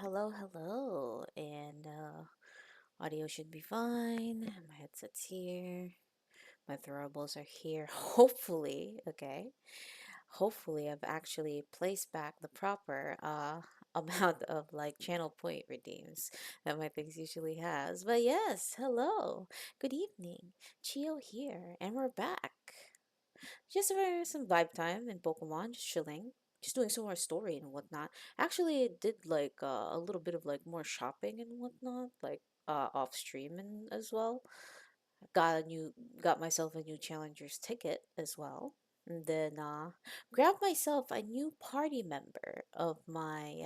Hello, hello, and audio should be fine. My headset's here. My throwables are here. Hopefully, okay. Hopefully, I've actually placed back the proper amount of like channel point redeems that my things usually has. But yes, hello, good evening, Chiyo here, and we're back. Just for some vibe time in Pokemon, just chilling, just doing some more story and whatnot. Actually, did like a little bit of like more shopping and whatnot, like off stream and as well. Got myself a new Challengers ticket as well. And then grabbed myself a new party member of my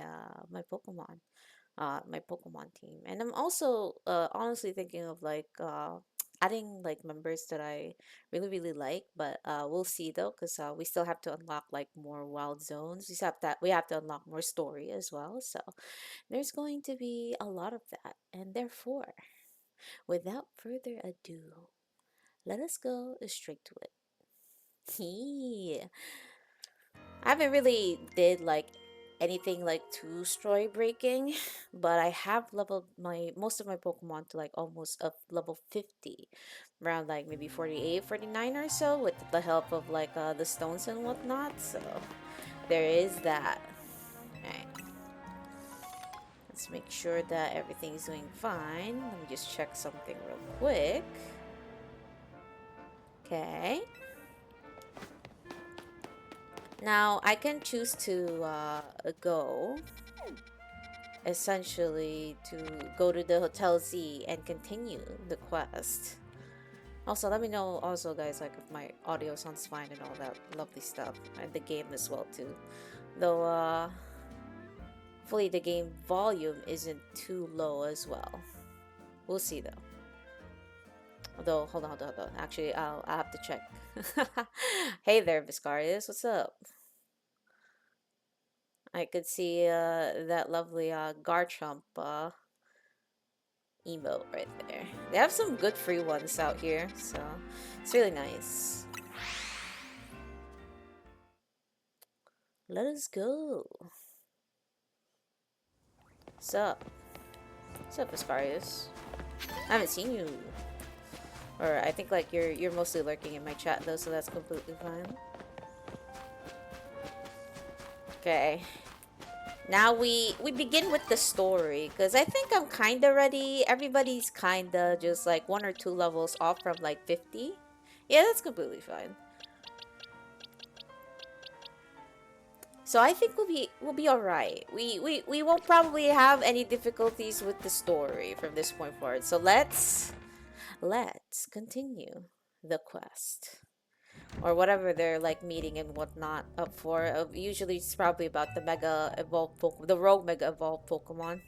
Pokemon team. And I'm also honestly thinking of like adding like members that I really like, but we'll see though, because we still have to unlock like more wild zones. We have to unlock more story as well. So there's going to be a lot of that, and therefore, without further ado, let us go straight to it. I haven't really did like anything like too story breaking, but I have leveled my most of my Pokemon to like almost up level 50, around like maybe 48, 49 or so with the help of like the stones and whatnot. So there is that. Alright, let's make sure that everything's doing fine. Let me just check something real quick. Okay. Now I can choose to go essentially to go to the Hotel Z and continue the quest. Also, let me know also guys like if my audio sounds fine and all that lovely stuff, and the game as well too. Though hopefully the game volume isn't too low as well. We'll see though. Although hold on. Actually, I'll have to check. Hey there, Viscarius. What's up? I could see that lovely Garchomp emote right there. They have some good free ones out here, so it's really nice. Let us go. What's up? What's up, Ascarius? I haven't seen you. Or I think like you're mostly lurking in my chat though, so that's completely fine. Okay. Now we begin with the story, because I think I'm kinda ready. Everybody's kinda just like 1 or 2 levels off from like 50. Yeah, that's completely fine. So I think we'll be all right. We won't probably have any difficulties with the story from this point forward. So let's continue the quest or whatever they're like meeting and whatnot up for. Usually it's probably about the mega evolved Pokemon, the rogue mega evolved Pokemon.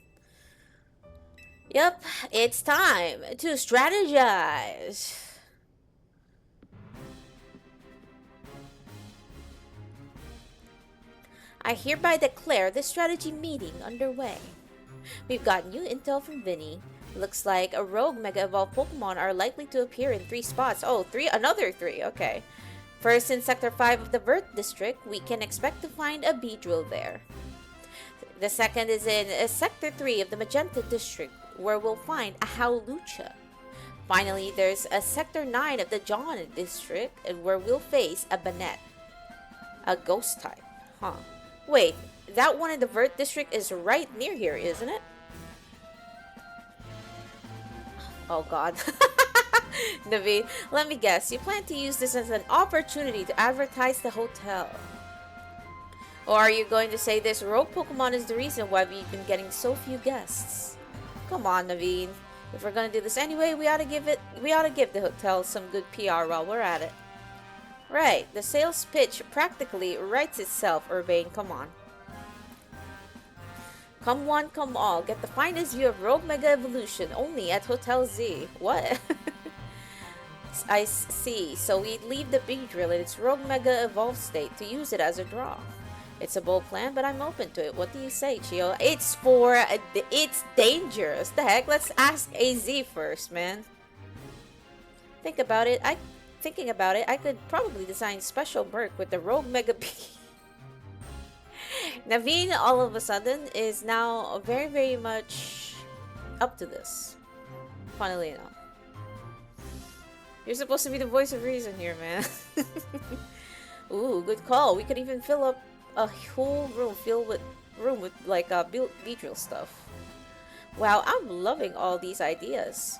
Yep, it's time to strategize. I hereby declare the strategy meeting underway. We've got new intel from Vinny. Looks like a rogue Mega Evolved Pokemon are likely to appear in 3 spots. Oh, another three, okay. First, in Sector 5 of the Vert District, we can expect to find a Beedrill there. The second is in Sector 3 of the Magenta District, where we'll find a Howlucha. Finally, there's a Sector 9 of the John District, where we'll face a Banette. A Ghost type, huh? Wait, that one in the Vert District is right near here, isn't it? Oh god. Naveed, let me guess, you plan to use this as an opportunity to advertise the hotel. Or are you going to say this rogue Pokemon is the reason why we've been getting so few guests? Come on, Naveed. If we're gonna do this anyway, we ought to give the hotel some good PR while we're at it. Right, the sales pitch practically writes itself, Urbane, come on. Come one, come all, get the finest view of Rogue Mega Evolution only at Hotel Z. What? I see, so we leave the Beedrill in its Rogue Mega Evolved state to use it as a draw. It's a bold plan, but I'm open to it. What do you say, Chiyo? It's dangerous. The heck? Let's ask AZ first, man. Thinking about it, I could probably design special merc with the Rogue Mega Bee. Naveen, all of a sudden, is now very, very much up to this. Funnily enough. You're supposed to be the voice of reason here, man. Ooh, good call. We could even fill up a whole room filled with like beetroot stuff. Wow, I'm loving all these ideas.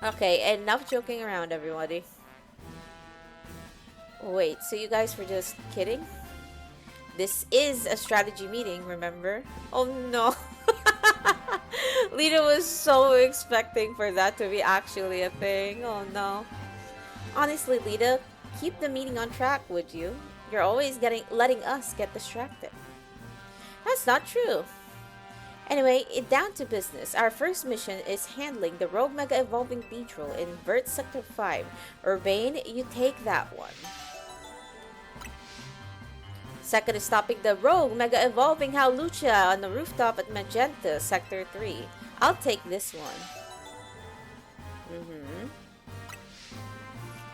Okay, enough joking around, everybody. Wait, so you guys were just kidding? This is a strategy meeting, remember? Oh no. Lita was so expecting for that to be actually a thing. Oh no. Honestly, Lita, keep the meeting on track, would you? You're always letting us get distracted. That's not true. Anyway, down to business. Our first mission is handling the rogue mega evolving beetle in Vert Sector 5. Urbane, you take that one. Second is stopping the rogue mega evolving Howlucha on the rooftop at Magenta Sector 3. I'll take this one.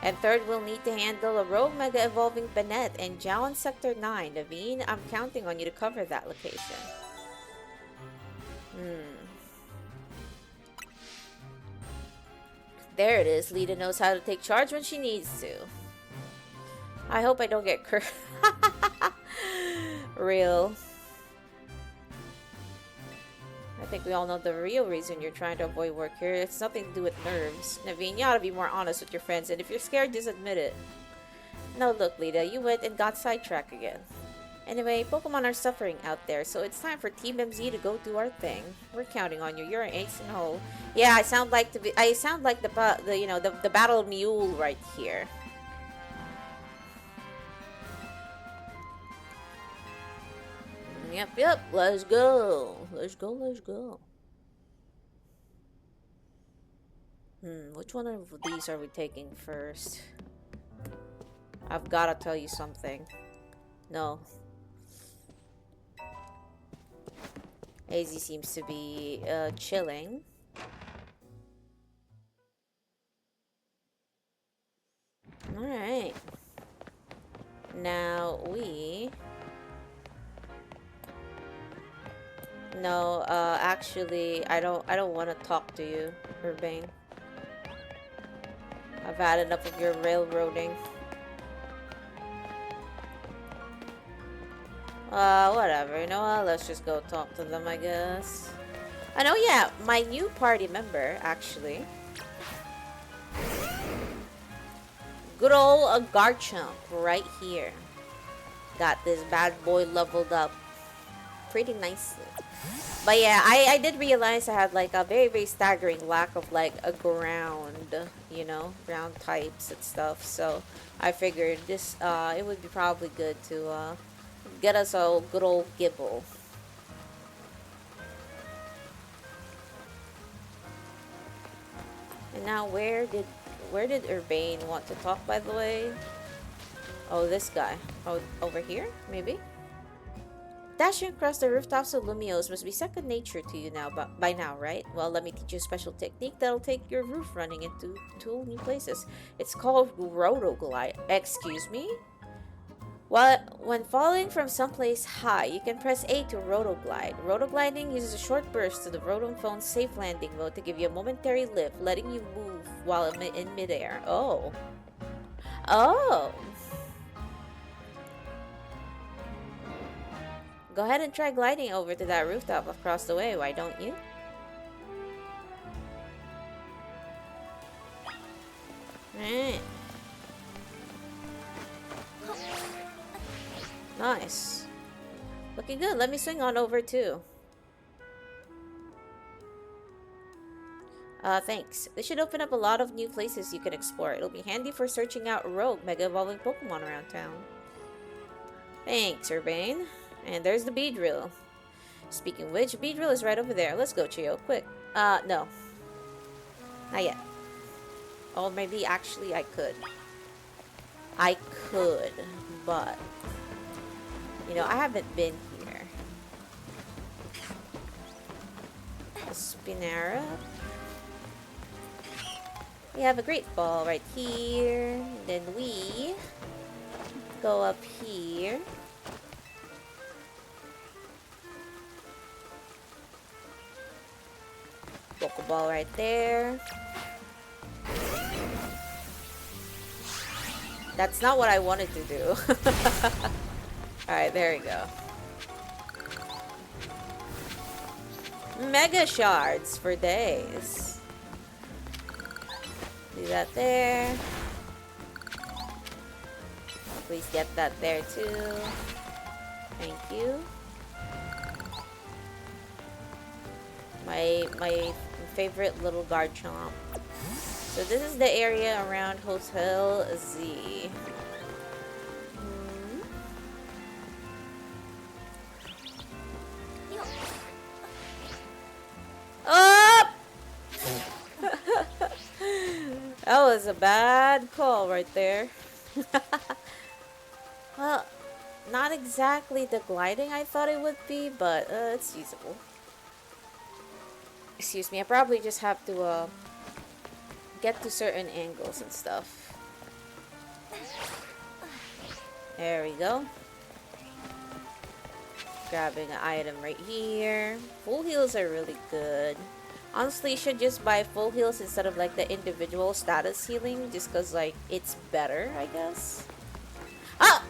And third, we'll need to handle a rogue mega evolving Banette in Jowan Sector 9. Naveen, I'm counting on you to cover that location. There it is. Lita knows how to take charge when she needs to. I hope I don't get cursed. Real. I think we all know the real reason you're trying to avoid work here. It's nothing to do with nerves. Naveen, you ought to be more honest with your friends, and if you're scared, just admit it. No, look, Lita, you went and got sidetracked again. Anyway, Pokemon are suffering out there, so it's time for Team MZ to go do our thing. We're counting on you. You're an ace in the hole. Yeah, I sound like the battle mule right here. Yep. Let's go. Let's go. Which one of these are we taking first? I've gotta tell you something. No. AZ seems to be chilling. Alright. Now we... No, actually, I don't want to talk to you, Urbane. I've had enough of your railroading. Whatever, you know what? Let's just go talk to them, I guess. I know, yeah, my new party member, actually. Good old Garchomp right here. Got this bad boy leveled up pretty nicely. But yeah, I did realize I had like a very, very staggering lack of like a ground, you know, ground types and stuff. So I figured this, it would be probably good to get us a good old Gibble. And now where did Urbane want to talk, by the way? Oh, this guy. Oh, over here, maybe? Dashing across the rooftops of Lumiose must be second nature to you now, by now, right? Well, let me teach you a special technique that'll take your roof running into two new places. It's called Rotoglide. Excuse me? Well, when falling from someplace high, you can press A to Rotoglide. Rotogliding uses a short burst to the Rotom phone's safe landing mode to give you a momentary lift, letting you move while in midair. Oh. Go ahead and try gliding over to that rooftop across the way, why don't you? Nice. Looking good. Let me swing on over too. Thanks. This should open up a lot of new places you can explore. It'll be handy for searching out rogue mega evolving Pokemon around town. Thanks, Urbane. And there's the Beedrill. Speaking of which, Beedrill is right over there. Let's go, Chiyo. Quick. No. Not yet. Oh, maybe actually I could. I could, but... You know, I haven't been here. A Spinara. We have a Great Ball right here. Then we go up here. Pokeball right there. That's not what I wanted to do. Alright, there we go. Mega shards for days. Do that there. Please get that there too. Thank you. My favorite little Garchomp. So this is the area around Hotel Z. Up! That was a bad call right there. Well, not exactly the gliding I thought it would be, but it's usable. Excuse me, I probably just have to get to certain angles and stuff. There we go. Grabbing an item right here. Full heals are really good. Honestly, you should just buy full heals instead of like the individual status healing, just because like it's better, I guess. Ah!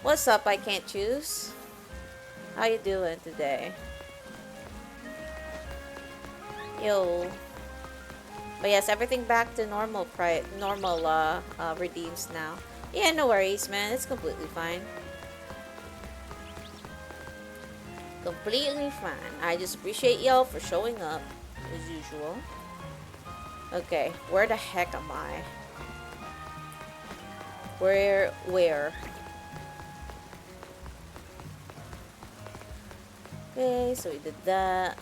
What's up? I can't choose. How you doing today? Yo. But yes, everything back to normal redeems now. Yeah, no worries, man. It's completely fine. Completely fine. I just appreciate y'all for showing up, as usual. Okay, where the heck am I? Where? Okay, so we did that.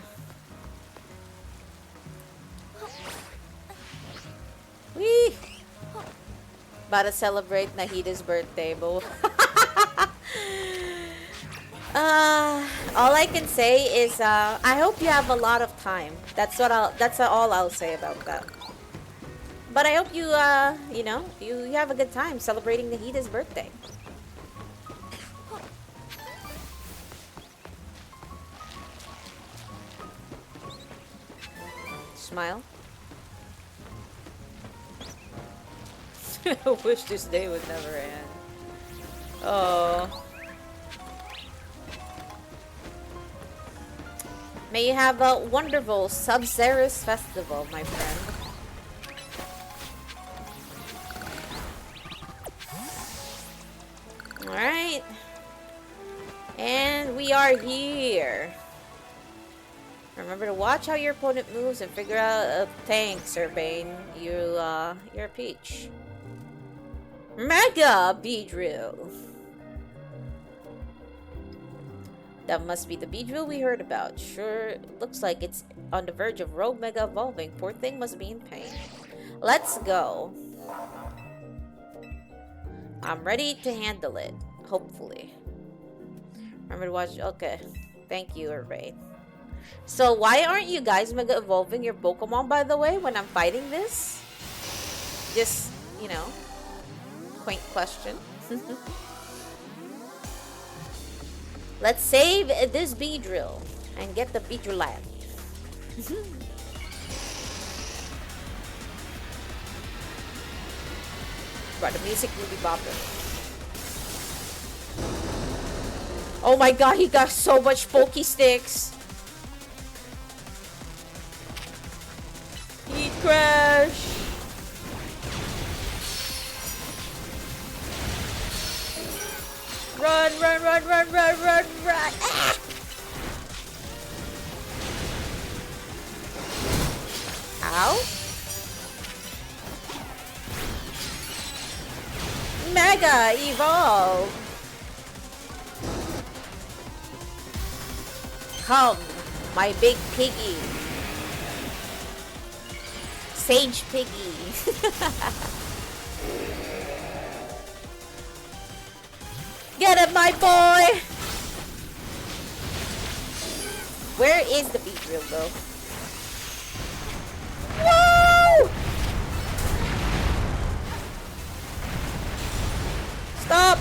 Whee! About to celebrate Nahida's birthday, but all I can say is I hope you have a lot of time. That's all I'll say about that. But I hope you you know, you have a good time celebrating Nahida's birthday. Smile. I wish this day would never end. Oh. May you have a wonderful Sub-Zerus festival, my friend. Alright. And we are here. Remember to watch how your opponent moves and figure out thanks, Urbane. You're a peach. Mega Beedrill. That must be the Beedrill we heard about. Sure, looks like it's on the verge of Rogue Mega evolving. Poor thing must be in pain. Let's go. I'm ready to handle it. Hopefully. Remember to watch. Okay. Thank you, Urbane. So why aren't you guys Mega evolving your Pokemon, by the way, when I'm fighting this? Just, you know, quaint question. Let's save this Beedrill and get the Beedrill land. Right, the music will be bopping. Oh my god, he got so much Poke Sticks. Heat Crash. Run, run, run, run, run, run, run. Ah! Ow. Mega Evolve. Come, my big piggy. Sage Piggy. Get him, my boy! Where is the Beedrill, though? Whoa! Stop!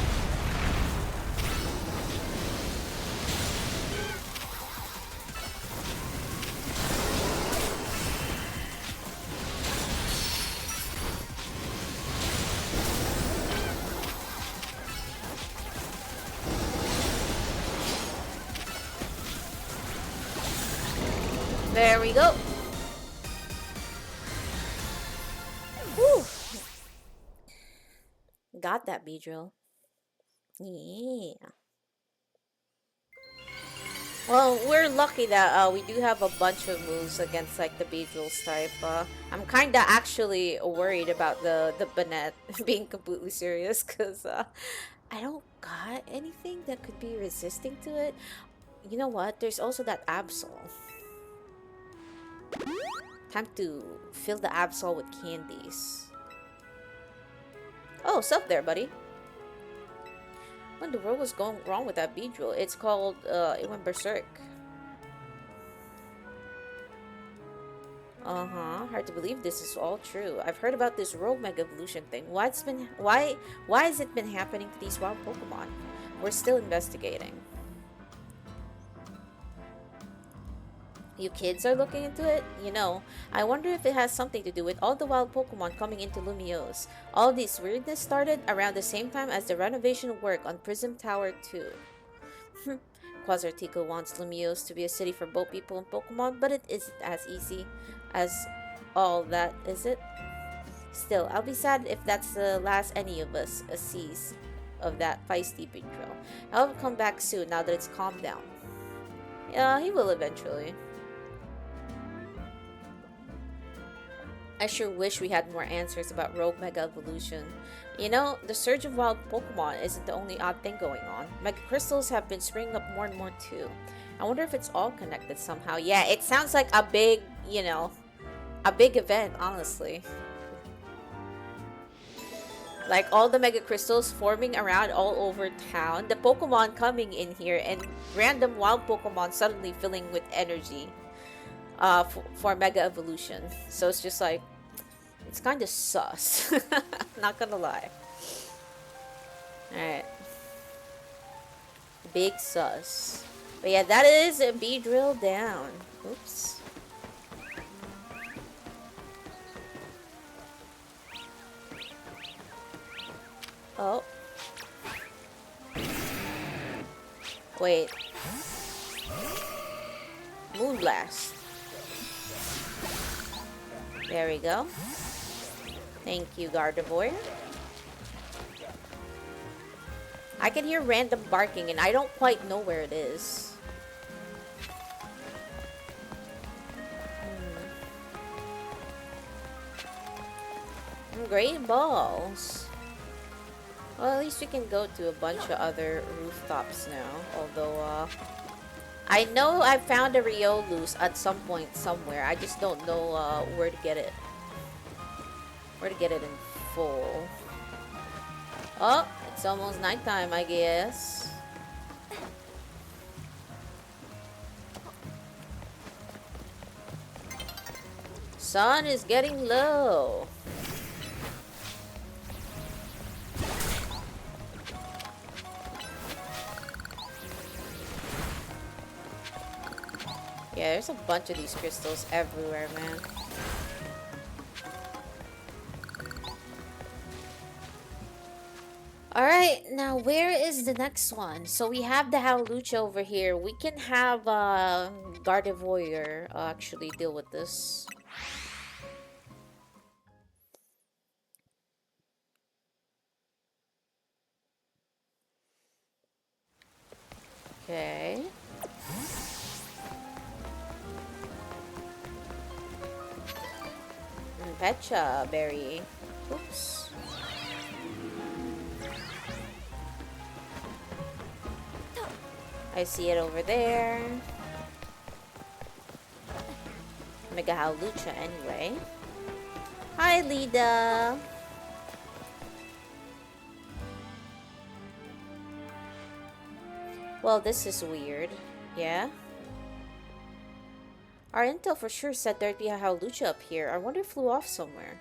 There we go. Woo. Got that, Beedrill. Yeah. Well, we're lucky that we do have a bunch of moves against like the Beedrills type. I'm kinda actually worried about the Banette being completely serious because I don't got anything that could be resisting to it. You know what? There's also that Absol. Time to fill the Absol with candies. Oh, what's up there, buddy? What in the world was going wrong with that Beedrill? It's called, it went berserk. Hard to believe this is all true. I've heard about this rogue mega evolution thing. Why has it been happening to these wild Pokemon? We're still investigating. You kids are looking into it? You know, I wonder if it has something to do with all the wild Pokemon coming into Lumiose. All this weirdness started around the same time as the renovation work on Prism Tower 2. Quasartico wants Lumiose to be a city for both people and Pokemon, but it isn't as easy as all that, is it? Still, I'll be sad if that's the last any of us sees of that feisty Beedrill. I'll come back soon now that it's calmed down. Yeah, he will eventually. I sure wish we had more answers about Rogue Mega Evolution. You know, the surge of wild Pokemon isn't the only odd thing going on. Mega Crystals have been springing up more and more too. I wonder if it's all connected somehow. Yeah, it sounds like a big, you know, a big event, honestly. Like all the Mega Crystals forming around all over town, the Pokemon coming in here, and random wild Pokemon suddenly filling with energy. For Mega Evolution. So it's just like, it's kind of sus. Not gonna lie. Alright. Big sus. But yeah, that is a Beedrill down. Oops. Oh. Wait. Moonblast. There we go. Thank you, Gardevoir. I can hear random barking and I don't quite know where it is. Great balls. Well, at least we can go to a bunch of other rooftops now. Although, I know I found a Riolus at some point somewhere. I just don't know where to get it. Where to get it in full. Oh, it's almost nighttime, I guess. Sun is getting low. Yeah, there's a bunch of these crystals everywhere, man. Alright, now where is the next one? So we have the Howlucha over here. We can have Gardevoir actually deal with this. Okay. Pecha Berry. Oops. I see it over there. Mega Howlucha anyway. Hi, Lida. Well, this is weird. Yeah? Our intel for sure said there'd be a Howlucha up here. I wonder if it flew off somewhere.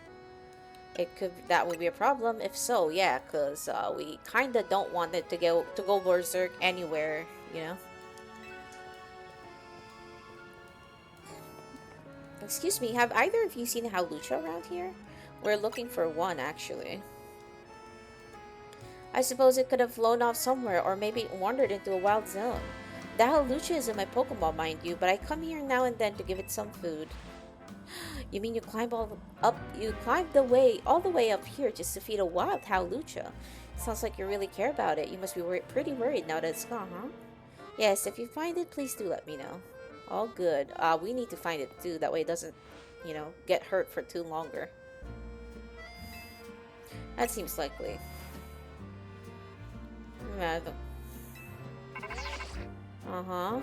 That would be a problem. If so, yeah, because we kinda don't want it to go berserk anywhere, you know. Excuse me, have either of you seen a Howlucha around here? We're looking for one, actually. I suppose it could have flown off somewhere, or maybe it wandered into a wild zone. The Hawlucha is in my Pokemon, mind you, but I come here now and then to give it some food. You mean you climb you climbed the way, all the way up here just to feed a wild Hawlucha? Sounds like you really care about it. You must be pretty worried now that it's gone, huh? Yes, if you find it, please do let me know. All good. We need to find it too, that way it doesn't, you know, get hurt for too longer. That seems likely. Uh-huh.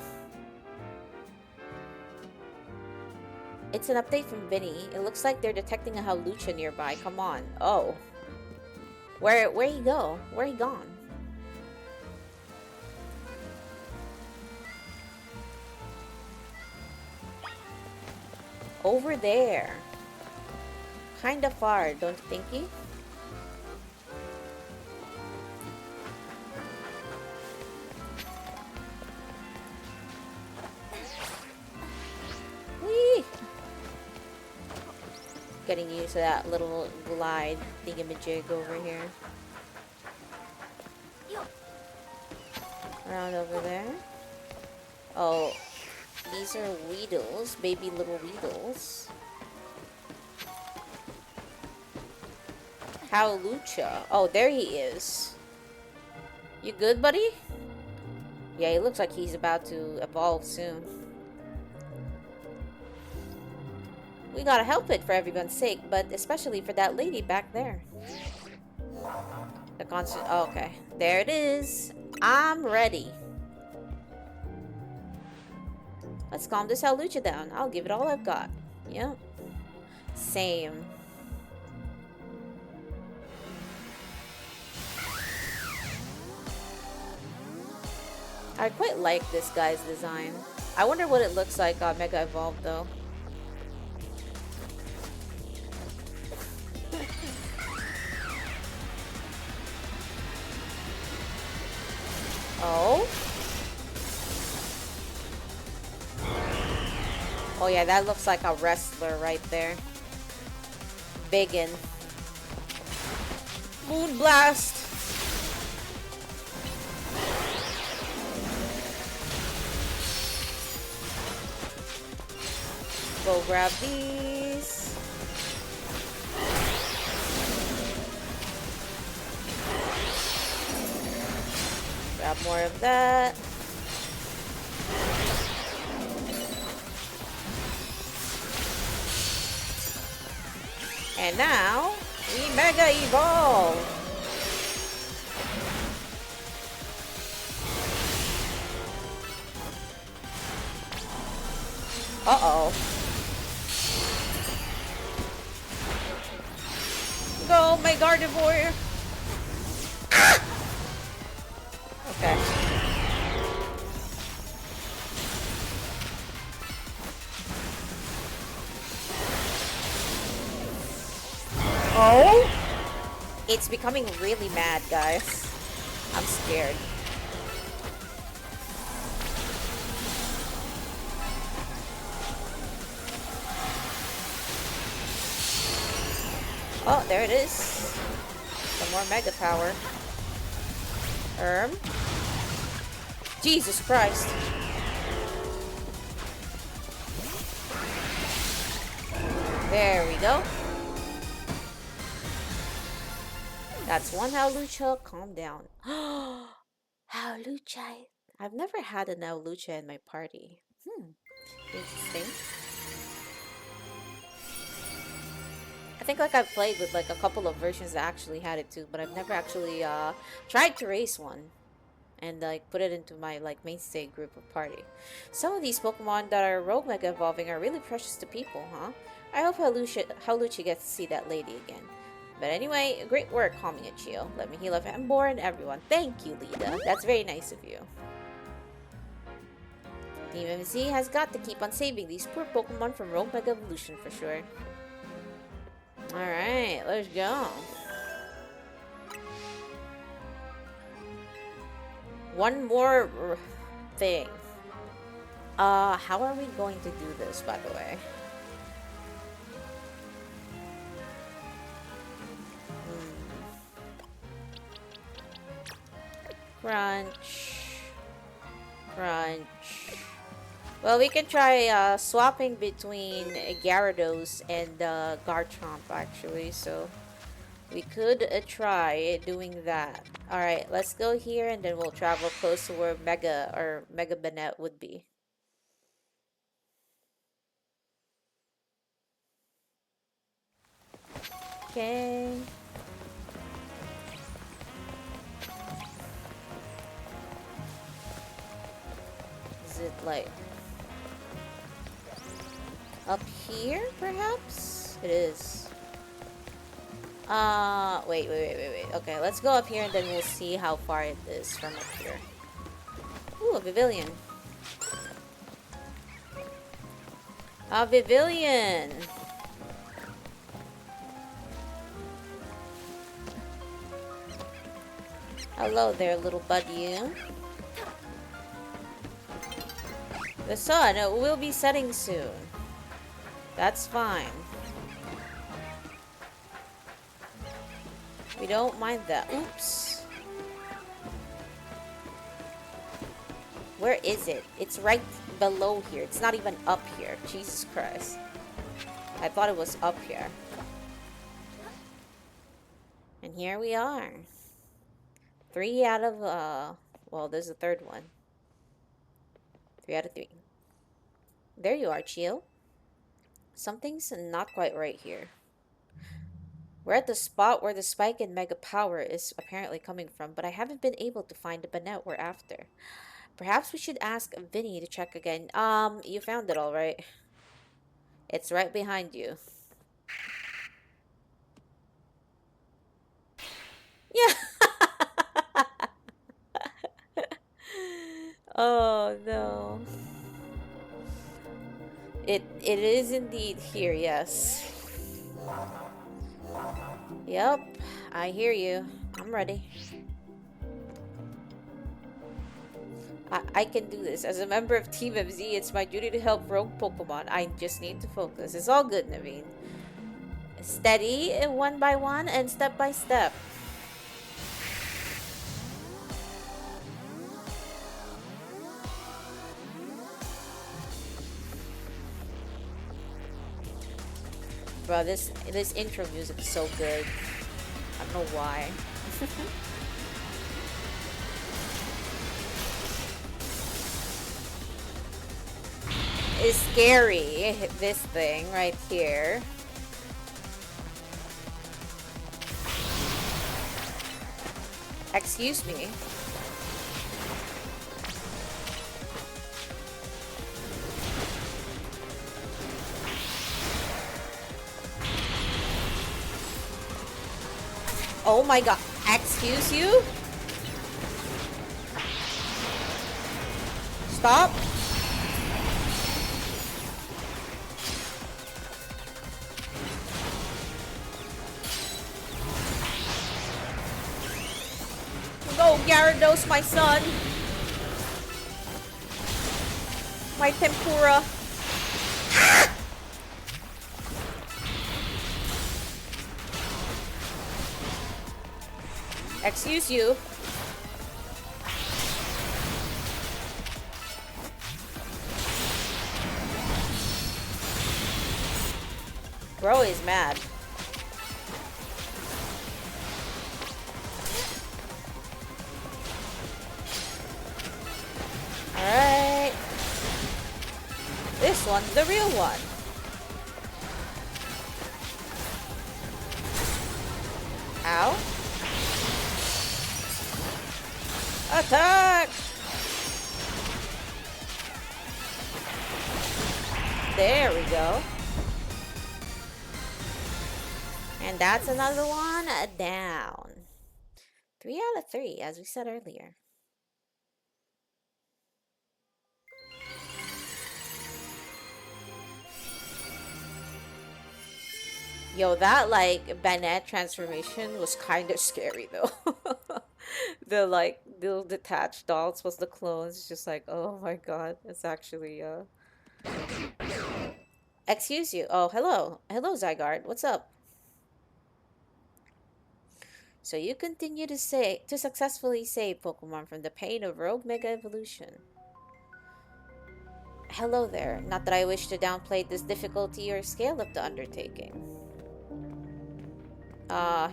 It's an update from Vinny. It looks like they're detecting a Hawlucha nearby. Come on. Oh. Where he go? Where he gone? Over there. Kinda far, don't you think? Whee! Getting used to that little glide thingamajig over here. Around over there. Oh, these are Weedles, baby little Weedles. Hawlucha. Oh, there he is. You good, buddy? Yeah, he looks like he's about to evolve soon. We gotta help it for everyone's sake, but especially for that lady back there. The constant. Oh, okay, there it is. I'm ready. Let's calm this Hawlucha down. I'll give it all I've got. Yep. Same. I quite like this guy's design. I wonder what it looks like on Mega Evolved though. Oh? Oh yeah, that looks like a wrestler right there. Biggin. Moon Blast! Go grab these. Grab more of that. And now, we Mega Evolve! Uh-oh. Go, my Gardevoir! Okay. Oh? It's becoming really mad, guys. I'm scared. Oh, there it is. Some more Mega Power. Jesus Christ. There we go. That's one Hawlucha. Calm down. Hawlucha. I've never had an Hawlucha in my party. Interesting. I think like I've played with like a couple of versions that actually had it too, but I've never actually tried to race one and like put it into my like mainstay group of party. Some of these Pokemon that are rogue Mega evolving are really precious to people, huh? I hope Hawlucha gets to see that lady again. But anyway, great work calming it, Chiyo. Let me heal up Emboar and everyone. Thank you, Lida. That's very nice of you. Team MC has got to keep on saving these poor Pokemon from rogue Mega evolution for sure. Alright, let's go. One more thing. How are we going to do this, by the way? Crunch. Crunch. Well, we can try swapping between Gyarados and Garchomp actually, so we could try doing that. Alright, let's go here and then we'll travel close to where Mega Banette would be. Okay. Is it like up here, perhaps? It is. Wait. Okay, let's go up here and then we'll see how far it is from up here. Ooh, a pavilion. A pavilion! Hello there, little buddy. The sun will be setting soon. That's fine. We don't mind that. Oops. Where is it? It's right below here. It's not even up here. Jesus Christ. I thought it was up here. And here we are. 3 out of, well, there's a third one. 3 out of 3. There you are, Chiyo. Something's not quite right here. We're at the spot where the spike in Mega Power is apparently coming from, but I haven't been able to find the Banette we're after. Perhaps we should ask Vinny to check again. You found it all right. It's right behind you. Yeah. Oh no. It is indeed here, yes. Yep, I hear you. I'm ready. I can do this. As a member of Team MZ, it's my duty to help rogue Pokemon. I just need to focus. It's all good, Naveen. Steady, one by one, and step by step. Bro, this intro music is so good. I don't know why. It's scary, this thing right here. Excuse me. Oh my god. Excuse you? Stop. Go, Gyarados, my son. My tempura. Excuse you. Bro is mad. Alright. This one's the real one. Ow. Attack! There we go. And that's another one down. 3 out of 3, as we said earlier. Yo, that like Banette transformation was kind of scary though. The like little detached dolls was the clones. It's just like, oh my god, it's actually Excuse you. Oh, hello. Hello, Zygarde. What's up? So you continue to successfully save Pokemon from the pain of Rogue Mega Evolution. Hello there. Not that I wish to downplay this difficulty or scale of the undertaking. Uh,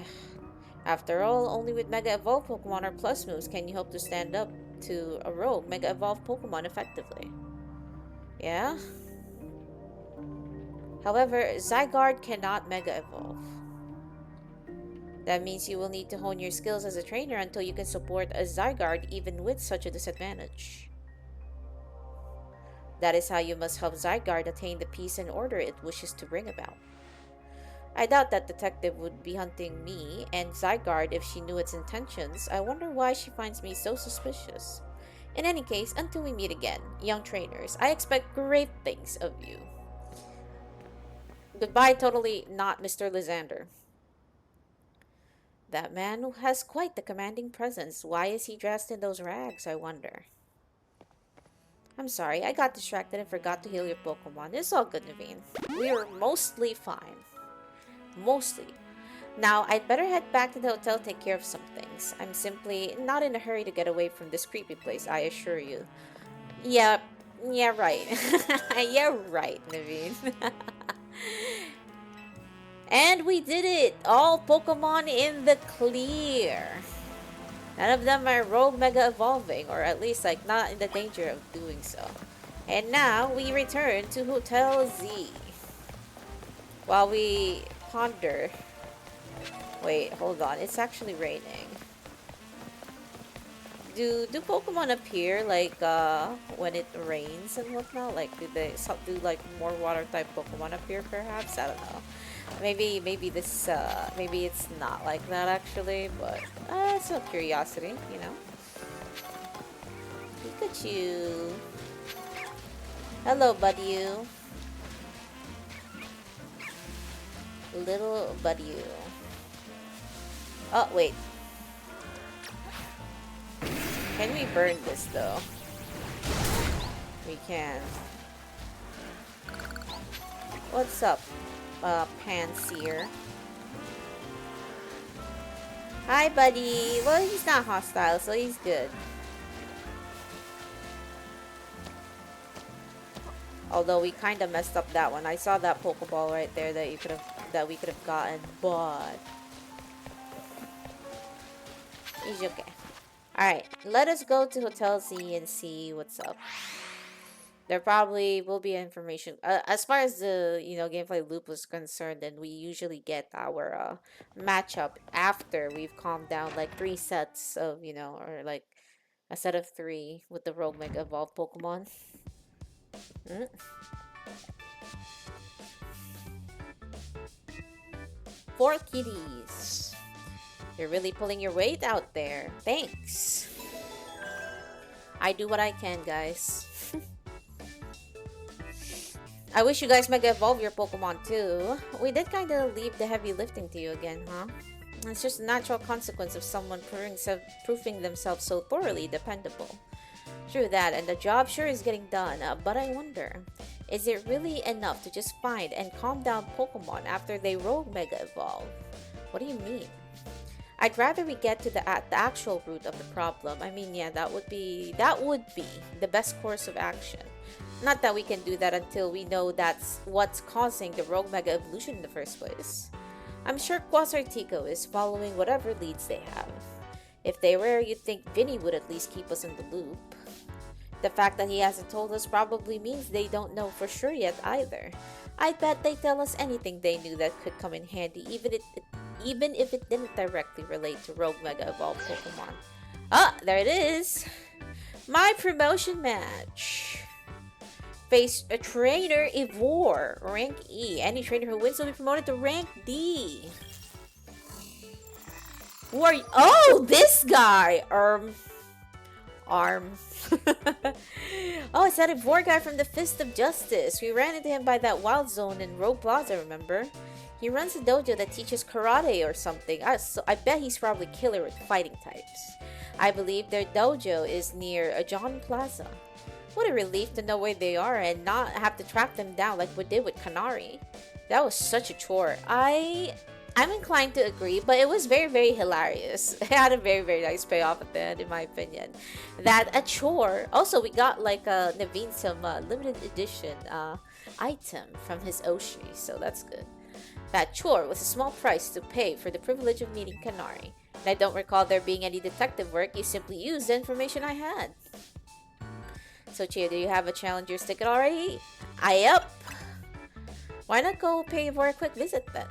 After all, only with Mega Evolved Pokemon or Plus moves can you hope to stand up to a rogue Mega Evolved Pokemon effectively. Yeah? However, Zygarde cannot Mega Evolve. That means you will need to hone your skills as a trainer until you can support a Zygarde even with such a disadvantage. That is how you must help Zygarde attain the peace and order it wishes to bring about. I doubt that detective would be hunting me and Zygarde if she knew its intentions. I wonder why she finds me so suspicious. In any case, until we meet again, young trainers, I expect great things of you. Goodbye, totally not Mr. Lysander. That man has quite the commanding presence. Why is he dressed in those rags, I wonder? I'm sorry, I got distracted and forgot to heal your Pokemon. It's all good, Naveen. We're mostly fine. Mostly. Now, I'd better head back to the hotel to take care of some things. I'm simply not in a hurry to get away from this creepy place, I assure you. Yeah, right. Yeah, right, Naveen. And we did it! All Pokemon in the clear. None of them are rogue mega evolving, or at least like not in the danger of doing so. And now we return to Hotel Z. While we ponder. Wait, hold on. It's actually raining. Do Pokemon appear like when it rains and whatnot? Like do like more water type Pokemon appear perhaps? I don't know. Maybe this maybe it's not like that actually, but it's a curiosity, you know. Pikachu. Hello, buddy. Little buddy. Oh, wait. Can we burn this though? We can. What's up, Panseer? Hi, buddy. Well, he's not hostile, so he's good. Although we kind of messed up that one. I saw that Pokeball right there that we could have gotten, but he's okay. All right, let us go to Hotel Z and see what's up. There probably will be information as far as the gameplay loop was concerned, and we usually get our matchup after we've calmed down like 3 sets of or like a set of 3 with the Rogue Mega Evolved Pokemon. 4 kitties. You're really pulling your weight out there. Thanks. I do what I can, guys. I wish you guys Mega Evolve your Pokemon too. We did kind of leave the heavy lifting to you again, huh? It's just a natural consequence of someone proving themselves so thoroughly dependable. True that, and the job sure is getting done, but I wonder, is it really enough to just find and calm down Pokemon after they Rogue Mega Evolve? What do you mean? I'd rather we get to the actual root of the problem. I mean, yeah, that would be the best course of action. Not that we can do that until we know that's what's causing the Rogue Mega Evolution in the first place. I'm sure Quasartico is following whatever leads they have. If they were, you'd think Vinny would at least keep us in the loop. The fact that he hasn't told us probably means they don't know for sure yet either. I bet they tell us anything they knew that could come in handy, even if it didn't directly relate to Rogue Mega Evolved Pokemon. Ah, there it is! My promotion match! Face a trainer Ivor, rank E. Any trainer who wins will be promoted to rank D. Who are you? Oh, this guy! Arm. Oh, it's that Ivor guy from the Fist of Justice. We ran into him by that wild zone in Rogue Plaza, remember? He runs a dojo that teaches karate or something. So I bet he's probably killer with fighting types. I believe their dojo is near John Plaza. What a relief to know where they are and not have to track them down like we did with Kanari. That was such a chore. I I'm inclined to agree, but it was very, very hilarious. It had a very, very nice payoff at the end, in my opinion. That a chore. Also, we got like Naveen some limited edition item from his Oshi, so that's good. That chore was a small price to pay for the privilege of meeting Kanari. And I don't recall there being any detective work. You simply used the information I had. So, Chiyo, do you have a challenger's ticket already? Yup. Why not go pay for a quick visit then?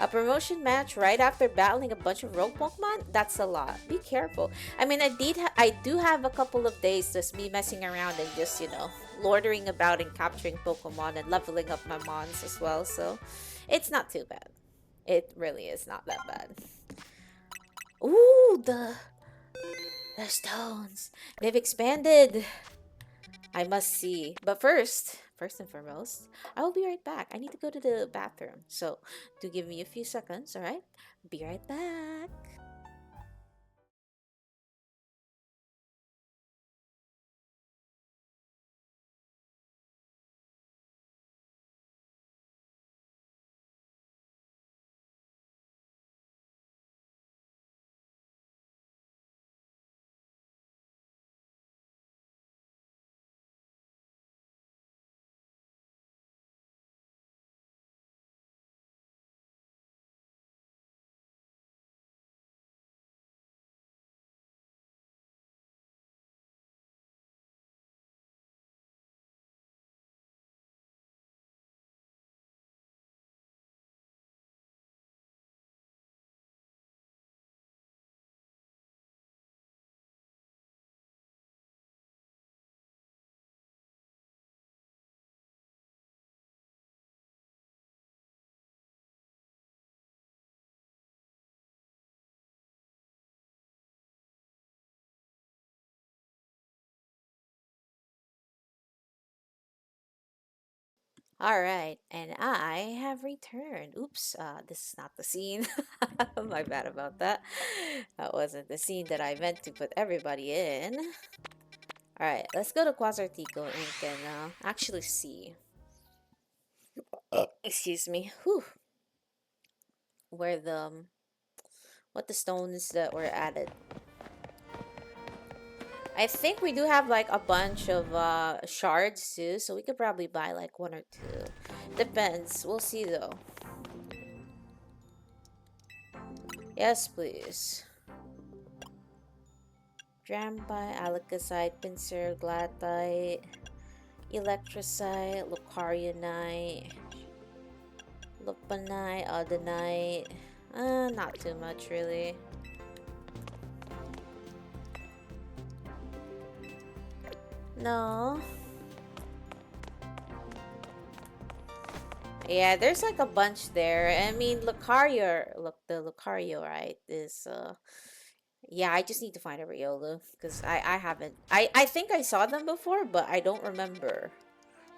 A promotion match right after battling a bunch of rogue Pokemon? That's a lot. Be careful. I mean, I do have a couple of days just me messing around and just, loitering about and capturing Pokemon and leveling up my Mons as well. So, it's not too bad. It really is not that bad. Ooh, the stones. They've expanded. I must see. But first and foremost, I will be right back. I need to go to the bathroom. So, do give me a few seconds, alright? Be right back. Alright, and I have returned. Oops, this is not the scene. My bad about that. That wasn't the scene that I meant to put everybody in. Alright, let's go to Quasartico and can actually see. Excuse me. Whew. Where what the stones that were added. I think we do have like a bunch of shards too, so we could probably buy like one or two. Depends. We'll see though. Yes, please. Drambi, Alakazite, Pinsir, Glatite, Electrocyte, Lucarionite, Lupanite, Audinite. Not too much really. No. Yeah, there's like a bunch there. I mean, Lucario, look, the Lucario, right, is, yeah, I just need to find a Riolu, because I haven't, I think I saw them before, but I don't remember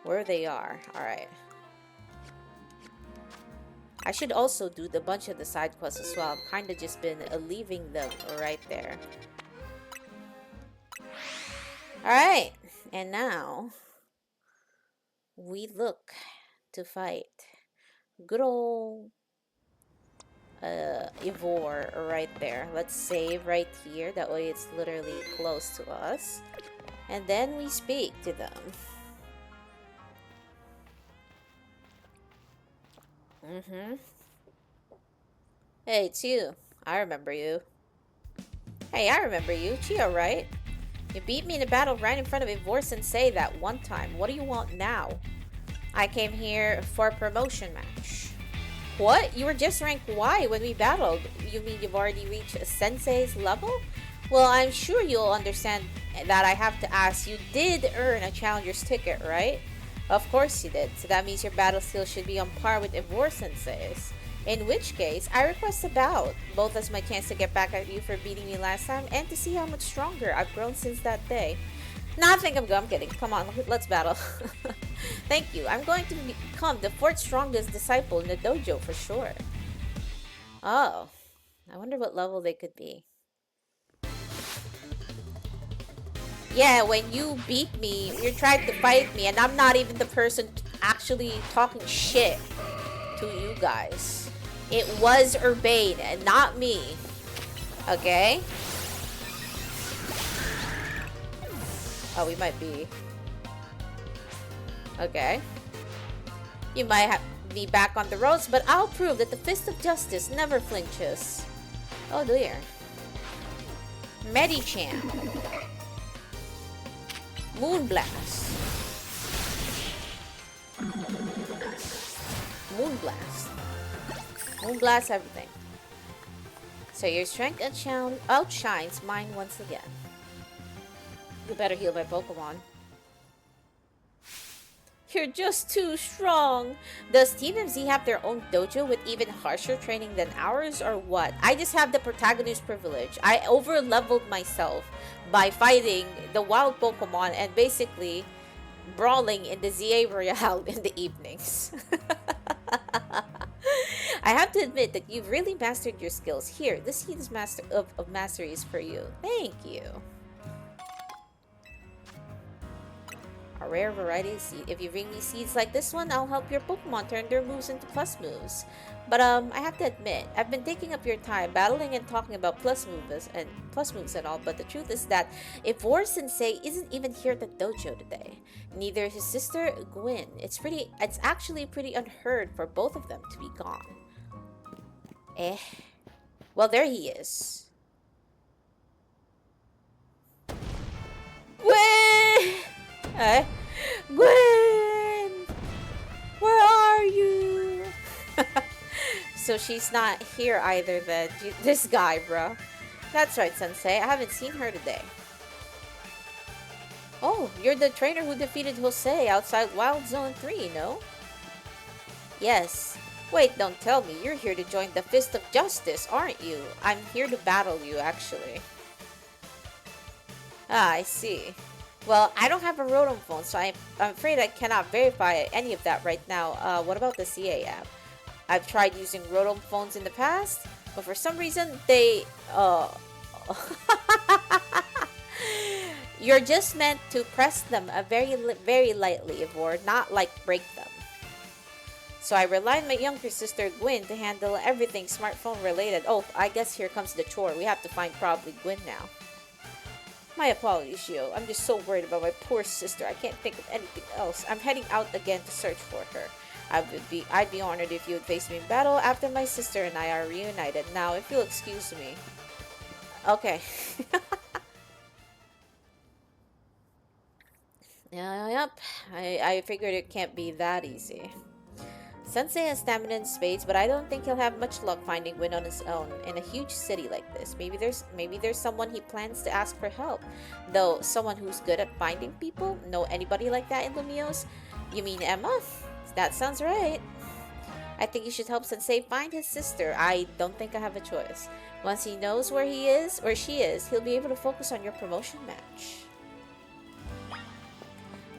where they are. Alright. I should also do the bunch of the side quests as well. I've kind of just been leaving them right there. Alright, and now we look to fight good old Ivor right there. Let's save right here, that way it's literally close to us, and then we speak to them. Hey, it's you. I remember you. Hey, I remember you. Chiyo, right? You beat me in a battle right in front of Ivor Sensei that one time. What do you want now? I came here for a promotion match. What? You were just ranked Y when we battled. You mean you've already reached Sensei's level? Well, I'm sure you'll understand that I have to ask. You did earn a challenger's ticket, right? Of course you did. So that means your battle skills should be on par with Ivor Sensei's. In which case, I request a bout, both as my chance to get back at you for beating me last time and to see how much stronger I've grown since that day. Nah, I think I'm kidding. Come on, let's battle. Thank you. I'm going to become the fourth strongest disciple in the dojo for sure. Oh, I wonder what level they could be. Yeah, when you beat me, you tried to fight me, and I'm not even the person actually talking shit to you guys. It was Urbane, and not me. Okay? Oh, we might be. Okay. You might be back on the roads, but I'll prove that the fist of justice never flinches. Oh dear. Medichan. Moonblast. Moonblast. Moonblast everything. So your strength outshines mine once again. You better heal my Pokemon. You're just too strong. Does Team MZ have their own dojo with even harsher training than ours, or what? I just have the protagonist privilege. I over-leveled myself by fighting the wild Pokemon and basically brawling in the ZA Royale in the evenings. I have to admit that you've really mastered your skills. Here, this seed of mastery is for you. Thank you. A rare variety of seed. If you bring me seeds like this one, I'll help your Pokemon turn their moves into plus moves. But I have to admit, I've been taking up your time battling and talking about plus moves and all, but the truth is that if War Sensei isn't even here at the dojo today, neither is his sister Gwen. It's actually pretty unheard for both of them to be gone. Well, there he is. Gwen! Gwen! Where are you? So she's not here either then. This guy, bro. That's right, Sensei. I haven't seen her today. Oh, you're the trainer who defeated Jose outside Wild Zone 3, no? Yes. Wait, don't tell me. You're here to join the Fist of Justice, aren't you? I'm here to battle you, actually. Ah, I see. Well, I don't have a Rotom phone, so I'm afraid I cannot verify any of that right now. What about the CA app? I've tried using Rotom phones in the past, but for some reason, they, You're just meant to press them very lightly, Ivor, not like break them. So I relied on my younger sister, Gwen, to handle everything smartphone related. Oh, I guess here comes the chore. We have to find probably Gwen now. My apologies, Chiyo. I'm just so worried about my poor sister. I can't think of anything else. I'm heading out again to search for her. I'd be honored if you would face me in battle after my sister and I are reunited. Now, if you'll excuse me. Okay. Yep. I figured it can't be that easy. Sensei has stamina and spades, but I don't think he'll have much luck finding Gwen on his own in a huge city like this. Maybe there's someone he plans to ask for help. Though, someone who's good at finding people? Know anybody like that in Lumiose? You mean Emma? That sounds right. I think you should help Sensei find his sister. I don't think I have a choice. Once he knows where he is, or she is, he'll be able to focus on your promotion match.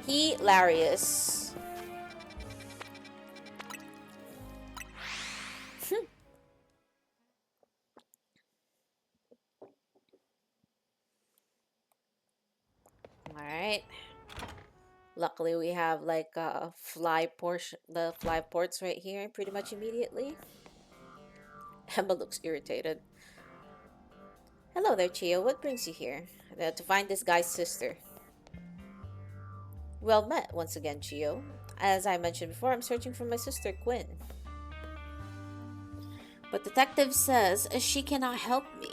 Hilarious. Alright. Luckily we have like the fly ports right here pretty much immediately. Emma looks irritated. Hello there, Chiyo. What brings you here? To find this guy's sister. Well met once again, Chiyo. As I mentioned before, I'm searching for my sister, Gwen. But detective says she cannot help me.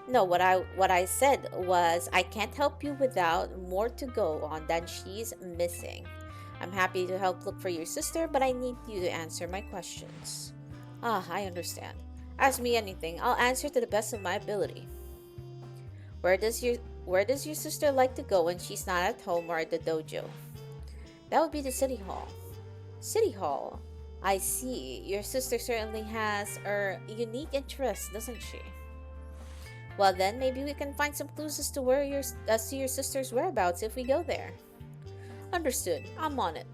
No, what I said was I can't help you without more to go on than she's missing. I'm happy to help look for your sister, but I need you to answer my questions. Ah, I understand. Ask me anything. I'll answer to the best of my ability. Where does your sister like to go when she's not at home or at the dojo? That would be the city hall. City hall? I see. Your sister certainly has her unique interests, doesn't she? Well then, maybe we can find some clues as to where your sister's whereabouts if we go there. Understood. I'm on it.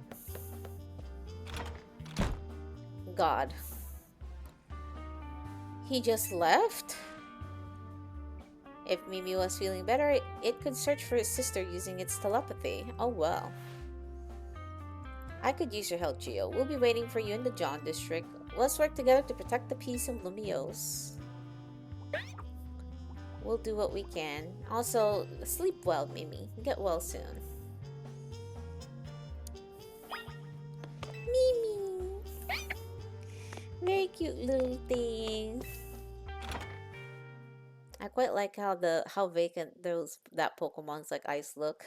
God. He just left? If Mimi was feeling better, it could search for his sister using its telepathy. Oh well. I could use your help, Chiyo. We'll be waiting for you in the John district. Let's work together to protect the peace of Lumiose. We'll do what we can. Also, sleep well, Mimi. Get well soon. Mimi! Very cute little thing. I quite like how vacant that Pokemon's like eyes look.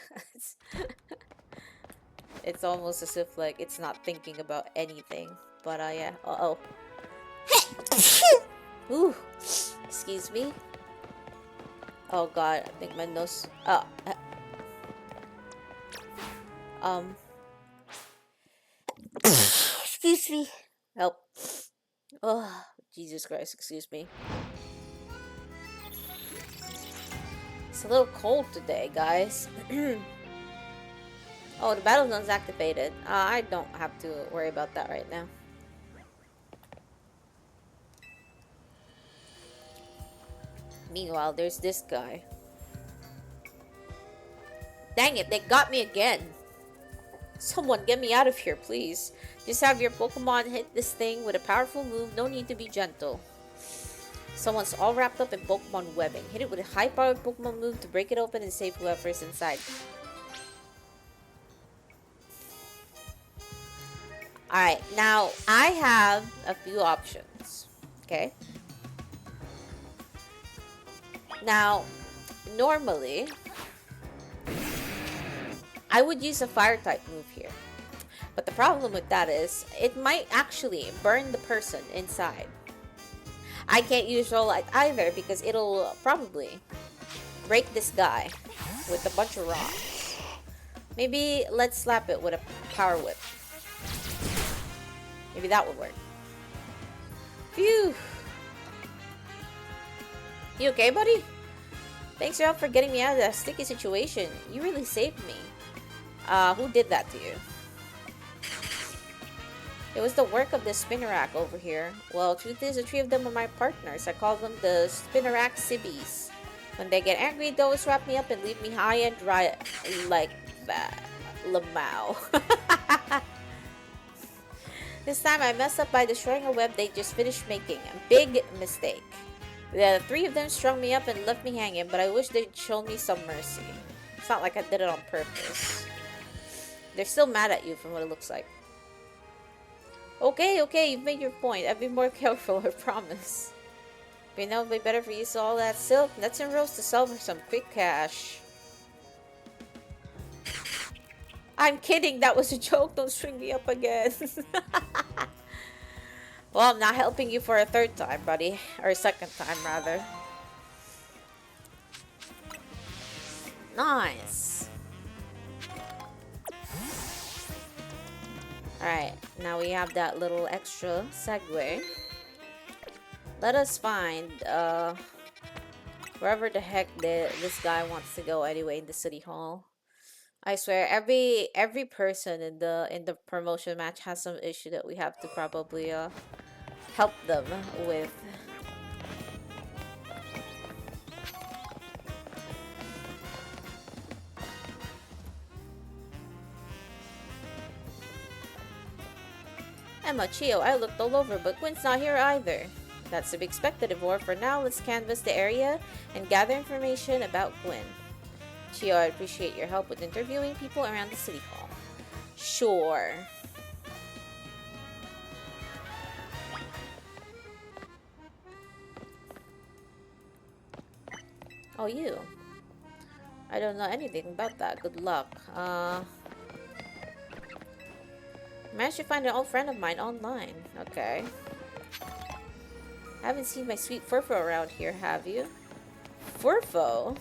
It's almost as if like it's not thinking about anything. But yeah. Uh-oh. Ooh. Excuse me. Oh god, I think my nose excuse me. Help. Oh, Jesus Christ, excuse me. It's a little cold today, guys. Oh, the battle zone's activated. I don't have to worry about that right now. Meanwhile, there's this guy. Dang it, they got me again. Someone get me out of here, please. Just have your Pokemon hit this thing with a powerful move. No need to be gentle. Someone's all wrapped up in Pokemon webbing. Hit it with a high-powered Pokemon move to break it open and save whoever's inside. Alright, now I have a few options. Okay? Now, normally, I would use a fire-type move here. But the problem with that is, it might actually burn the person inside. I can't use Roll Light either because it'll probably break this guy with a bunch of rocks. Maybe let's slap it with a Power Whip. Maybe that would work. Phew! You okay, buddy? Thanks for help for getting me out of that sticky situation. You really saved me. Who did that to you? It was the work of the Spinnerack over here. Well, truth is, the three of them are my partners. I call them the Spinnerack Sibbies. When they get angry, they always wrap me up and leave me high and dry like that. Lamau. This time I messed up by destroying a web they just finished making. A big mistake. The three of them strung me up and left me hanging, but I wish they'd shown me some mercy. It's not like I did it on purpose. They're still mad at you from what it looks like. Okay, you've made your point. I'll be more careful, I promise. But you know, it'd be better for you to sell all that silk, nuts and rolls to sell for some quick cash. I'm kidding, that was a joke. Don't string me up again. Well, I'm not helping you for a third time, buddy. Or a second time, rather. Nice. Alright, now we have that little extra segue. Let us find wherever the heck this guy wants to go anyway in the city hall. I swear every person in the promotion match has some issue that we have to probably help them with. Emma, Chiyo, I looked all over, but Gwen's not here either. That's to be expected, Ivor. For now, let's canvass the area and gather information about Gwen. Chiyo, I appreciate your help with interviewing people around the city hall. Sure. Oh, you. I don't know anything about that. Good luck. Managed to find an old friend of mine online. Okay. Haven't seen my sweet Furfo around here, have you? Furfo?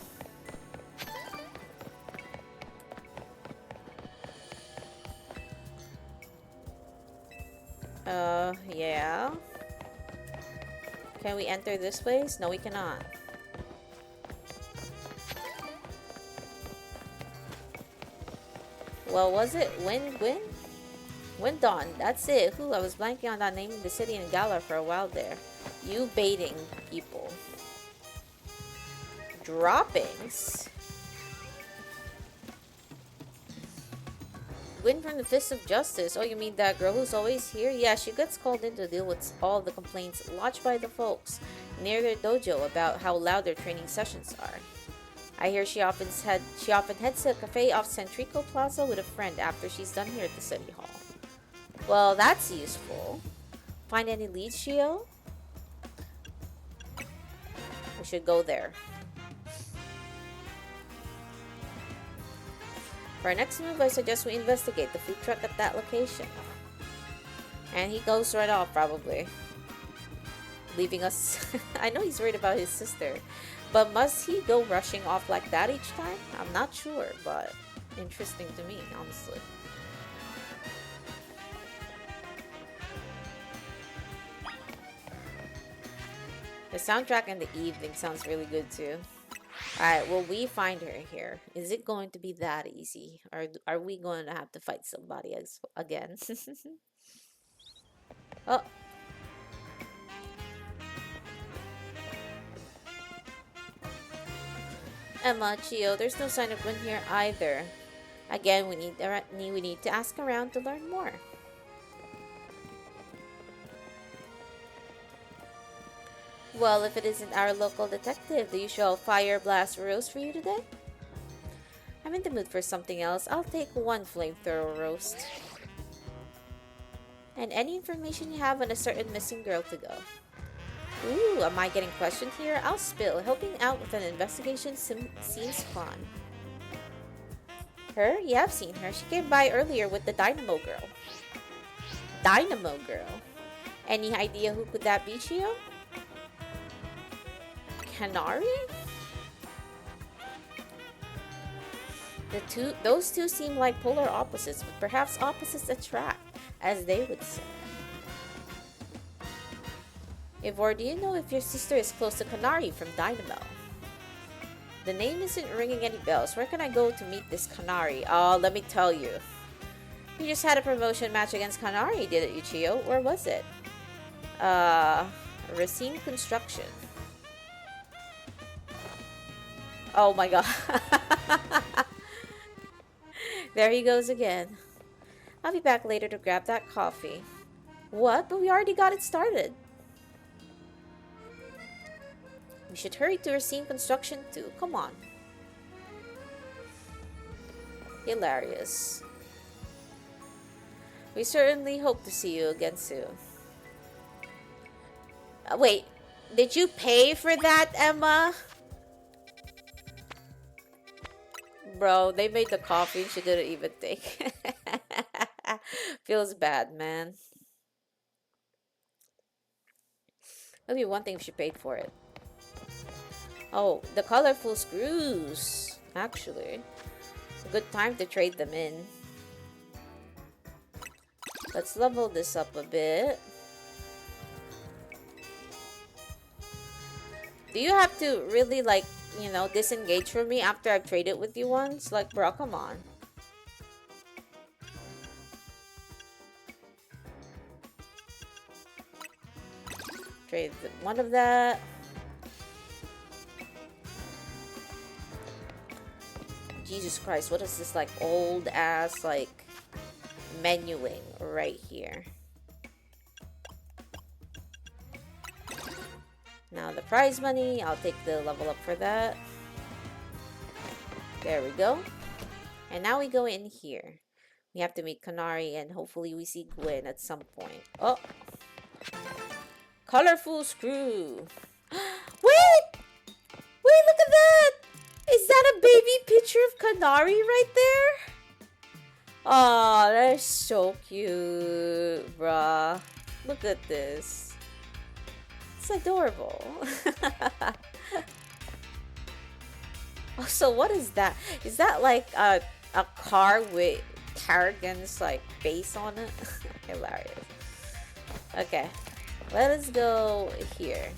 Yeah. Can we enter this place? No, we cannot. Well, was it Gwen? Windon, that's it. Whew, I was blanking on that name in the city in Galar for a while there. You baiting people. Droppings? Gwen from the Fist of Justice. Oh, you mean that girl who's always here? Yeah, she gets called in to deal with all the complaints lodged by the folks near their dojo about how loud their training sessions are. I hear she often heads to a cafe off Centrico Plaza with a friend after she's done here at the city hall. Well, that's useful. Find any leads, Chiyo? We should go there. For our next move, I suggest we investigate the food truck at that location. And he goes right off, probably. Leaving us. I know he's worried about his sister. But must he go rushing off like that each time? I'm not sure, but interesting to me, honestly. The soundtrack in the evening sounds really good too. Alright, will we find her here? Is it going to be that easy? Or are we going to have to fight somebody again? Oh. Emma, Chiyo, there's no sign of Gwen here either. Again, we need to ask around to learn more. Well, if it isn't our local detective, the usual fire blast roast for you today? I'm in the mood for something else. I'll take one flamethrower roast. And any information you have on a certain missing girl to go. Ooh, am I getting questioned here? I'll spill. Helping out with an investigation seems fun. Her? Yeah, I've seen her. She came by earlier with the Dynamo Girl. Dynamo Girl? Any idea who could that be, Chiyo? Canary? Those two seem like polar opposites, but perhaps opposites attract, as they would say. Ivor, do you know if your sister is close to Canary from Dynamo? The name isn't ringing any bells. Where can I go to meet this Canary? Oh, let me tell you. You just had a promotion match against Canary, didn't you, Chiyo? Where was it? Racine Construction. Oh my god. There he goes again. I'll be back later to grab that coffee. What? But we already got it started. We should hurry to Racine Construction too. Come on. Hilarious. We certainly hope to see you again soon. Wait, did you pay for that, Emma? Bro, they made the coffee and she didn't even take. Feels bad, man. It'll be one thing if she paid for it. Oh, the colorful screws. Actually, a good time to trade them in. Let's level this up a bit. Do you have to really, like, you know, disengage from me after I've traded with you once? Like, bro, come on. Trade one of that. Jesus Christ, what is this, like, old ass, like, menuing right here? Now the prize money, I'll take the level up for that. There we go. And now we go in here. We have to meet Canary and hopefully we see Gwen at some point. Oh! Colorful screw! Wait! Wait, look at that! Is that a baby picture of Canary right there? Oh, that's so cute, bruh. Look at this. It's adorable. Also, what is that? Is that like a car with Tarragon's like face on it? Hilarious. Okay, let us go here.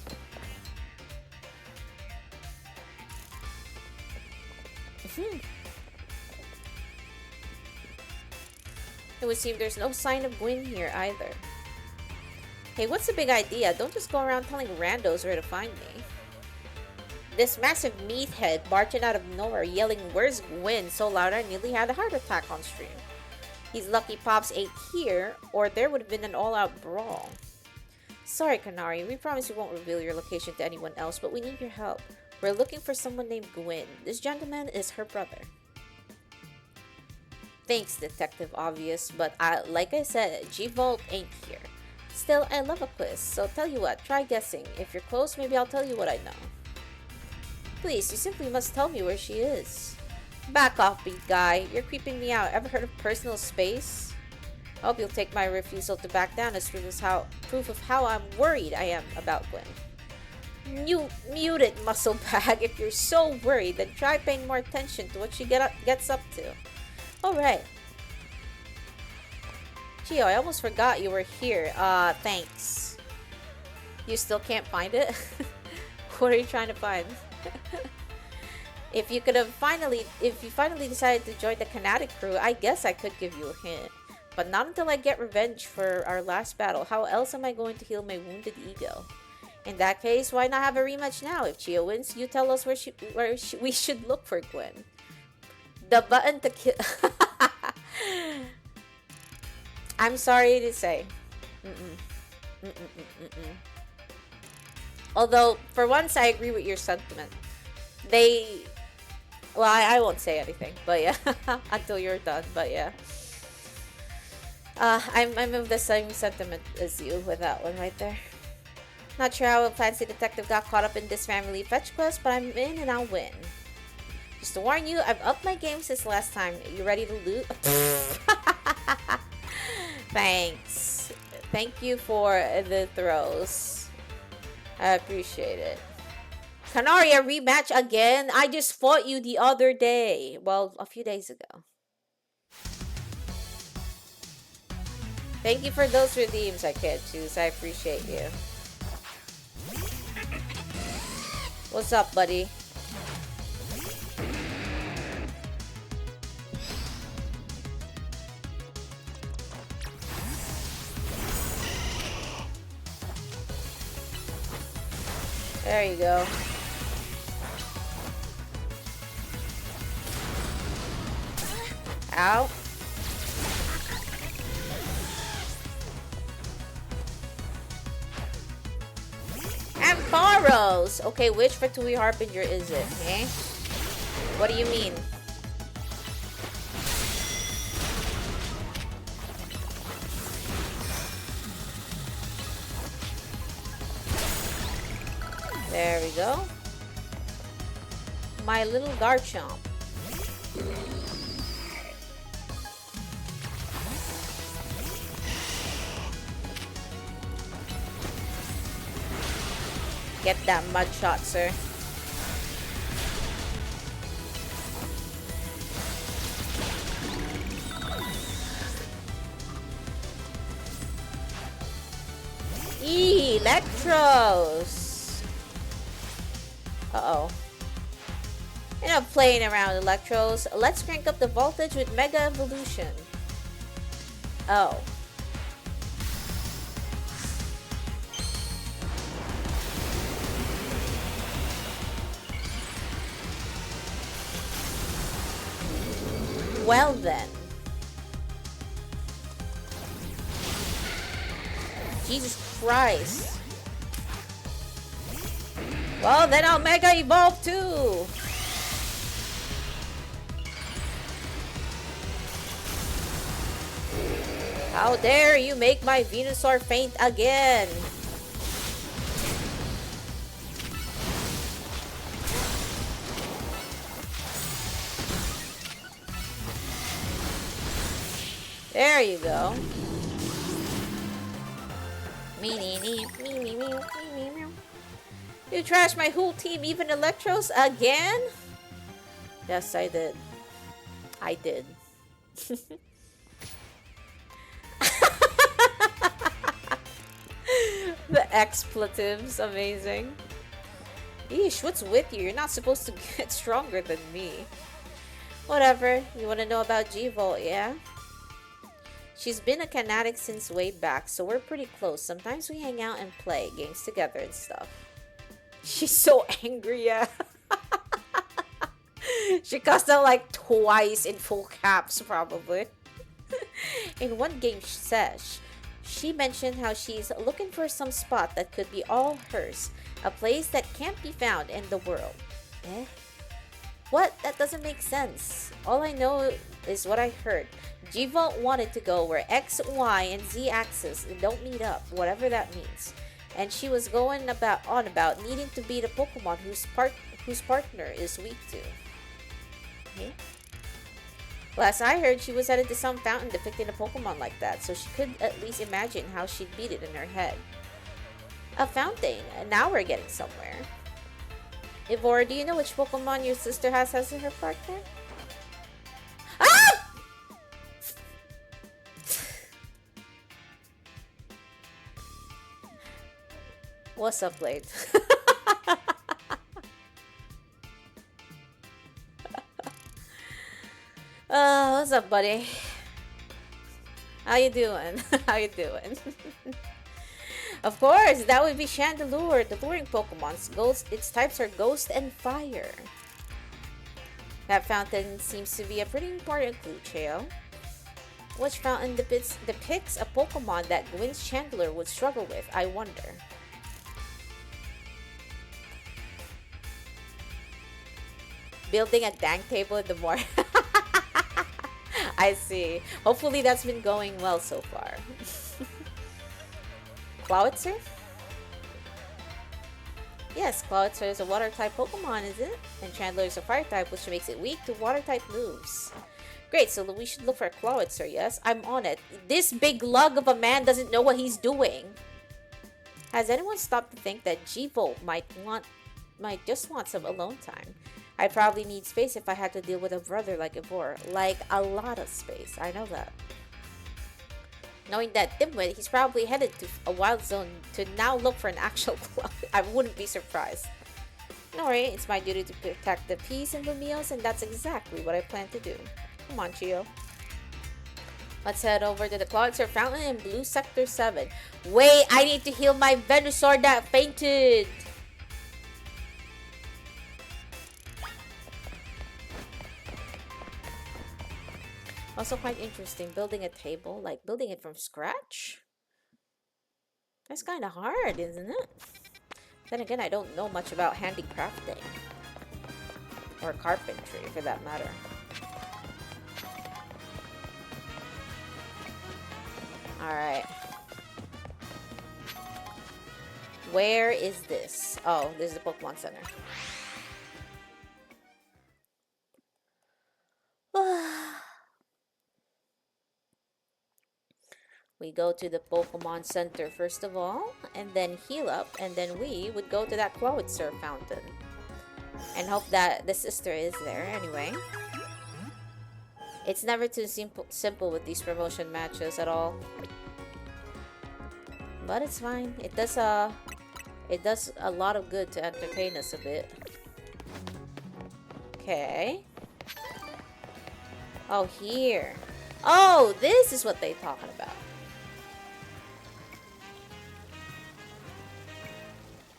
It would seem there's no sign of Gwen here either. Hey, what's the big idea? Don't just go around telling randos where to find me. This massive meathead barging out of nowhere yelling, "Where's Gwen?" so loud I nearly had a heart attack on stream. He's lucky Pops ain't here, or there would have been an all-out brawl. Sorry, Kanari. We promise we won't reveal your location to anyone else, but we need your help. We're looking for someone named Gwyn. This gentleman is her brother. Thanks, Detective Obvious, but like I said, G-Vault ain't here. Still, I love a quiz, so tell you what, try guessing. If you're close, maybe I'll tell you what I know. Please, you simply must tell me where she is. Back off, big guy. You're creeping me out. Ever heard of personal space? I hope you'll take my refusal to back down as proof of how I'm worried I am about Gwyn. You mute it, muscle bag. If you're so worried, then try paying more attention to what she gets up to. Alright. Chiyo, I almost forgot you were here. Thanks. You still can't find it? What are you trying to find? If you finally decided to join the Kinetic crew, I guess I could give you a hint. But not until I get revenge for our last battle. How else am I going to heal my wounded ego? In that case, why not have a rematch now? If Chiyo wins, you tell us where we should look for Gwyn. The button to kill... I'm sorry to say. Although, for once, I agree with your sentiment. Well, I won't say anything, but yeah. Until you're done, but yeah. I'm of the same sentiment as you with that one right there. Not sure how a fancy detective got caught up in this family fetch quest, but I'm in and I'll win. Just to warn you, I've upped my game since last time. You ready to loot? Thanks. Thank you for the throws. I appreciate it. Kanari, a rematch again? I just fought you the other day. Well, a few days ago. Thank you for those redeems, I can't choose. I appreciate you. What's up, buddy? There you go. Ow. Ampharos! Okay, which Fatui Harbinger is it, eh? What do you mean? There we go. My little Garchomp. Get that mud shot, sir. Electros. Uh-oh. Enough playing around, Electros. Let's crank up the voltage with Mega Evolution. Oh. Well then. Jesus Christ. Well, then I'll Mega Evolve too! How dare you make my Venusaur faint again! There you go. You trashed my whole team, even Electros, again? Yes, I did. I did. The expletives, amazing. Eesh, what's with you? You're not supposed to get stronger than me. Whatever, you want to know about G-Volt, yeah? She's been a Kinetic since way back, so we're pretty close. Sometimes we hang out and play games together and stuff. She's so angry, yeah. She cussed out like twice in full caps, probably. In one game sesh, she mentioned how she's looking for some spot that could be all hers, a place that can't be found in the world. Eh? What? That doesn't make sense. All I know is what I heard. G-Vault wanted to go where X, Y, and Z axis don't meet up, whatever that means. And she was going about needing to beat a Pokemon whose partner is weak to. Okay. Last I heard, she was headed to some fountain depicting a Pokemon like that, so she could at least imagine how she'd beat it in her head. A fountain. Now we're getting somewhere. Ivor, do you know which Pokemon your sister has as her partner? Ah! What's up, Blade? What's up, buddy? How you doing? How you doing? Of course, that would be Chandelure, the luring Pokemon's ghost. Its types are Ghost and Fire. That fountain seems to be a pretty important clue, Chiyo. Which fountain depicts a Pokemon that Gwyn's Chandelure would struggle with, I wonder. Building a dank table in the morning. I see. Hopefully that's been going well so far. Clawitzer? Yes, Clawitzer is a water-type Pokemon, isn't it? And Chandelure is a fire-type, which makes it weak to water-type moves. Great, so we should look for a Clawitzer, yes? I'm on it. This big lug of a man doesn't know what he's doing. Has anyone stopped to think that G-Volt might just want some alone time? I'd probably need space if I had to deal with a brother like Ivor. Like, a lot of space. I know that. Knowing that dimwit, he's probably headed to a wild zone to now look for an actual club. I wouldn't be surprised. No worry, it's my duty to protect the peace in Lumios, and that's exactly what I plan to do. Come on, Chiyo. Let's head over to the Clawitzer Fountain in Blue Sector 7. Wait, I need to heal my Venusaur that fainted! Also quite interesting, building a table, like building it from scratch? That's kind of hard, isn't it? Then again, I don't know much about handicrafting. Or carpentry, for that matter. Alright. Where is this? Oh, this is the Pokemon Center. We go to the Pokemon Center first of all, and then heal up, and then we would go to that Clawitzer fountain. And hope that the sister is there anyway. It's never too simple with these promotion matches at all. But it's fine. It does a lot of good to entertain us a bit. Okay. Oh, here. Oh, this is what they're talking about.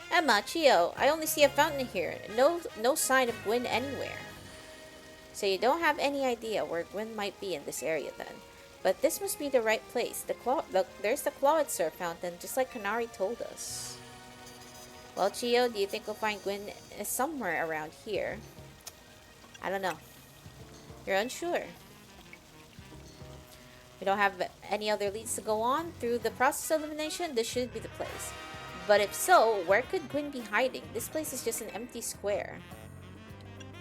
Emma, Chiyo, I only see a fountain here. No sign of Gwyn anywhere. So you don't have any idea where Gwyn might be in this area then. But this must be the right place. There's the Clawitzer fountain, just like Kanari told us. Well, Chiyo, do you think we'll find Gwyn somewhere around here? I don't know. You're unsure. We don't have any other leads to go on. Through the process of elimination, this should be the place. But if so, where could Gwyn be hiding? This place is just an empty square.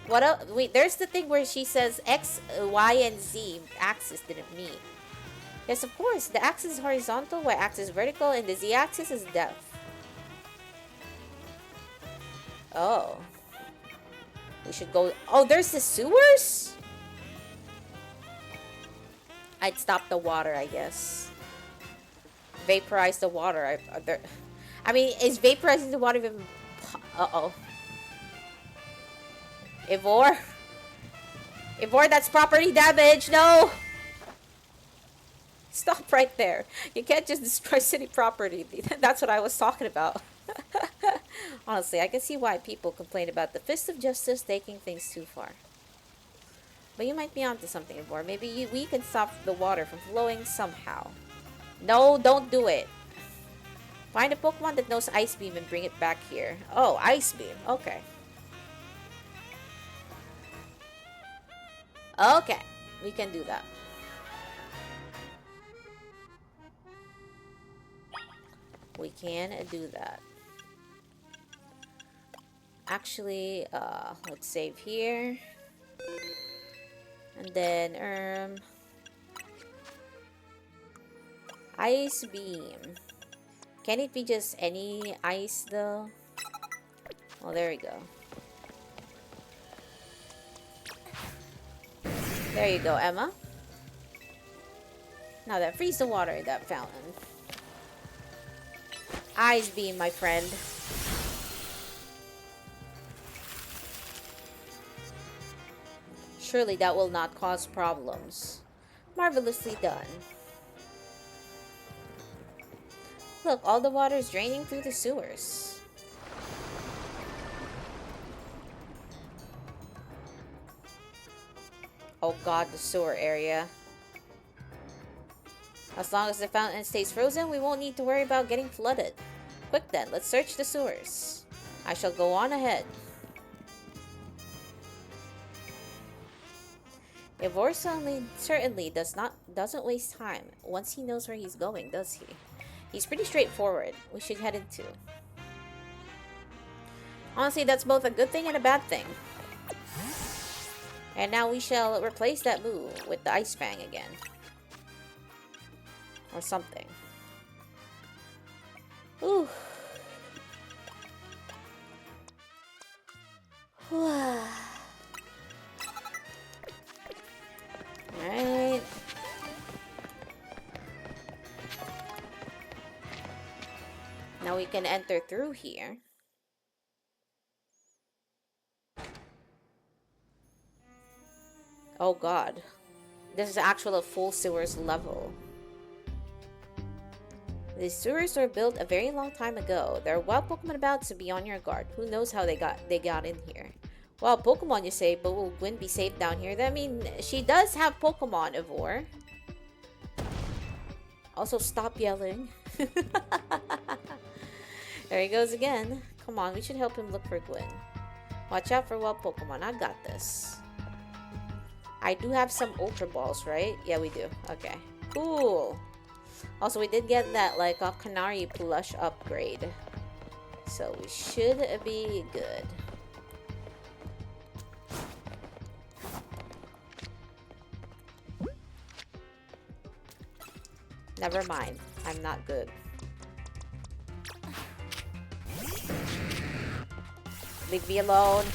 What else? Wait, there's the thing where she says X, Y, and Z axis didn't meet. Yes, of course. The axis is horizontal, Y axis is vertical, and the Z axis is depth. Oh. We should go... Oh, there's the sewers? I'd stop the water, I guess. Vaporize the water. I mean, is vaporizing the water even... Uh-oh. Ivor? Ivor, that's property damage! No! Stop right there. You can't just destroy city property. That's what I was talking about. Honestly, I can see why people complain about the Fist of Justice taking things too far. But you might be onto something, Ivor. Maybe we can stop the water from flowing somehow. No, don't do it. Find a Pokemon that knows Ice Beam and bring it back here. Oh, Ice Beam. Okay. Okay. We can do that. We can do that. Actually, let's save here. And then, Ice Beam. Can it be just any ice, though? Oh, there we go. There you go, Emma. Now that freeze the water in that fountain. Ice Beam, my friend. Surely that will not cause problems. Marvelously done. Look, all the water is draining through the sewers. Oh god, the sewer area. As long as the fountain stays frozen, we won't need to worry about getting flooded. Quick then, let's search the sewers. I shall go on ahead. Ivor certainly doesn't waste time once he knows where he's going, does he? He's pretty straightforward. We should head into. Honestly, that's both a good thing and a bad thing. And now we shall replace that move with the Ice Fang again. Or something. Ooh. Alright. Now we can enter through here. Oh god. This is actually a full sewers level. These sewers were built a very long time ago. There are wild Pokemon about, so be on your guard. Who knows how they got in here? Wild Pokemon, you say, but will Gwen be safe down here? I mean, she does have Pokemon, Ivor. Also, stop yelling. There he goes again. Come on, we should help him look for Gwen. Watch out for wild Pokemon. I got this. I do have some Ultra Balls, right? Yeah, we do. Okay. Cool. Also, we did get that, like, a Canary plush upgrade. So, we should be good. Never mind. I'm not good. Leave me alone.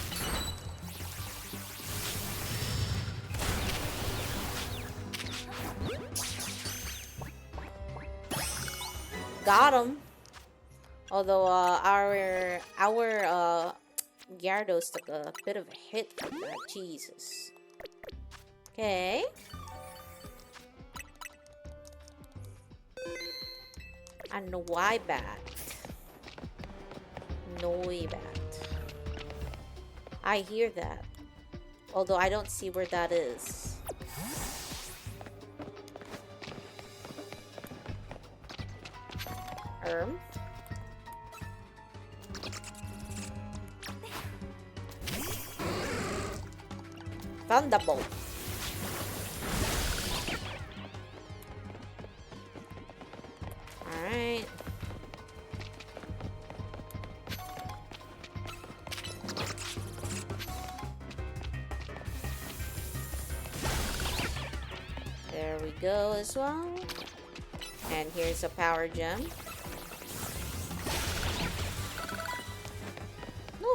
Got him. Although our Gyarados took a bit of a hit from that. Jesus. Okay. And Noibat. I hear that. Although I don't see where that is. Thunderbolt. Alright. There we go as well. And here's a power gem.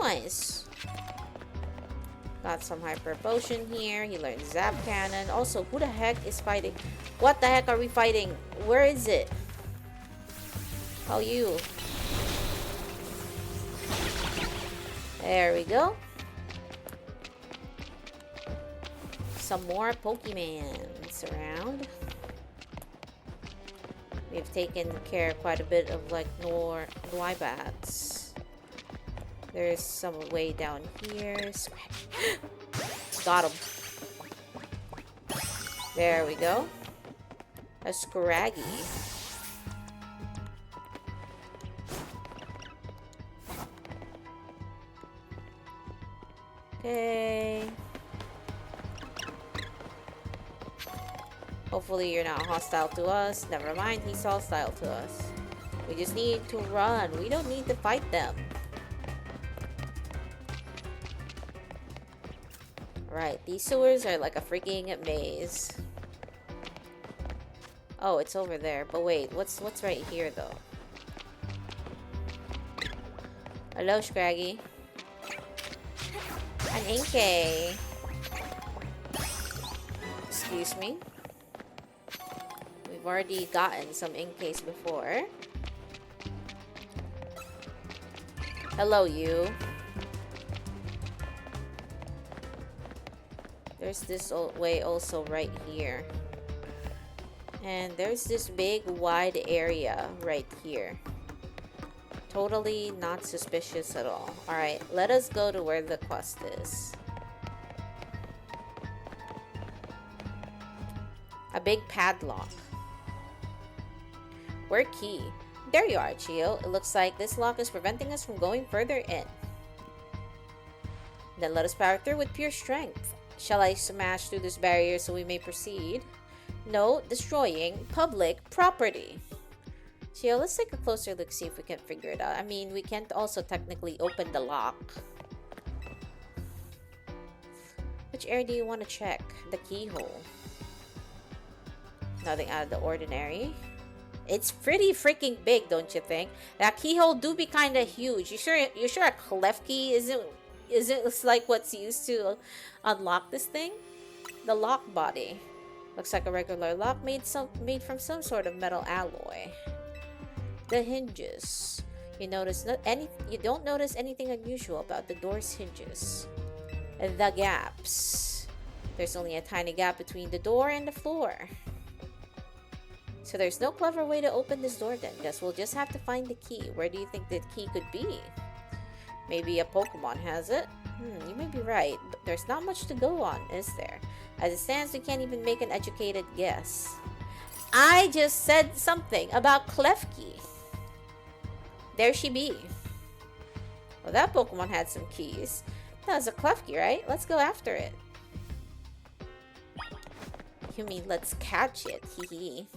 Nice. Got some Hyper Potion here. He learned Zap Cannon. Also, who the heck is fighting? What the heck are we fighting? Where is it? Oh, you. There we go. Some more Pokemons around. We've taken care of quite a bit of, like, Noibats. There's some way down here. Got him. There we go. A Scraggy. Okay. Hopefully you're not hostile to us. Never mind, he's hostile to us. We just need to run. We don't need to fight them. Right, these sewers are like a freaking maze. Oh, it's over there. But wait, what's right here though? Hello, Scraggy. An Inkay. Excuse me. We've already gotten some Inkays before. Hello, you. There's this way also right here. And there's this big wide area right here. Totally not suspicious at all. Alright, let us go to where the quest is. A big padlock. Where key? There you are, Chiyo. It looks like this lock is preventing us from going further in. Then let us power through with pure strength. Shall I smash through this barrier so we may proceed? No, destroying public property. Chiyo, let's take a closer look, see if we can figure it out. I mean, we can't also technically open the lock. Which area do you want to check? The keyhole. Nothing out of the ordinary. It's pretty freaking big, don't you think? That keyhole do be kind of huge. You sure a clef key isn't like what's used to unlock this thing? The lock body. Looks like a regular lock made from some sort of metal alloy. The hinges. You don't notice anything unusual about the door's hinges. The gaps. There's only a tiny gap between the door and the floor. So there's no clever way to open this door then. Guess we'll just have to find the key. Where do you think the key could be? Maybe a Pokemon has it? You may be right, but there's not much to go on, is there? As it stands, we can't even make an educated guess. I just said something about Klefki. There she be. Well, that Pokemon had some keys. That was a Klefki, right? Let's go after it. You mean let's catch it? Hee.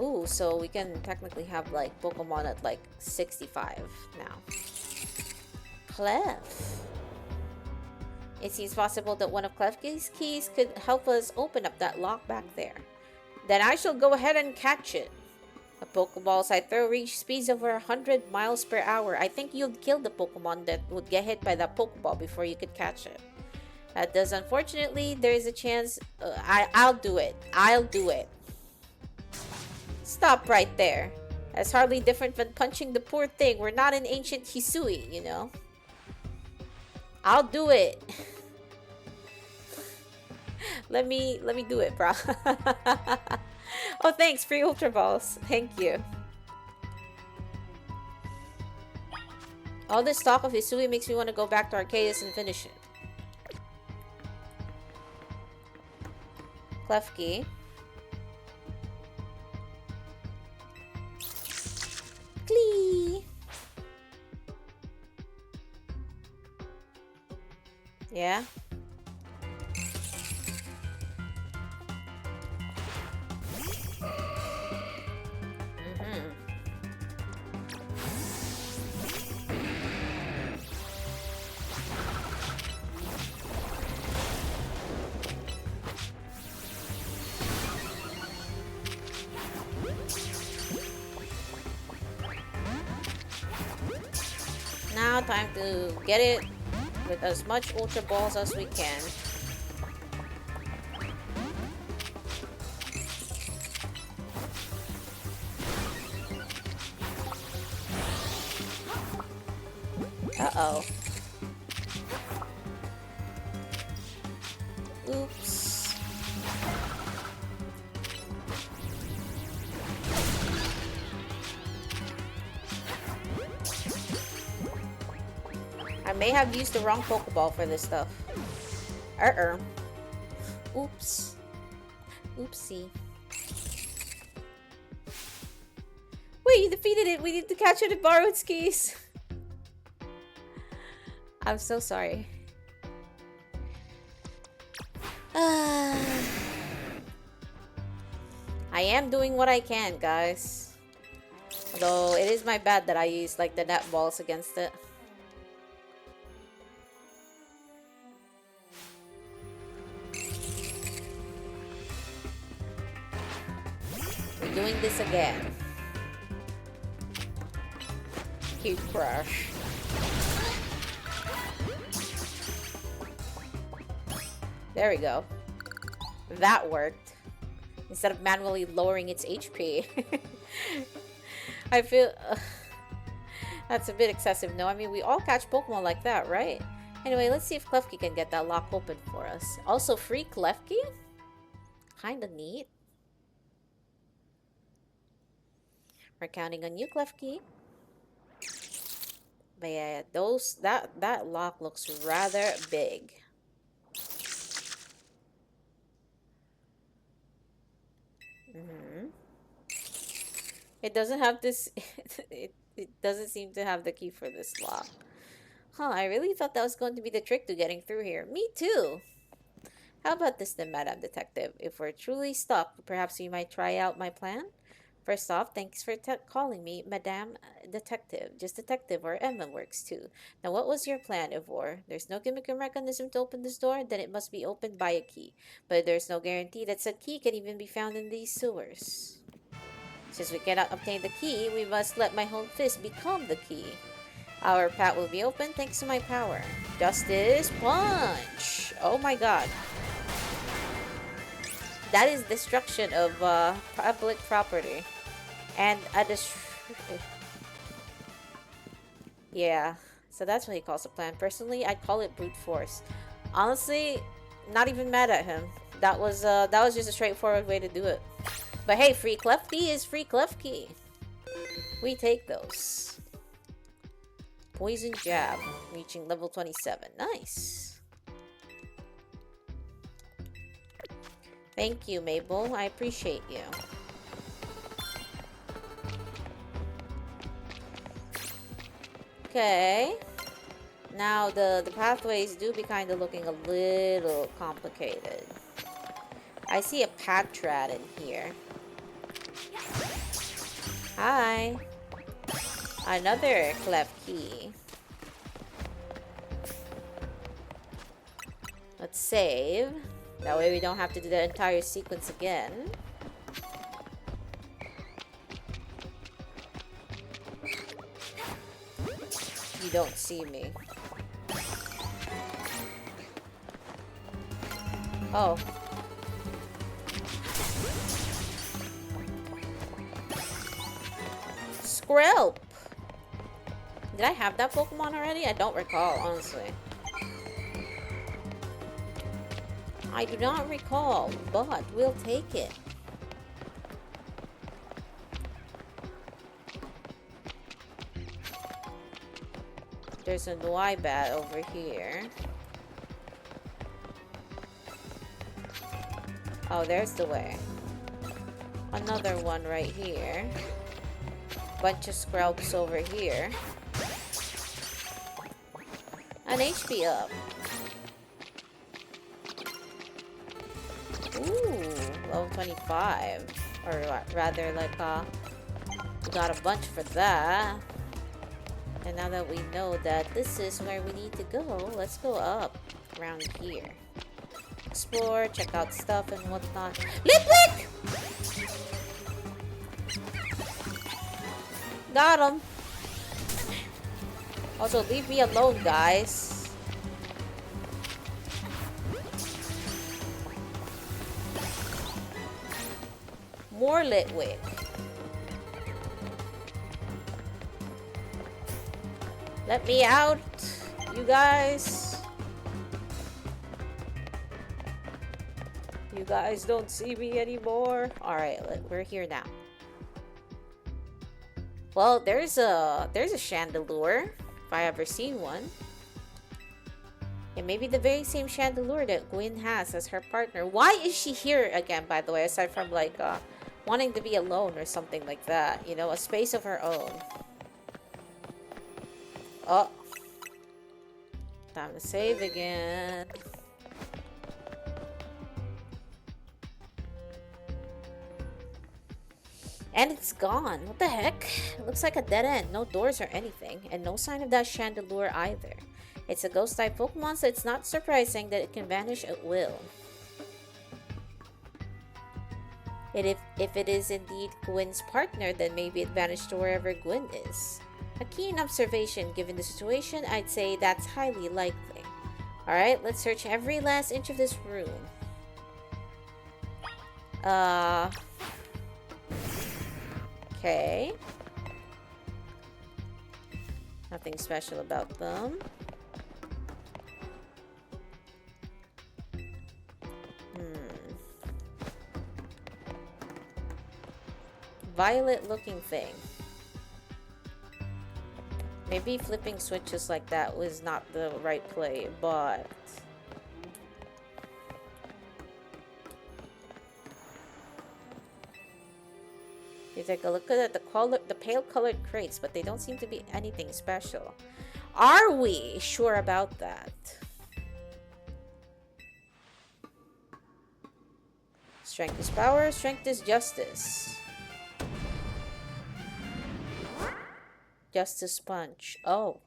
Ooh, so we can technically have like Pokemon at like 65 now. Clef. It seems possible that one of Klefki's keys could help us open up that lock back there. Then I shall go ahead and catch it. The Pokeballs I throw reach speeds over 100 miles per hour. I think you'd kill the Pokemon that would get hit by that Pokeball before you could catch it. That does, unfortunately, there is a chance. I'll do it. I'll do it. Stop right there. That's hardly different than punching the poor thing. We're not in ancient Hisui, you know. I'll do it. Let me do it, bro. Oh, thanks. Free Ultra Balls. Thank you. All this talk of Hisui makes me want to go back to Arceus and finish it. Klefki. Klee. Yeah. Now time to get it with as much Ultra Balls as we can. Uh-oh. Oops. I may have used the wrong Pokeball for this stuff. Oops. Oopsie. Wait, you defeated it. We need to catch it at borrowed skis. I'm so sorry. I am doing what I can, guys. Although it is my bad that I used like the net balls against it. We're doing this again. Cute crush. There we go. That worked. Instead of manually lowering its HP. I feel... that's a bit excessive, no? I mean, we all catch Pokemon like that, right? Anyway, let's see if Klefki can get that lock open for us. Also, free Klefki? Kinda neat. We're counting on you, Klefki. But yeah, that lock looks rather big. It doesn't have this. it doesn't seem to have the key for this lock. Huh, I really thought that was going to be the trick to getting through here. Me too. How about this then, Madam Detective? If we're truly stuck, perhaps we might try out my plan? First off, thanks for calling me Madame Detective. Just Detective or Emma works too. Now, what was your plan, Ivor? There's no gimmick or mechanism to open this door, then it must be opened by a key. But there's no guarantee that said key can even be found in these sewers. Since we cannot obtain the key, we must let my home fist become the key. Our path will be open thanks to my power. Justice Punch! Oh my god. That is destruction of public property. And a yeah, so that's what he calls a plan. Personally, I call it brute force. Honestly, not even mad at him. That was just a straightforward way to do it. But hey, free Klefki is free Klefki. We take those. Poison Jab, reaching level 27. Nice. Thank you, Mabel. I appreciate you. Okay. Now, the pathways do be kind of looking a little complicated. I see a Patrat in here. Hi. Another Klefki. Let's save. That way we don't have to do the entire sequence again. You don't see me. Oh. Skrelp! Did I have that Pokemon already? I don't recall, honestly. I do not recall, but we'll take it. There's a Noibat over here. Oh, there's the way. Another one right here. Bunch of Skrelps over here. An HP up. Ooh, level 25. Or rather, like, we got a bunch for that. And now that we know that this is where we need to go, let's go up around here. Explore, check out stuff and whatnot. Lip-Lick! Got him. Also, leave me alone, guys. More Litwick. Let me out, you guys. You guys don't see me anymore. Alright, we're here now. Well, there's a Chandelure, if I ever seen one. It may be the very same chandelier that Gwyn has as her partner. Why is she here again, by the way, aside from, like, wanting to be alone or something like that? You know, a space of her own. Oh. Time to save again. And it's gone. What the heck? It looks like a dead end. No doors or anything. And no sign of that chandelier either. It's a ghost-type Pokemon, so it's not surprising that it can vanish at will. And if it is indeed Gwyn's partner, then maybe it vanished to wherever Gwyn is. A keen observation. Given the situation, I'd say that's highly likely. Alright, let's search every last inch of this room. Okay. Nothing special about them. Violet looking thing. Maybe flipping switches like that was not the right play, but... You take a look at the pale colored crates, but they don't seem to be anything special. Are we sure about that? Strength is power, strength is justice. Justice punch. Oh.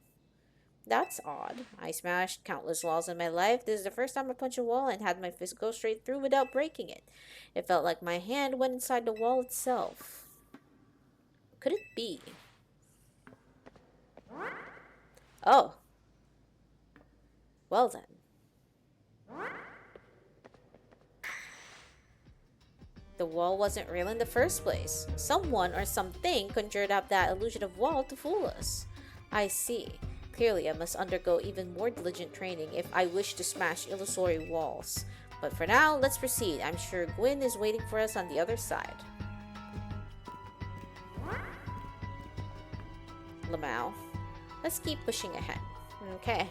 That's odd. I smashed countless walls in my life. This is the first time I punched a wall and had my fist go straight through without breaking it. It felt like my hand went inside the wall itself. Could it be? Oh. Well then. The wall wasn't real in the first place. Someone or something conjured up that illusion of wall to fool us. I see. Clearly, I must undergo even more diligent training if I wish to smash illusory walls. But for now, let's proceed. I'm sure Gwyn is waiting for us on the other side. Lamau. Let's keep pushing ahead. Okay.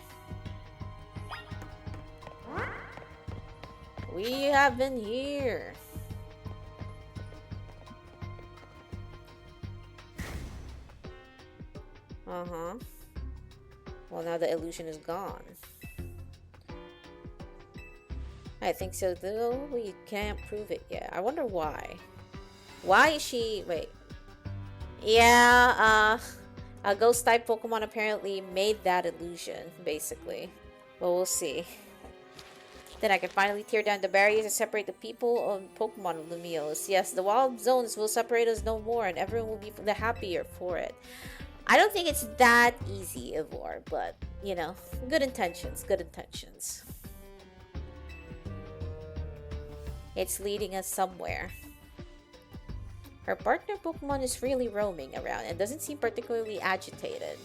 We have been here. Well, now the illusion is gone. I think so, though. We can't prove it yet. I wonder why. Why is she... Wait. Yeah, a ghost-type Pokemon apparently made that illusion, basically. But we'll see. Then I can finally tear down the barriers and separate the people of Pokemon of Lumiose. Yes, the wild zones will separate us no more, and everyone will be the happier for it. I don't think it's that easy, Ivor, but, you know, good intentions, good intentions. It's leading us somewhere. Her partner Pokemon is really roaming around and doesn't seem particularly agitated.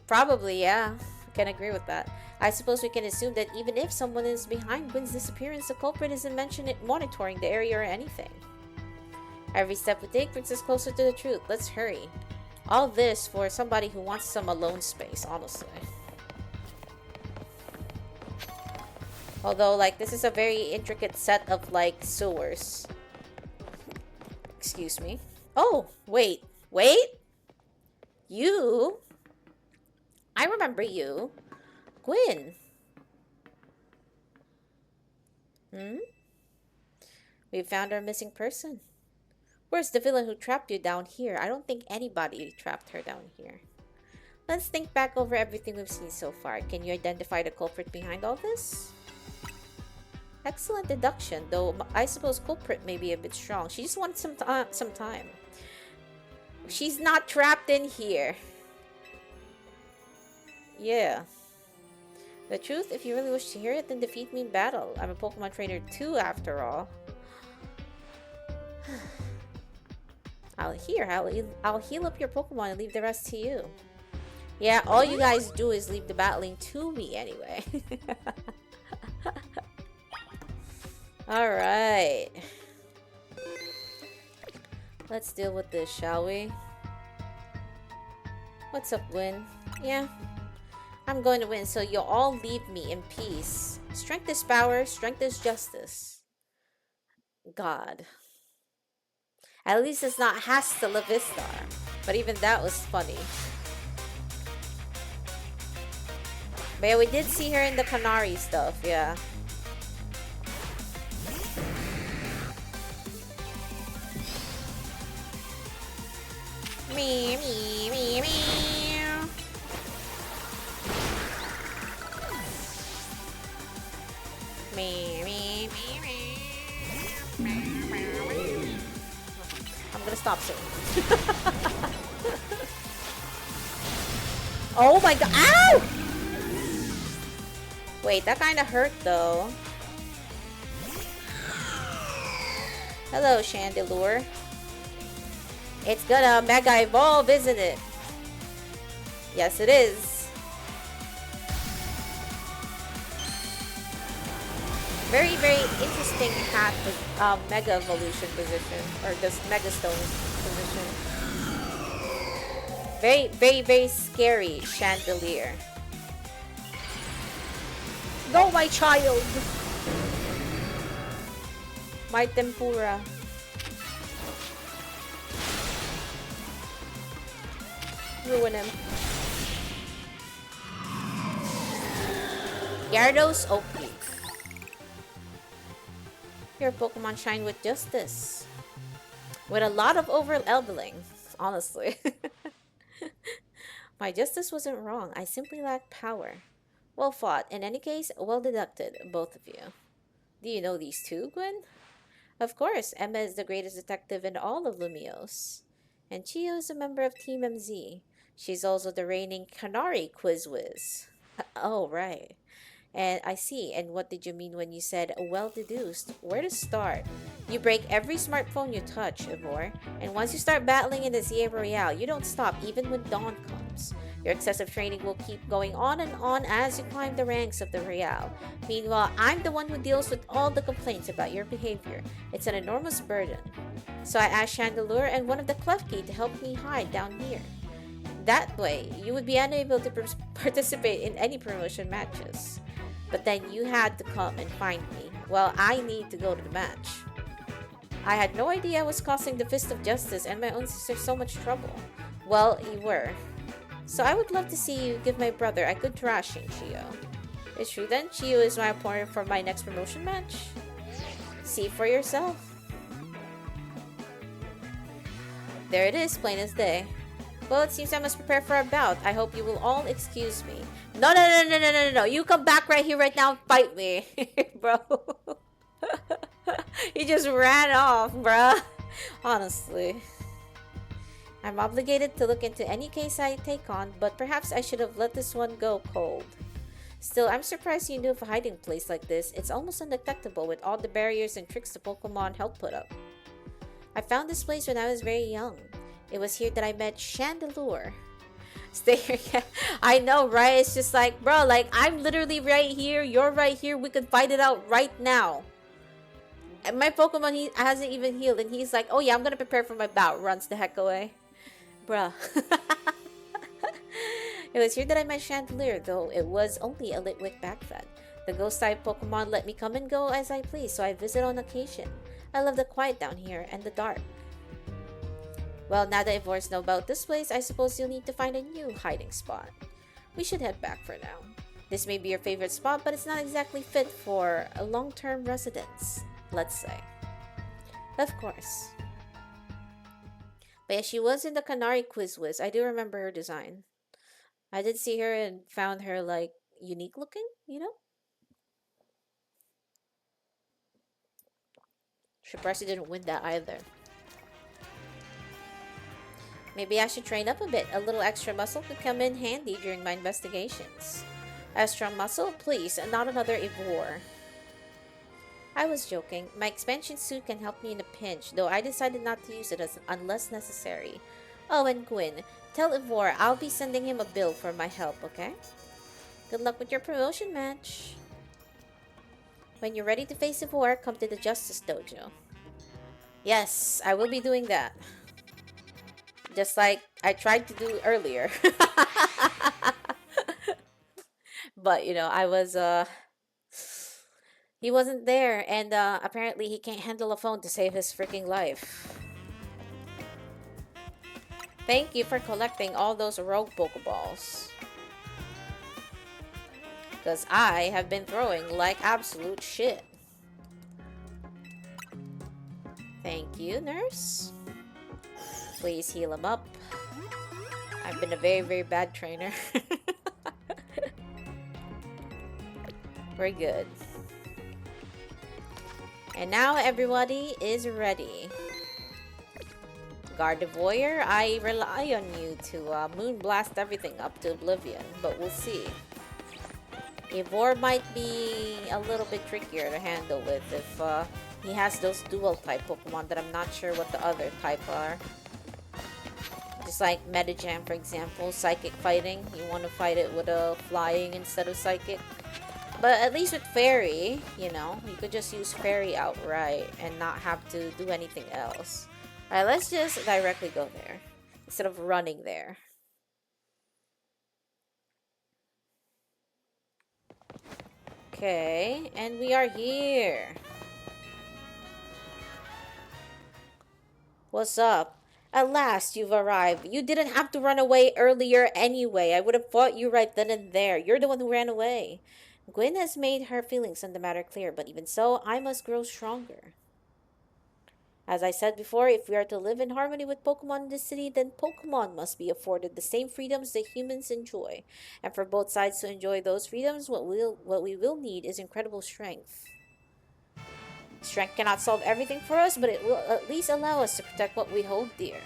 Probably, yeah. I can agree with that. I suppose we can assume that even if someone is behind Gwyn's disappearance, the culprit isn't monitoring the area or anything. Every step we take brings us closer to the truth. Let's hurry. All this for somebody who wants some alone space, honestly. Although, like, this is a very intricate set of, like, sewers. Excuse me. Oh, wait. Wait? You? I remember you. Gwyn. We found our missing person. Where's the villain who trapped you down here? I don't think anybody trapped her down here. Let's think back over everything we've seen so far. Can you identify the culprit behind all this? Excellent deduction, though I suppose culprit may be a bit strong. She just wants some time. She's not trapped in here. Yeah. The truth, if you really wish to hear it, then defeat me in battle. I'm a Pokemon trainer too, after all. I'll heal up your Pokemon and leave the rest to you. Yeah, all you guys do is leave the battling to me anyway. Alright. Let's deal with this, shall we? What's up, Gwyn? Yeah. I'm going to win, so you'll all leave me in peace. Strength is power, strength is justice. God. At least it's not hasta la vista. But even that was funny. But yeah, we did see her in the Canary stuff, yeah. Me, me, me, me. Me, me, me, me. I'm gonna stop soon. Oh my god. Ow! Wait, that kind of hurt though. Hello, Chandelure. It's gonna mega evolve, isn't it? Yes, it is. Very, very interesting hat mega evolution position, or this mega stone position. Very, very, very scary chandelier. Go, my child! My tempura. Ruin him. Gyarados OP. Your Pokemon shine with justice. With a lot of over-leveling, honestly. My justice wasn't wrong. I simply lacked power. Well fought. In any case, well deducted, both of you. Do you know these two, Gwen? Of course, Emma is the greatest detective in all of Lumiose. And Chiyo is a member of Team MZ. She's also the reigning Canary Quiz Whiz. Oh, right. And I see. And what did you mean when you said well deduced? Where to start? You break every smartphone you touch, Ivor. And once you start battling in the Zia Royale, you don't stop even when dawn comes. Your excessive training will keep going on and on as you climb the ranks of the Royale. Meanwhile, I'm the one who deals with all the complaints about your behavior. It's an enormous burden. So I asked Chandelure and one of the Klefki to help me hide down here. That way, you would be unable to participate in any promotion matches. But then you had to come and find me. Well, I need to go to the match. I had no idea I was causing the Fist of Justice and my own sister so much trouble. Well, you were. So I would love to see you give my brother a good thrashing, Chiyo. It's true then, Chiyo is my opponent for my next promotion match. See for yourself. There it is, plain as day. Well, it seems I must prepare for a bout. I hope you will all excuse me. No. You come back right here, right now, and fight me. Bro. He just ran off, bruh. Honestly. I'm obligated to look into any case I take on, but perhaps I should have let this one go cold. Still, I'm surprised you knew of a hiding place like this. It's almost undetectable with all the barriers and tricks the Pokemon help put up. I found this place when I was very young. It was here that I met Chandelure. Stay here. Yeah. I know, right? It's just like, bro, like, I'm literally right here. You're right here. We could fight it out right now. And my Pokemon, he hasn't even healed. And he's like, oh yeah, I'm gonna prepare for my bout. Runs the heck away. Bruh. It was here that I met Chandelure, though it was only a Litwick backfed. The ghost-type Pokemon let me come and go as I please, so I visit on occasion. I love the quiet down here and the dark. Well, now that Ivor's know about this place, I suppose you'll need to find a new hiding spot. We should head back for now. This may be your favorite spot, but it's not exactly fit for a long-term residence, let's say. Of course. But yeah, she was in the Canary Quiz Whiz. I do remember her design. I did see her and found her, like, unique looking, you know? Surprised she didn't win that either. Maybe I should train up a bit. A little extra muscle could come in handy during my investigations. A strong muscle? Please, and not another Ivor. I was joking. My expansion suit can help me in a pinch, though I decided not to use it unless necessary. Oh, and Gwyn, tell Ivor I'll be sending him a bill for my help, okay? Good luck with your promotion match. When you're ready to face Ivor, come to the Justice Dojo. Yes, I will be doing that. Just like I tried to do earlier. But, you know, I was, he wasn't there, and apparently he can't handle a phone to save his freaking life. Thank you for collecting all those rogue Pokeballs. Because I have been throwing like absolute shit. Thank you, nurse. Please heal him up. I've been a very, very bad trainer. We're good. And now everybody is ready. Gardevoir, I rely on you to moonblast everything up to oblivion, but we'll see. Eivor might be a little bit trickier to handle with if he has those dual type Pokemon that I'm not sure what the other type are. Just like Medicham, for example, Psychic fighting. You want to fight it with a flying instead of Psychic. But at least with Fairy, you know, you could just use Fairy outright and not have to do anything else. Alright, let's just directly go there instead of running there. Okay, and we are here. What's up? At last, you've arrived. You didn't have to run away earlier anyway. I would have fought you right then and there. You're the one who ran away. Gwen has made her feelings on the matter clear, but even so, I must grow stronger. As I said before, if we are to live in harmony with Pokemon in this city, then Pokemon must be afforded the same freedoms that humans enjoy. And for both sides to enjoy those freedoms, what we will need is incredible strength. Strength cannot solve everything for us, but it will at least allow us to protect what we hold dear.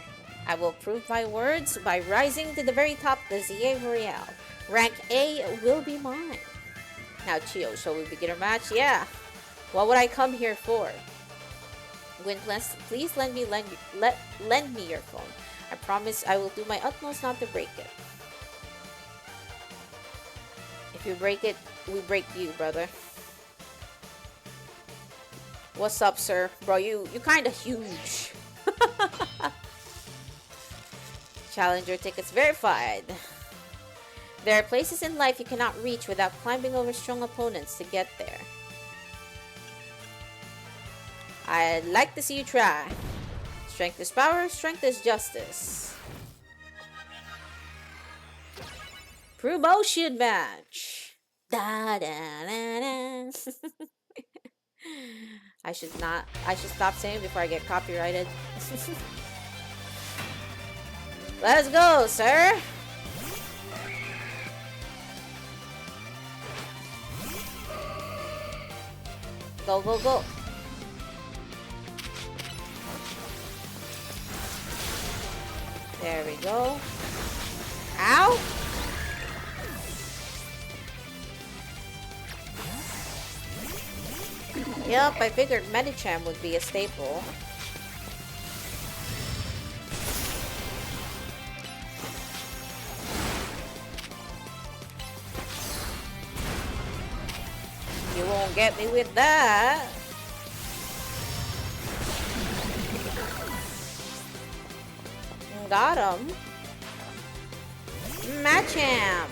I will prove my words by rising to the very top of the ZA Royale. Rank A will be mine. Now, Chiyo, shall we begin our match? Yeah. What would I come here for? Gwen, please lend me your phone. I promise I will do my utmost not to break it. If you break it, we break you, brother. What's up, sir? Bro, you kinda huge. Challenger tickets verified. There are places in life you cannot reach without climbing over strong opponents to get there. I'd like to see you try. Strength is power, strength is justice. Promotion match. Da da da da. I should stop saying before I get copyrighted. Let's go, sir. Go, go, go. There we go. Ow! Yep, I figured Medicham would be a staple. You won't get me with that. Got him. Machamp.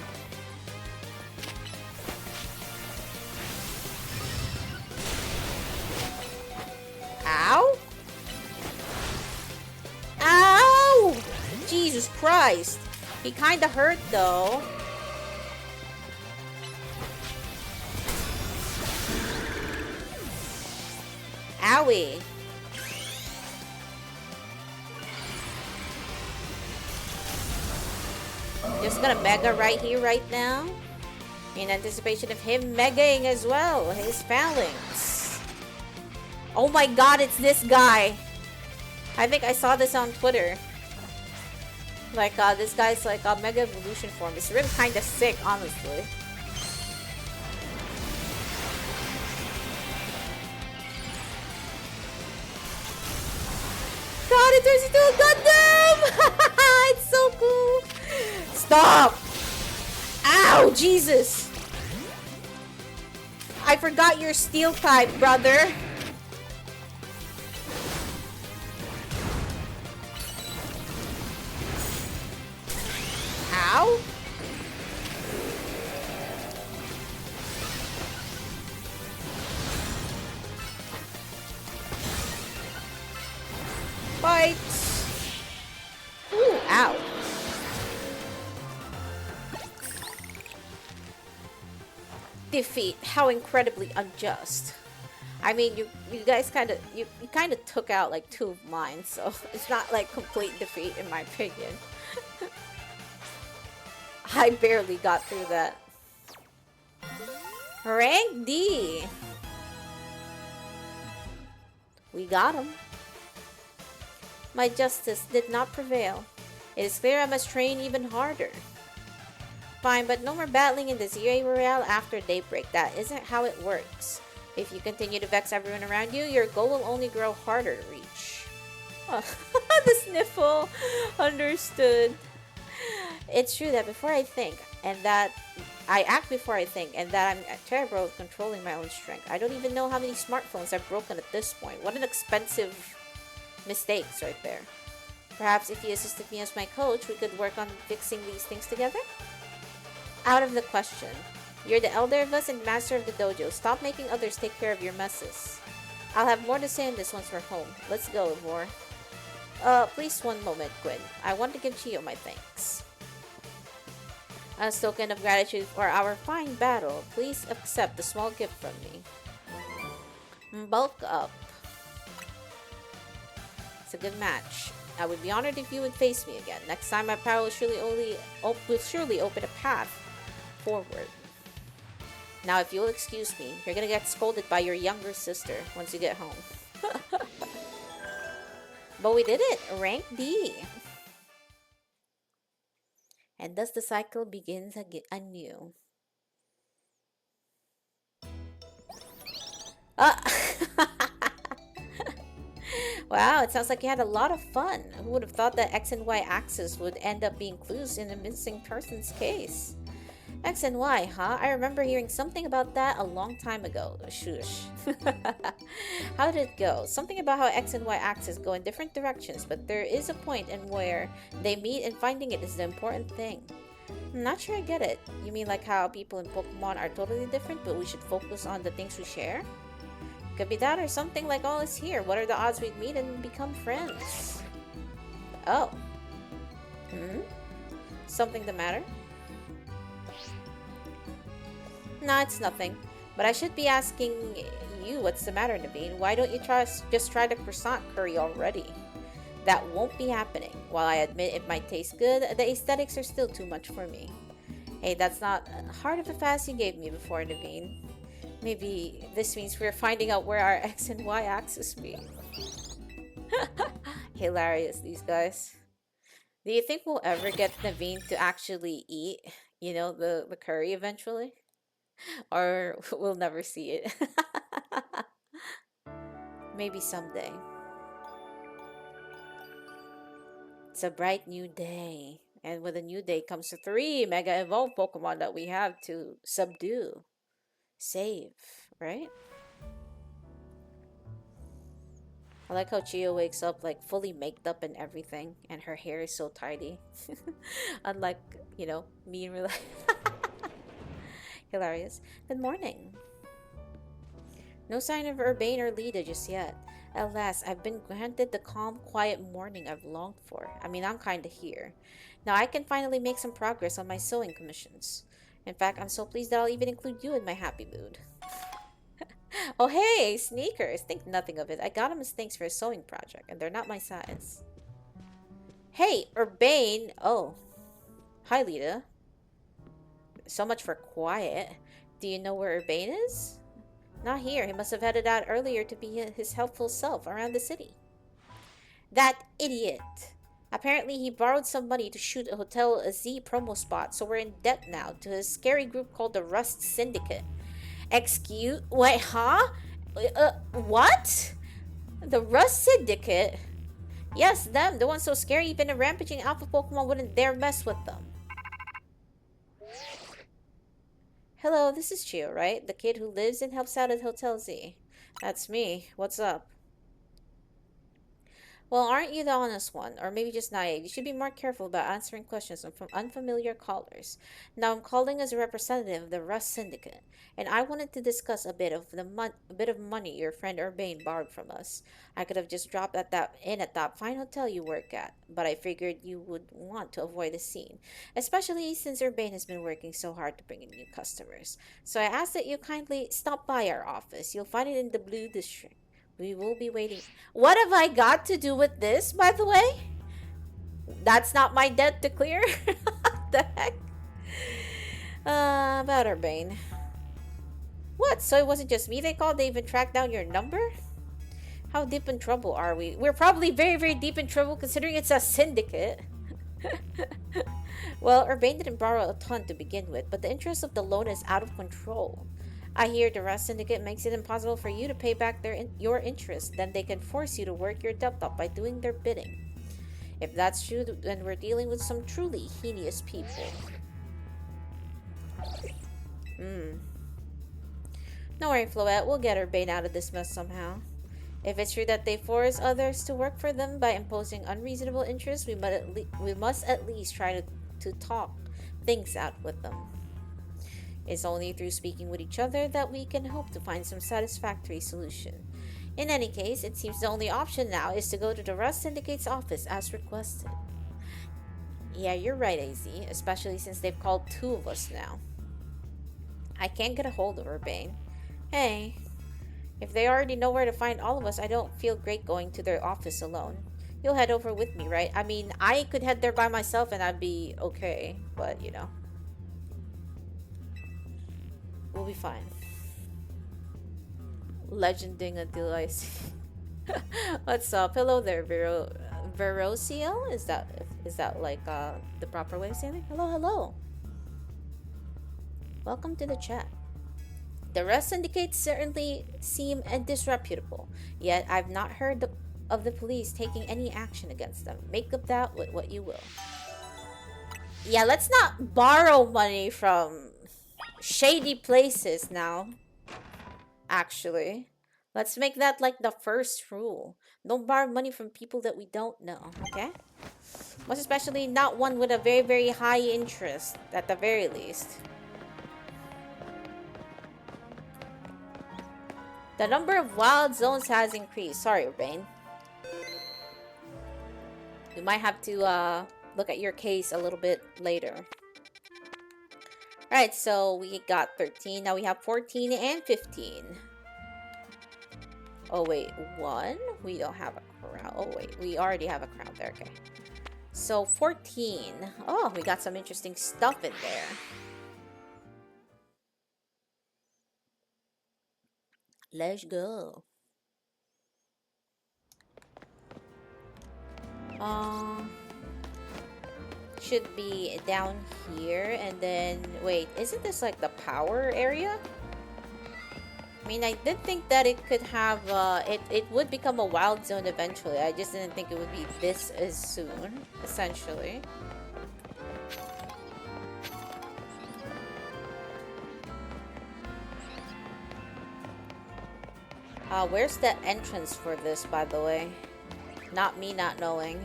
Ow. Ow! Jesus Christ. He kinda hurt though. Owie. Just gonna Mega right here, right now. In anticipation of him Megaing as well. His Phalanx. Oh my god, it's this guy. I think I saw this on Twitter. Like, this guy's like a Mega Evolution form. It's really kinda sick, honestly. God, it turns into a Gundam! It's so cool! Stop! Ow, Jesus! I forgot your steel type, brother. Ow! defeat. How incredibly unjust. I mean, you guys you kind of took out like 2 of mine, so it's not like complete defeat in my opinion. I barely got through that. Rank D. We got him. My justice did not prevail. It is clear I must train even harder. Fine, but no more battling in the ZA Royale after daybreak. That isn't how it works. If you continue to vex everyone around you, your goal will only grow harder to reach. Oh, the sniffle. Understood. It's true that before I think, and that I act before I think, and that I'm terrible at controlling my own strength. I don't even know how many smartphones I've broken at this point. What an expensive mistakes right there. Perhaps if you assisted me as my coach, we could work on fixing these things together? Out of the question. You're the elder of us and master of the dojo. Stop making others take care of your messes. I'll have more to say on this once we're home. Let's go, Ivor. Please one moment, Quinn. I want to give Chiyo my thanks. As token of gratitude for our fine battle, please accept a small gift from me. Bulk up. It's a good match. I would be honored if you would face me again. Next time, my power will surely open a path forward. Now, if you'll excuse me, you're gonna get scolded by your younger sister once you get home. But we did it! Rank D! And thus the cycle begins anew. Ah! Wow, it sounds like you had a lot of fun. Who would have thought that X and Y axis would end up being clues in a missing person's case? X and Y, huh? I remember hearing something about that a long time ago. Shush. How did it go? Something about how X and Y axis go in different directions, but there is a point in where they meet and finding it is the important thing. I'm not sure I get it. You mean like how people in Pokemon are totally different, but we should focus on the things we share? Could be that or something like all is here. What are the odds we'd meet and become friends? Oh. Something the matter? Nah, it's nothing. But I should be asking you what's the matter, Naveen. Why don't you just try the croissant curry already? That won't be happening. While I admit it might taste good, the aesthetics are still too much for me. Hey, that's not hard of a fast you gave me before, Naveen. Maybe this means we're finding out where our X and Y axis meet. Hilarious, these guys. Do you think we'll ever get Naveen to actually eat, the curry eventually? Or we'll never see it? Maybe someday. It's a bright new day. And with a new day comes the 3 Mega Evolved Pokemon that we have to subdue. Save, right? I like how Chiyo wakes up like fully maked up and everything, and her hair is so tidy. Unlike, me in real life. Hilarious. Good morning. No sign of Urbane or Lita just yet. At last, I've been granted the calm, quiet morning I've longed for. I mean, I'm kinda here. Now I can finally make some progress on my sewing commissions. In fact, I'm so pleased that I'll even include you in my happy mood. Oh hey, sneakers! Think nothing of it. I got them as thanks for a sewing project, and they're not my size. Hey, Urbane! Oh. Hi, Lita. So much for quiet. Do you know where Urbane is? Not here. He must have headed out earlier to be his helpful self around the city. That idiot! Apparently, he borrowed some money to shoot a Hotel Z promo spot, so we're in debt now to his scary group called the Rust Syndicate. Wait, huh? What? The Rust Syndicate? Yes, them. The ones so scary even a rampaging alpha Pokemon wouldn't dare mess with them. Hello, this is Chiyo, right? The kid who lives and helps out at Hotel Z. That's me. What's up? Well, aren't you the honest one? Or maybe just naive? You should be more careful about answering questions from unfamiliar callers. Now, I'm calling as a representative of the Rust Syndicate, and I wanted to discuss a bit of money your friend Urbane borrowed from us. I could have just dropped at that fine hotel you work at, but I figured you would want to avoid a scene, especially since Urbane has been working so hard to bring in new customers. So I ask that you kindly stop by our office. You'll find it in the Blue District. We will be waiting. What have I got to do with this, by the way? That's not my debt to clear? What the heck? About Urbane. What? So it wasn't just me they called? They even tracked down your number? How deep in trouble are we? We're probably very, very deep in trouble considering it's a syndicate. Well, Urbane didn't borrow a ton to begin with, but the interest of the loan is out of control. I hear the Rust Syndicate makes it impossible for you to pay back your interest. Then they can force you to work your debt up by doing their bidding. If that's true, then we're dealing with some truly heinous people. Hmm. Don't worry, Floette. We'll get Urbane out of this mess somehow. If it's true that they force others to work for them by imposing unreasonable interests, we must at least try to talk things out with them. It's only through speaking with each other that we can hope to find some satisfactory solution. In any case, it seems the only option now is to go to the Rust Syndicate's office as requested. Yeah, you're right, AZ, especially since they've called two of us now. I can't get a hold of Urbane. Hey, if they already know where to find all of us, I don't feel great going to their office alone. You'll head over with me, right? I mean, I could head there by myself and I'd be okay, but you know. We'll be fine. Legending until I see. What's up? Hello there, Verosio? Is that like the proper way of saying it? Hello, hello. Welcome to the chat. The Rust Syndicate certainly seem disreputable, yet I've not heard of the police taking any action against them. Make of that with what you will. Yeah, let's not borrow money from shady places now. Actually, let's make that like the first rule. Don't borrow money from people that we don't know, okay? Most especially not one with a very, very high interest, at the very least. The number of wild zones has increased. Sorry, Urbane. We might have to look at your case a little bit later. Alright, so we got 13. Now we have 14 and 15. Oh, wait. 1? We don't have a crowd. Oh, wait. We already have a crowd there. Okay. So, 14. Oh, we got some interesting stuff in there. Let's go. Should be down here, and then wait, isn't this like the power area? I mean, I did think that it could have it would become a wild zone eventually. I just didn't think it would be this as soon, essentially. Where's the entrance for this, by the way? Not me not knowing.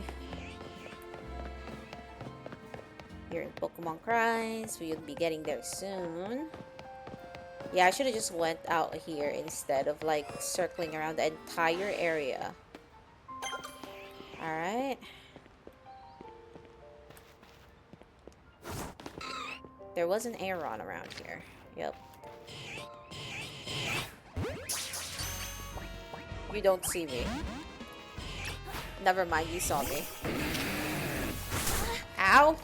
Here in Pokemon Cries, we'll be getting there soon. Yeah, I should have just went out here instead of like circling around the entire area. Alright. There was an Aeron around here. Yep. You don't see me. Never mind, you saw me. Ow!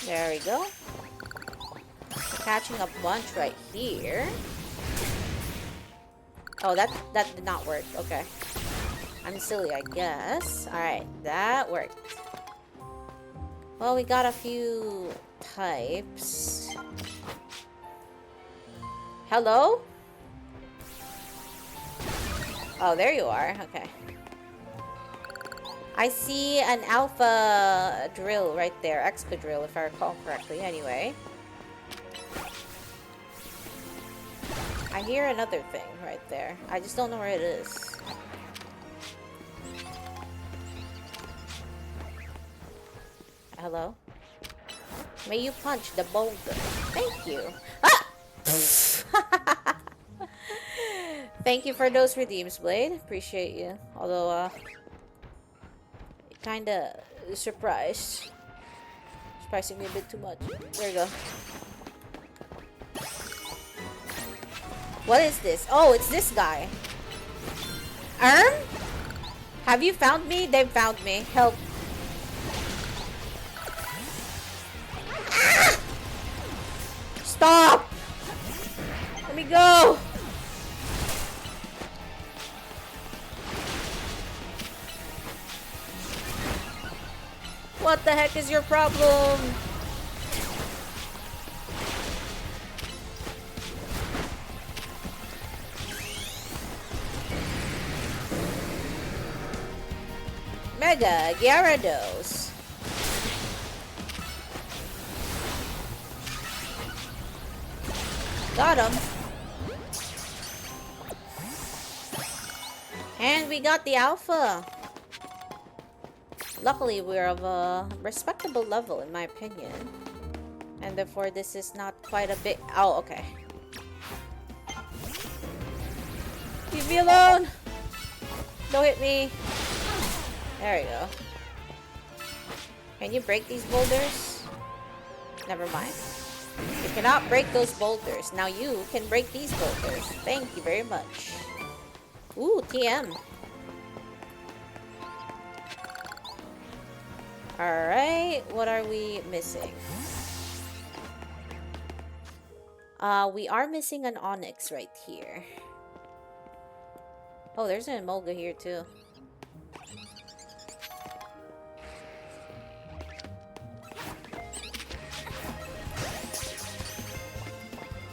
There we go. Catching a bunch right here. Oh, that did not work. Okay. I'm silly, I guess. Alright, that worked. Well, we got a few types. Hello? Oh, there you are. Okay. I see an alpha drill right there. Expa drill, if I recall correctly. Anyway. I hear another thing right there. I just don't know where it is. Hello? May you punch the boulder. Thank you. Ah! Thank you for those redeems, Blade. Appreciate you. Although, kinda surprised. Surprising me a bit too much. There you go. What is this? Oh, it's this guy. Have you found me? They've found me. Help. Ah! Stop! Let me go! What the heck is your problem? Mega Gyarados. Got him. And we got the alpha. Luckily, we're of a respectable level, in my opinion. And therefore, this is not quite a big... Oh, okay. Leave me alone! Don't hit me. There we go. Can you break these boulders? Never mind. You cannot break those boulders. Now you can break these boulders. Thank you very much. Ooh, TM. Alright, what are we missing? We are missing an Onyx right here. Oh, there's an Emolga here too.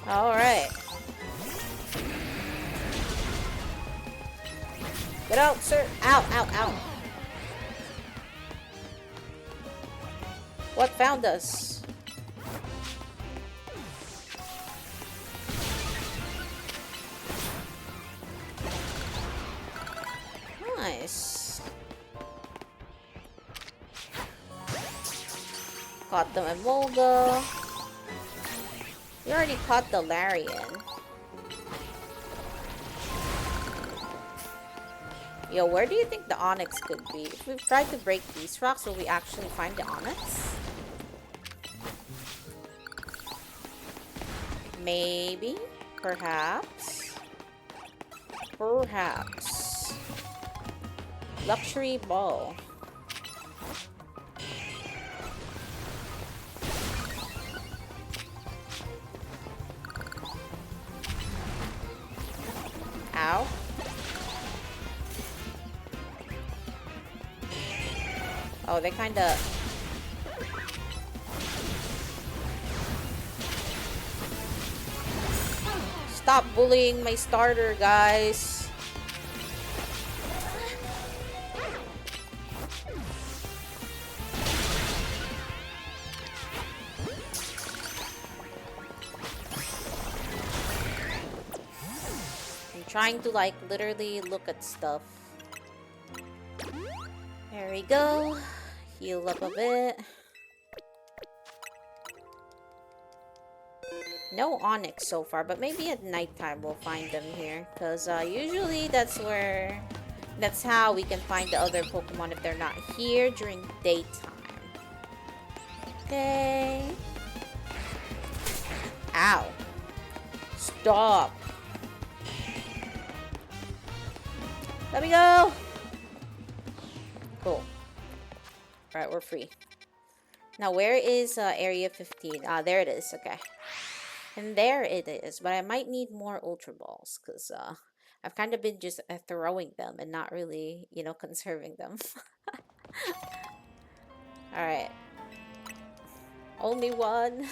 Alright. Get out, sir! Ow, ow, ow! What found us? Nice. Caught the Emolga. We already caught the Larian. Yo, where do you think the Onyx could be? If we tried to break these rocks, will we actually find the Onyx? Maybe? Perhaps? Perhaps. Luxury ball. Ow. Oh, they kinda... Stop bullying my starter, guys. I'm trying to, like, literally look at stuff. There we go. Heal up a bit. No Onyx so far, but maybe at nighttime we'll find them here. Because usually that's how we can find the other Pokemon if they're not here during daytime. Okay. Ow. Stop. Let me go. Cool. Alright, we're free. Now, where is Area 15? Ah, there it is. Okay. And there it is. But I might need more Ultra Balls. Because I've kind of been just throwing them and not really, you know, conserving them. Alright. Only one.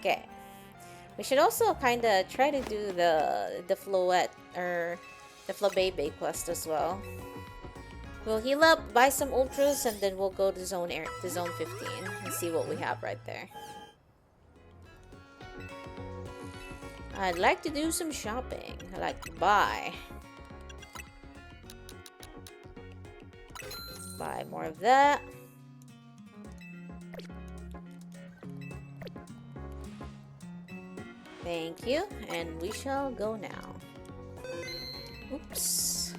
Okay. We should also kind of try to do the Floette or the Flabebe quest as well. We'll heal up, buy some ultras, and then we'll go to zone 15 and see what we have right there. I'd like to do some shopping. I like to buy more of that. Thank you, and we shall go now. Oops.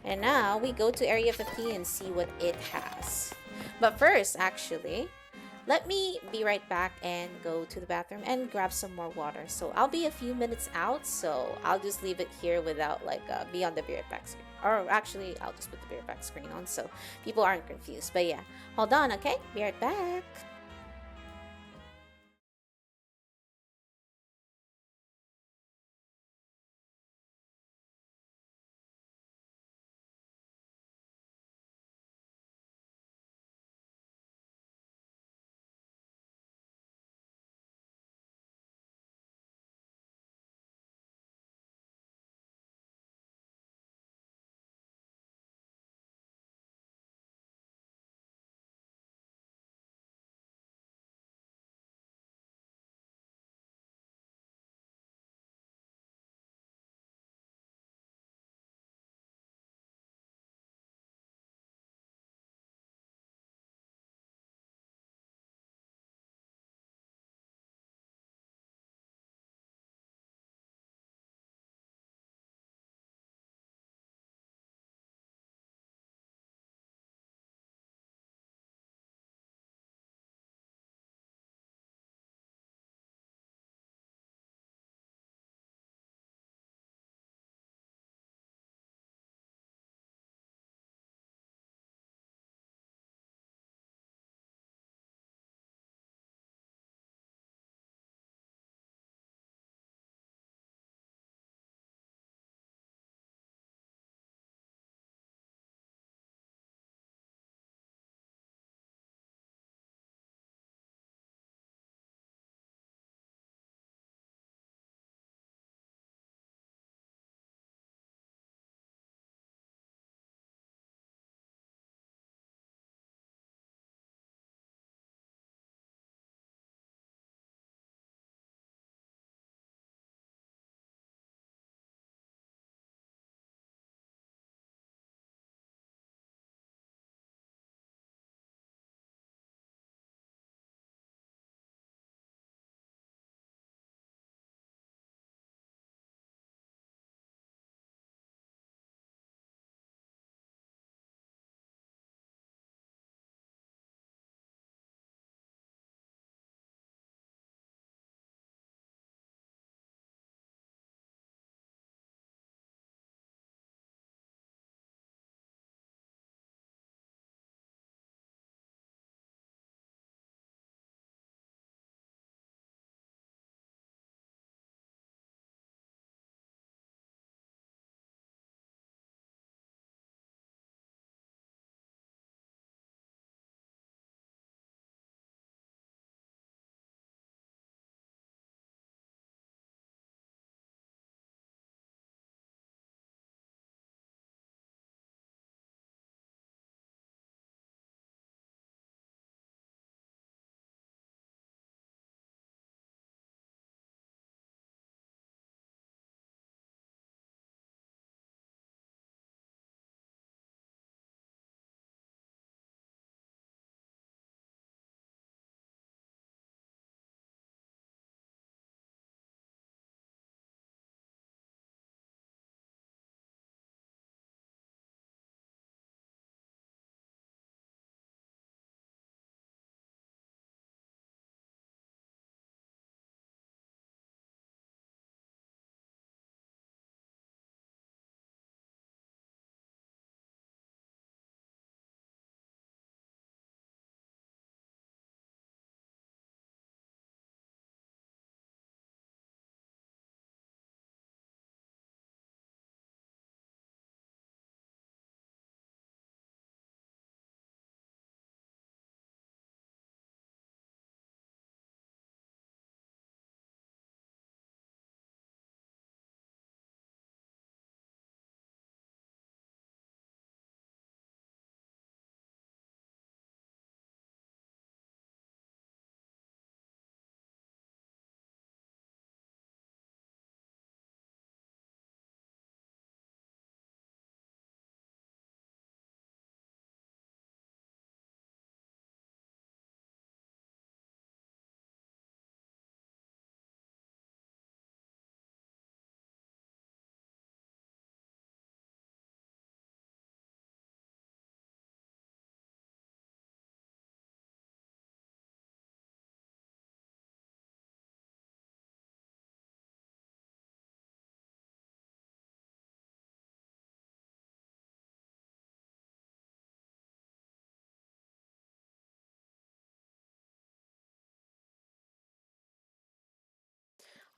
And now we go to Area 15 and see what it has. But first, actually, let me be right back and go to the bathroom and grab some more water. So I'll be a few minutes out, so I'll just leave it here without like be on the Beard Pack screen. Or actually, I'll just put the Beard Pack screen on so people aren't confused. But yeah, hold on, okay? Be right back.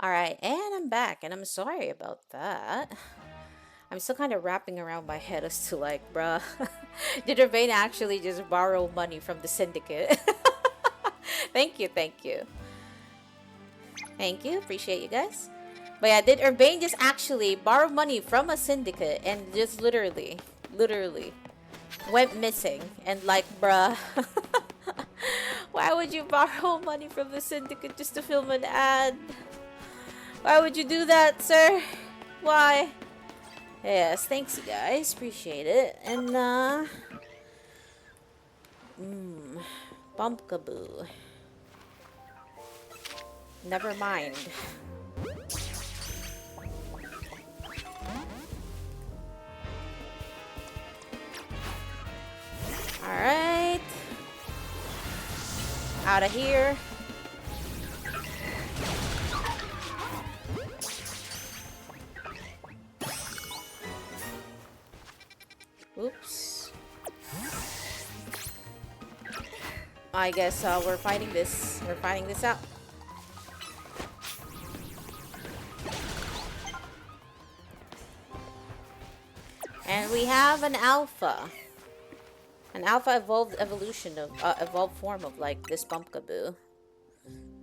Alright, and I'm back, and I'm sorry about that. I'm still kind of wrapping around my head as to like, bruh, did Urbane actually just borrow money from the syndicate? Thank you, thank you. Thank you, appreciate you guys. But yeah, did Urbane just actually borrow money from a syndicate and just literally went missing? And like, bruh, why would you borrow money from the syndicate just to film an ad? Why would you do that, sir? Why? Yes, thanks you guys, appreciate it. And Bumpkaboo. Never mind. Alright. Out of here. Oops. I guess we're fighting this. We're fighting this out. And we have an alpha. An alpha evolution of evolved form of like this Bumpkaboo.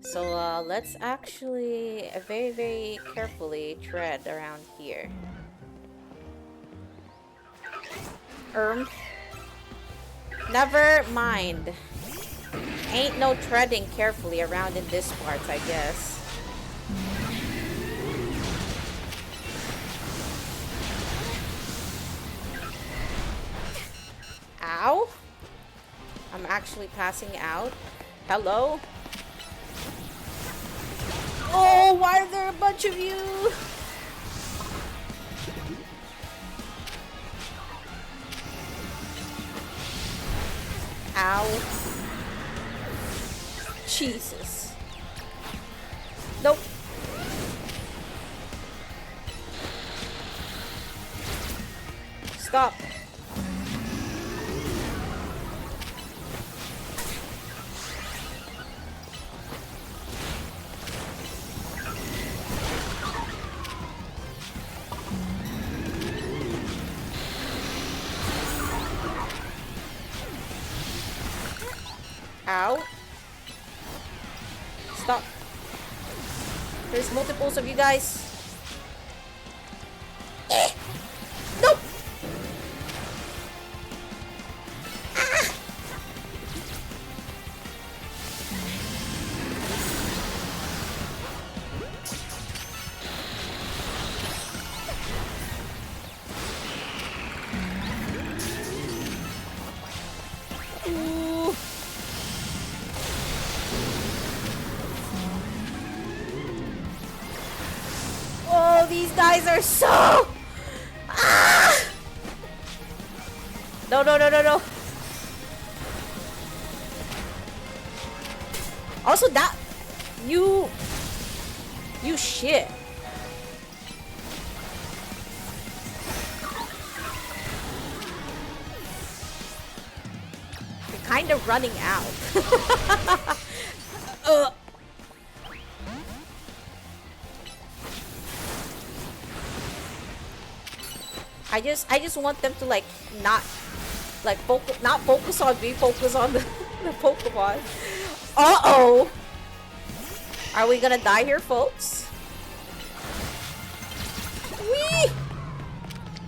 So let's actually very carefully tread around here. Never mind. Ain't no treading carefully around in this part, I guess. Ow. I'm actually passing out. Hello? Oh, why are there a bunch of you? Ow. Jesus. Nope. Stop. Ow. Stop. There's multiples of you guys. Nope. Ah. Ooh. Oh, these guys are so... Ah! No. Also, that... You shit. You're kind of running out. I just want them to like not focus on me, focus on the Pokemon. Uh-oh. Are we gonna die here, folks? Whee!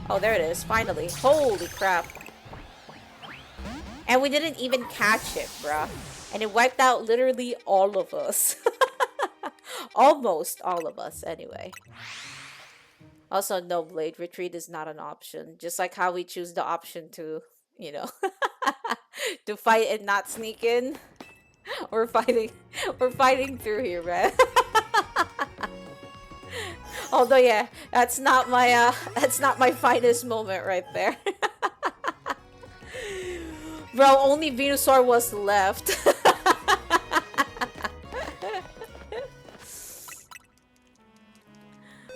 Oh, there it is, finally. Holy crap. And we didn't even catch it, bruh. And it wiped out literally all of us. Almost all of us, anyway. Also, no blade retreat is not an option. Just like how we choose the option to, you know, to fight and not sneak in. We're fighting through here, man. Although, yeah, that's not my finest moment right there. Bro, only Venusaur was left.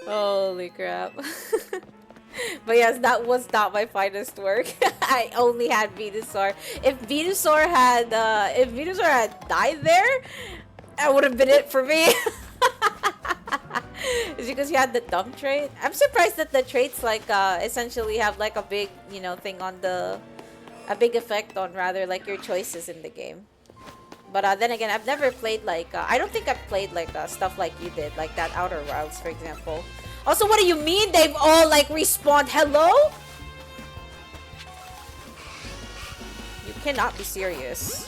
Holy crap. But yes, that was not my finest work. I only had Venusaur. If Venusaur had died there, that would have been it for me. It's because you had the dump trait. I'm surprised that the traits like essentially have like a big, you know, thing on the a big effect on rather like your choices in the game. But then again, I've never played like I don't think I've played like stuff like you did, like that Outer Wilds, for example. Also, what do you mean they've all like respawned? Hello? You cannot be serious.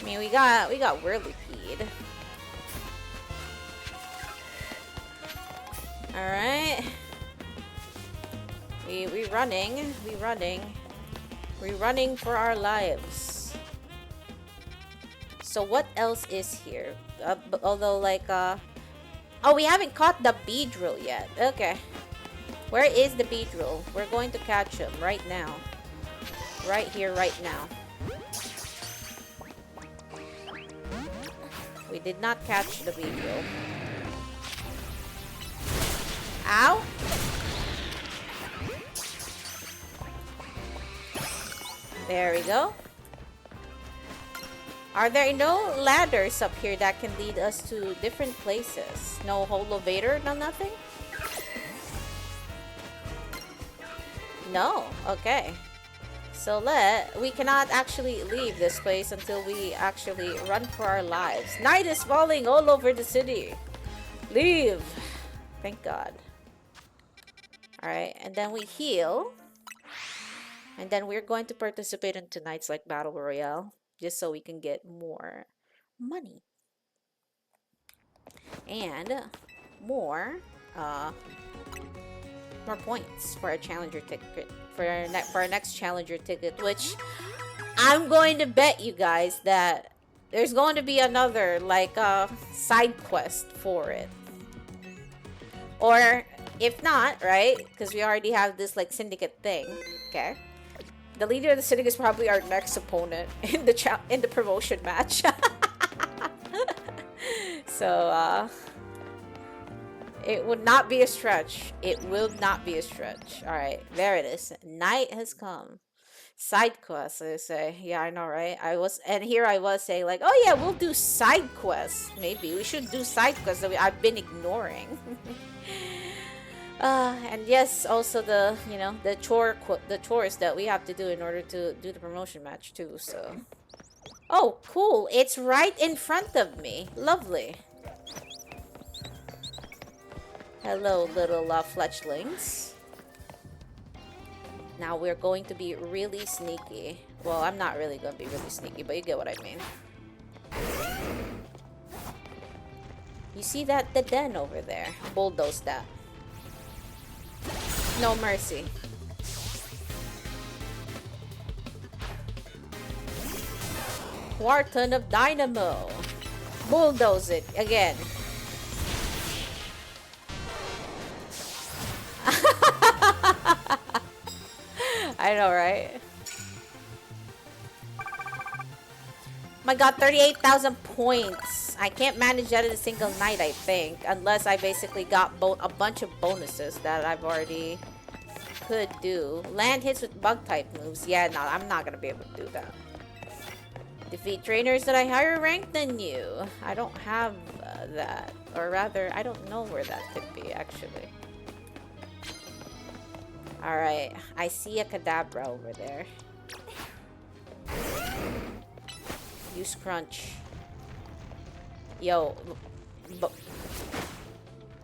I mean, we got whirlipeed. All right. We running for our lives. So what else is here? Although like oh, we haven't caught the Beedrill yet. Okay. Where is the Beedrill? We're going to catch him right now. Right here, right now. We did not catch the Beedrill. Ow! There we go. Are there no ladders up here that can lead us to different places? No holovator? No nothing? No. Okay. So we cannot actually leave this place until we actually run for our lives. Night is falling all over the city. Leave. Thank God. Alright, and then we heal. And then we're going to participate in tonight's like battle royale. Just so we can get more money. And more points for our challenger ticket. For our next challenger ticket, which I'm going to bet you guys that there's going to be another like side quest for it. Or if not, right? Because we already have this like syndicate thing. Okay. The leader of the syndicate is probably our next opponent in the promotion match. So it would not be a stretch. It will not be a stretch. All right, there it is. Night has come. Side quests, I say. Yeah, I know, right? Here I was saying like, oh yeah, we'll do side quests. Maybe we should do side quests that I've been ignoring. And yes, also the chores that we have to do in order to do the promotion match too. So, oh, cool! It's right in front of me. Lovely. Hello, little fletchlings. Now we're going to be really sneaky. Well, I'm not really going to be really sneaky, but you get what I mean. You see the den over there? Bulldoze that. No mercy. Quarton of dynamo. Bulldoze it again. I know, right? My god, 38,000 points. I can't manage that in a single night, I think. Unless I basically got a bunch of bonuses that I've already could do. Land hits with bug type moves. Yeah, no, I'm not gonna be able to do that. Defeat trainers that are higher ranked than you. I don't have that. Or rather, I don't know where that could be, actually. Alright, I see a Kadabra over there. Use crunch. Yo,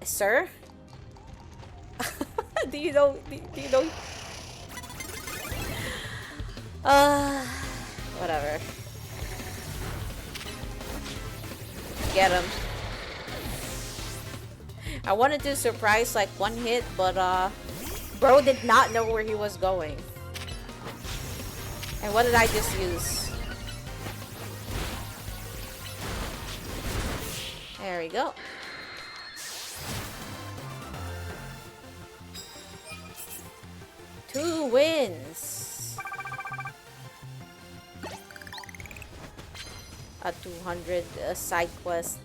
sir? Do you know? Whatever. Get him. I wanted to surprise like one hit, but bro did not know where he was going. And what did I just use? There we go. Two wins. A 200 side quest.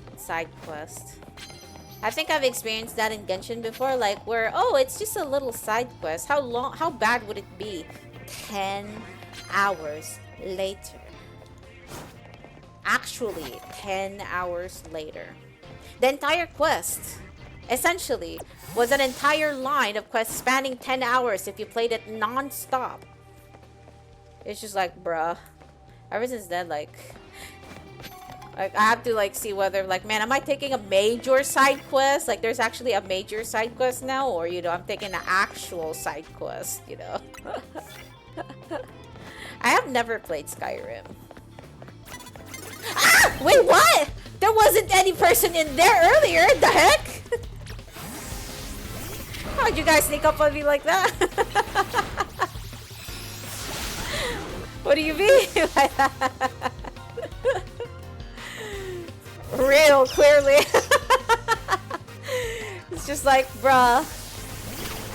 I think I've experienced that in Genshin before, like where, oh, it's just a little side quest. How bad would it be? 10 hours later. actually 10 hours later. The entire quest, essentially, was an entire line of quests spanning 10 hours if you played it non-stop. It's just like, bruh. Ever since then, like I have to like see whether like, man, am I taking a major side quest? Like there's actually a major side quest now, or you know, I'm taking an actual side quest, you know. I have never played Skyrim. Ah! Wait, what? There wasn't any person in there earlier. The heck? How'd you guys sneak up on me like that? What do you mean by that? Real clearly. It's just like, bruh,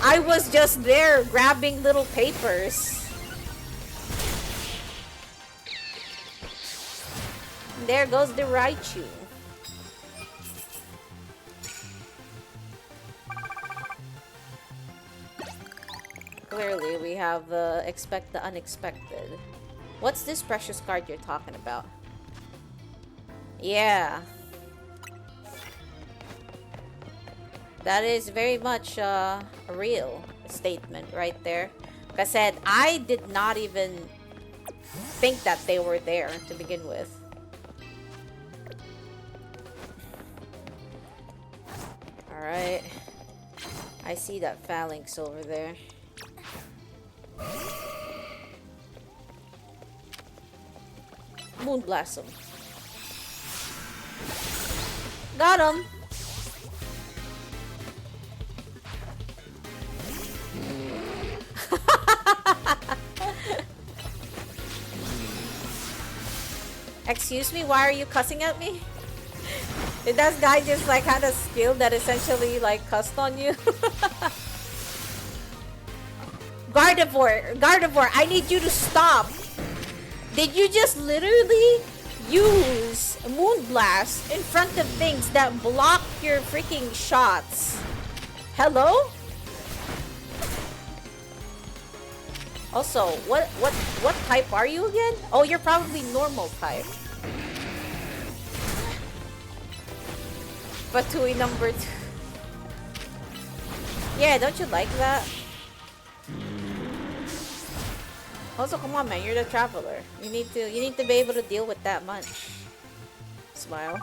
I was just there grabbing little papers. There goes the Raichu. Clearly, we have expect the unexpected. What's this precious card you're talking about? Yeah. That is very much a real statement right there. Like I said, I did not even think that they were there to begin with. Alright. I see that phalanx over there. Moon Blossom. Got him. Excuse me, why are you cussing at me? Did that guy just like had a skill that essentially like cussed on you? Gardevoir, I need you to stop. Did you just literally use Moonblast in front of things that block your freaking shots? Hello? Also, what type are you again? Oh, you're probably normal type. Fatui number 2. Yeah, don't you like that? Also, come on, man, you're the traveler. You need to be able to deal with that much. Smile.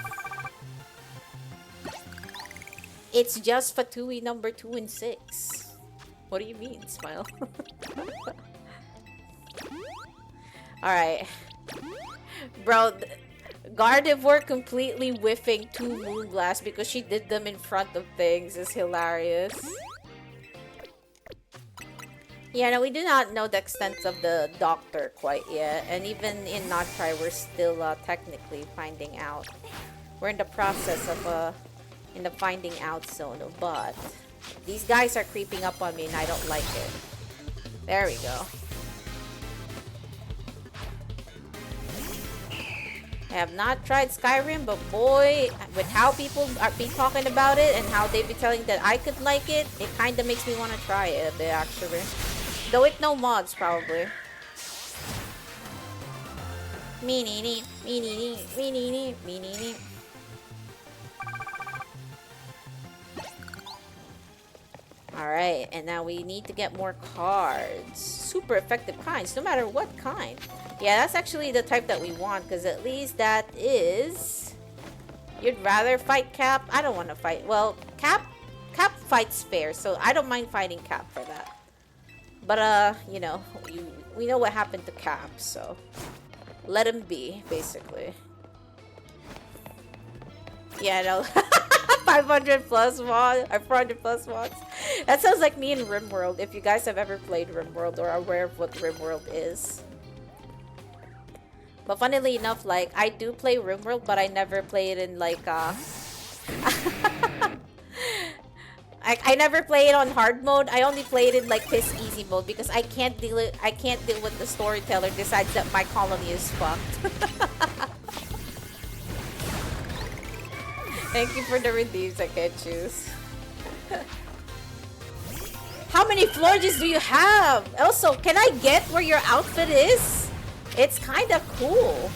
It's just Fatui number 2 and 6. What do you mean, smile? Alright. Bro, Gardevoir completely whiffing 2 Moonblasts because she did them in front of things is hilarious. Yeah, no, we do not know the extent of the doctor quite yet. And even in Not Try, we're still technically finding out. We're in the process of, in the finding out zone. But these guys are creeping up on me and I don't like it. There we go. I have not tried Skyrim, but boy, with how people be talking about it and how they be telling that I could like it, it kind of makes me want to try it a bit, actually. Though with no mods, probably. Me-nee-nee, me-nee-nee, me-nee-nee, me-nee-nee. Alright, and now we need to get more cards. Super effective kinds, no matter what kind. Yeah, that's actually the type that we want, because at least that is... You'd rather fight Cap? I don't want to fight... Well, Cap fights fair, so I don't mind fighting Cap for that. But, you know, we know what happened to Cap, so... Let him be, basically. Yeah, no. 500 plus mods, or 400 plus mods. That sounds like me in RimWorld, if you guys have ever played RimWorld or are aware of what RimWorld is. But funnily enough, like, I do play RimWorld, but I never play it in, like, I never play it on hard mode. I only play it in, like, piss easy mode because I can't deal with the storyteller decides that my colony is fucked. Thank you for the redeems. I can't choose. How many Florges do you have? Also, can I get where your outfit is? It's kind of cool.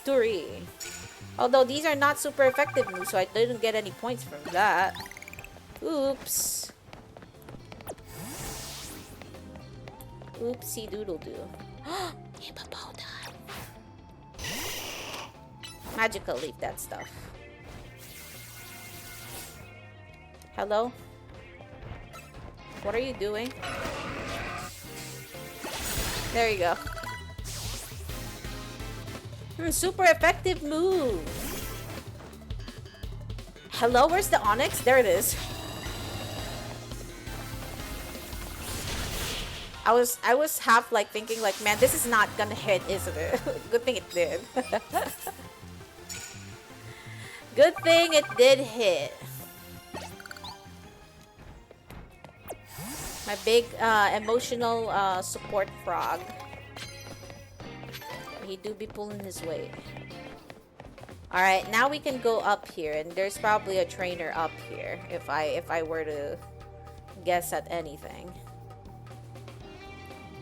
victory. Although these are not super effective moves, so I didn't get any points from that. Oops. Oopsie doodle doo. Hippopotami. Magical leaf that stuff. Hello? What are you doing? There you go. Super effective move. Hello, where's the Onyx? There it is. I was half like thinking like, man, this is not gonna hit, isn't it? Good thing it did. Good thing it did hit. My big emotional support frog. He do be pulling his weight. Alright, now we can go up here, and there's probably a trainer up here if I were to guess at anything.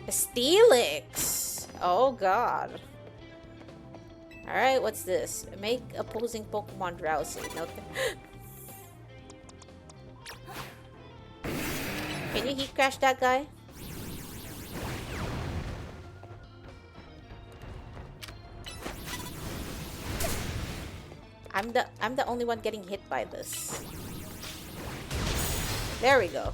Steelix! Oh god. Alright, what's this? Make opposing Pokemon drowsy. Okay. Can you heat crash that guy? I'm the only one getting hit by this. There we go.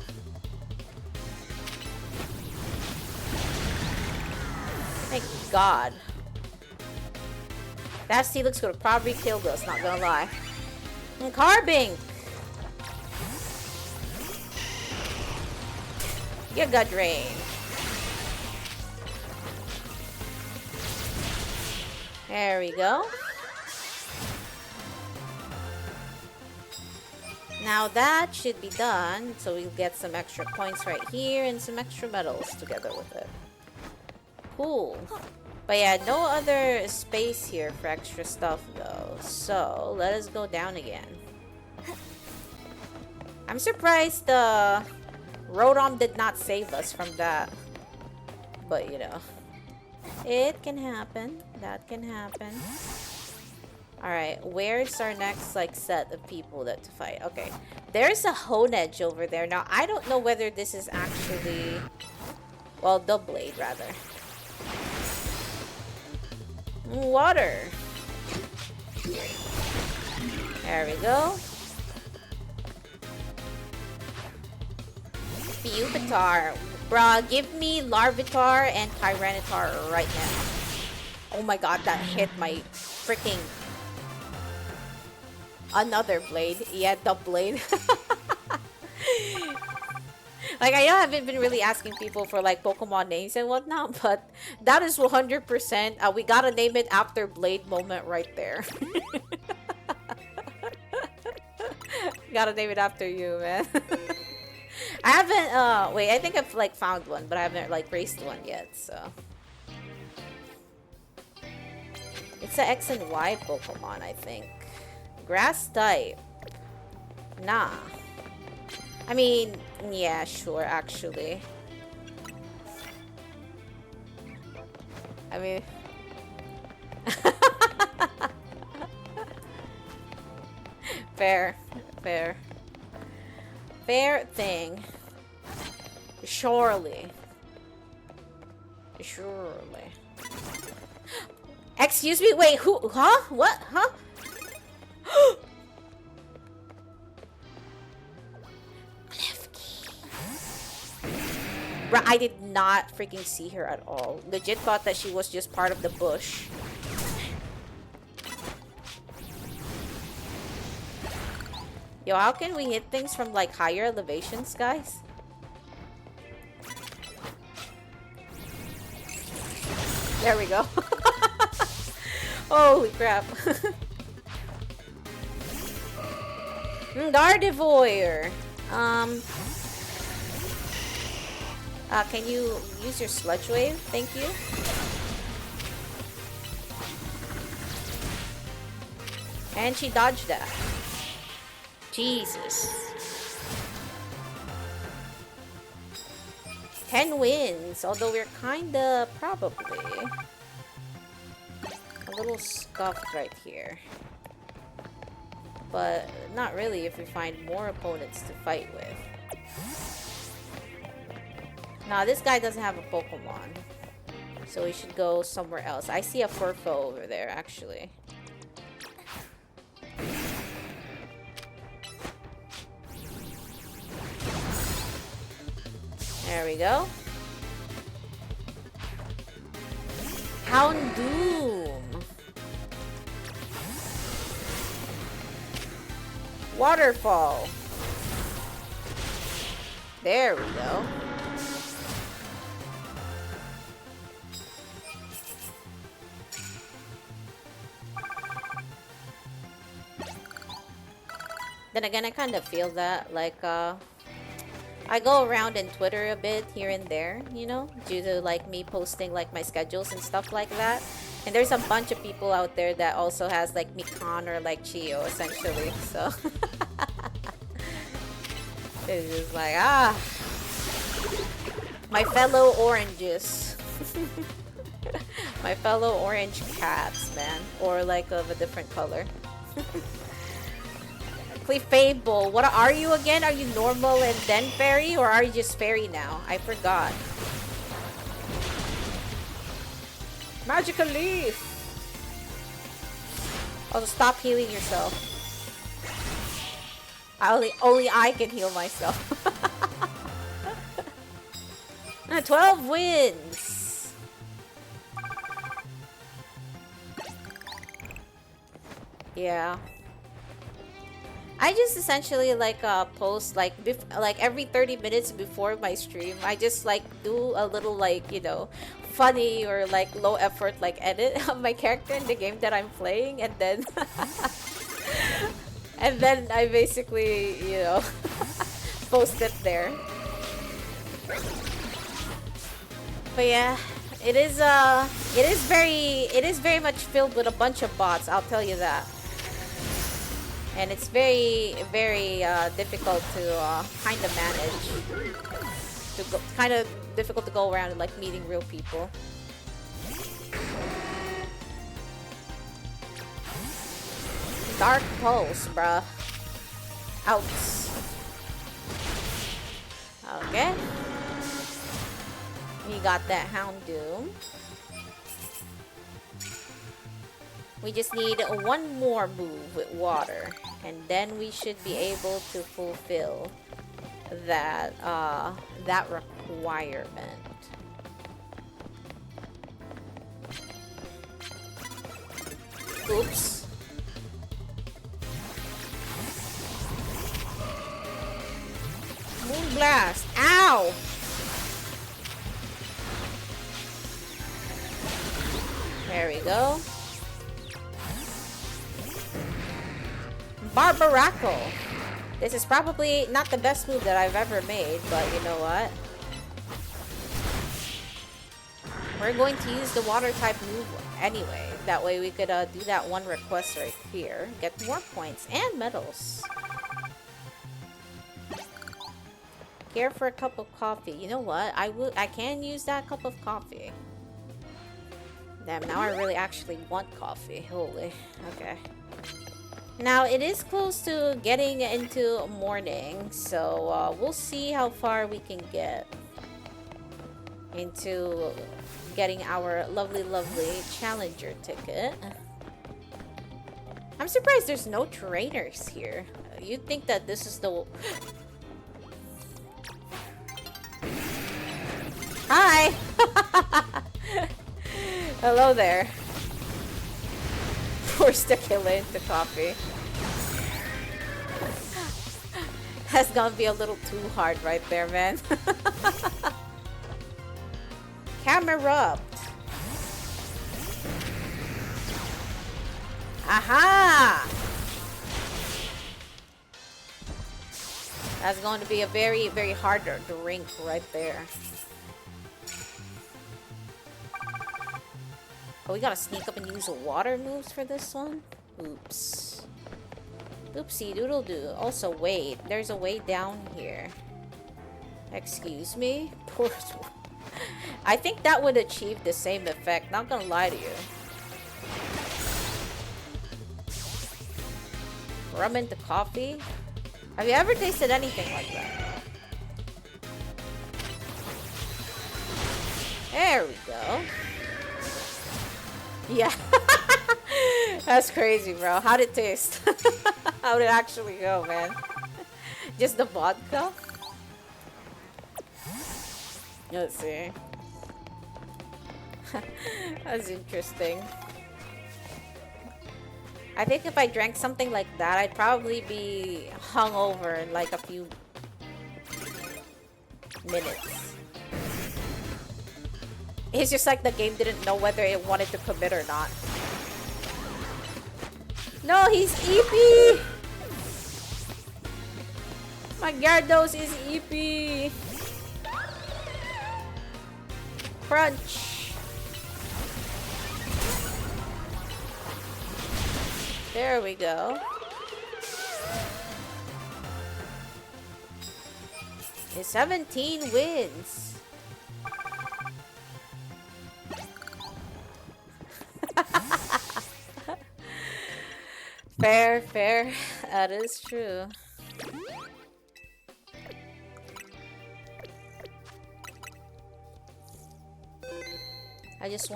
Thank God. That Steelix could have probably killed us, not gonna lie. And Carbink! You got drained. There we go. Now that should be done, so we'll get some extra points right here and some extra medals together with it. Cool. But yeah, no other space here for extra stuff though. So let us go down again. I'm surprised the Rotom did not save us from that. But you know, it can happen. That can happen. Alright, where's our next like set of people that to fight? Okay, there's a Honedge over there. Now, I don't know whether this is actually... Well, the blade, rather. Water. There we go. Pupitar. Bruh, give me Larvitar and Tyranitar right now. Oh my god, that hit my freaking... Another blade. Yeah, the blade. Like, I haven't been really asking people for, like, Pokemon names and whatnot, but that is 100%. We gotta name it after Blade moment right there. Gotta name it after you, man. I haven't, wait, I think I've, like, found one, but I haven't, like, raced one yet, so. It's a X and Y Pokemon, I think. Grass type. Nah. I mean, yeah, sure, actually. I mean... Fair. Fair. Fair thing. Surely. Surely. Excuse me? Wait, who? Huh? What? Huh? Bruh, I did not freaking see her at all. Legit thought that she was just part of the bush. Yo, how can we hit things from like higher elevations, guys? There we go. Holy crap. Gardevoir. Can you use your Sludge Wave? Thank you. And she dodged that. Jesus. 10 wins, although we're kinda probably a little scuffed right here. But not really if we find more opponents to fight with. Nah, this guy doesn't have a Pokemon. So we should go somewhere else. I see a Furfo over there, actually. There we go. Houndoom. Waterfall. There we go. Then again, I kind of feel that, like, I go around in Twitter a bit here and there, you know, due to, like, me posting, like, my schedules and stuff like that. And there's a bunch of people out there that also has, like, Mikan or, like, Chiyo, essentially, so. It's just like, ah. My fellow oranges. My fellow orange cats, man. Or, like, of a different color. Clefable, what are you again? Are you normal and then fairy, or are you just fairy now? I forgot. Magical leaf! Also, stop healing yourself. Only I can heal myself. 12 wins! Yeah. I just essentially like post like every 30 minutes before my stream. I just like do a little like, you know, funny or like low effort like edit of my character in the game that I'm playing, and then and then I basically, you know, post it there. But yeah, it is very much filled with a bunch of bots, I'll tell you that. And it's very, very difficult to kind of manage. Kind of difficult to go around and like meeting real people. Dark Pulse, bruh. Out. Okay. We got that Houndoom. We just need one more move with water, and then we should be able to fulfill that that requirement. Oops. Moonblast. Ow! There we go. Barbarackle. This is probably not the best move that I've ever made, but you know what? We're going to use the water type move anyway. That way we could do that one request right here. Get more points and medals. Care for a cup of coffee. You know what? I can use that cup of coffee. Damn, now I really actually want coffee. Holy. Okay. Now, it is close to getting into morning, so we'll see how far we can get into getting our lovely, lovely challenger ticket. I'm surprised there's no trainers here. You'd think that this is the... Hi! Hello there. Forced to kill into coffee. That's gonna be a little too hard right there, man. Camerupt. Aha! That's going to be a very, very hard drink right there. Oh, we gotta sneak up and use water moves for this one? Oops. Oopsie doodle doo. Also, wait. There's a way down here. Excuse me? Poor... I think that would achieve the same effect. Not gonna lie to you. rum into coffee? Have you ever tasted anything like that? There we go. Yeah. That's crazy, bro. How'd it taste? How'd it actually go, man? Just the vodka? Let's see. That's interesting. I think if I drank something like that, I'd probably be hungover in like a few minutes. It's just like the game didn't know whether it wanted to commit or not. No, he's EP! My Gyarados is EP! Crunch! There we go. It's 17 wins. Fair, fair. That is true. I just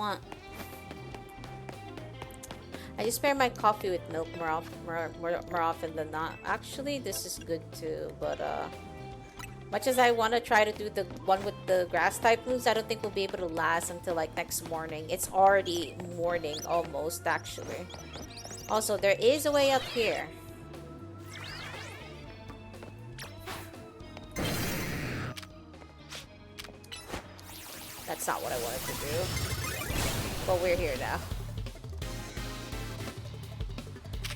pair my coffee with milk more often than not. Actually, this is good too, but much as I want to try to do the one with the grass type moves, I don't think we'll be able to last until like next morning. It's already morning almost, actually. Also, there is a way up here. That's not what I wanted to do. But we're here now.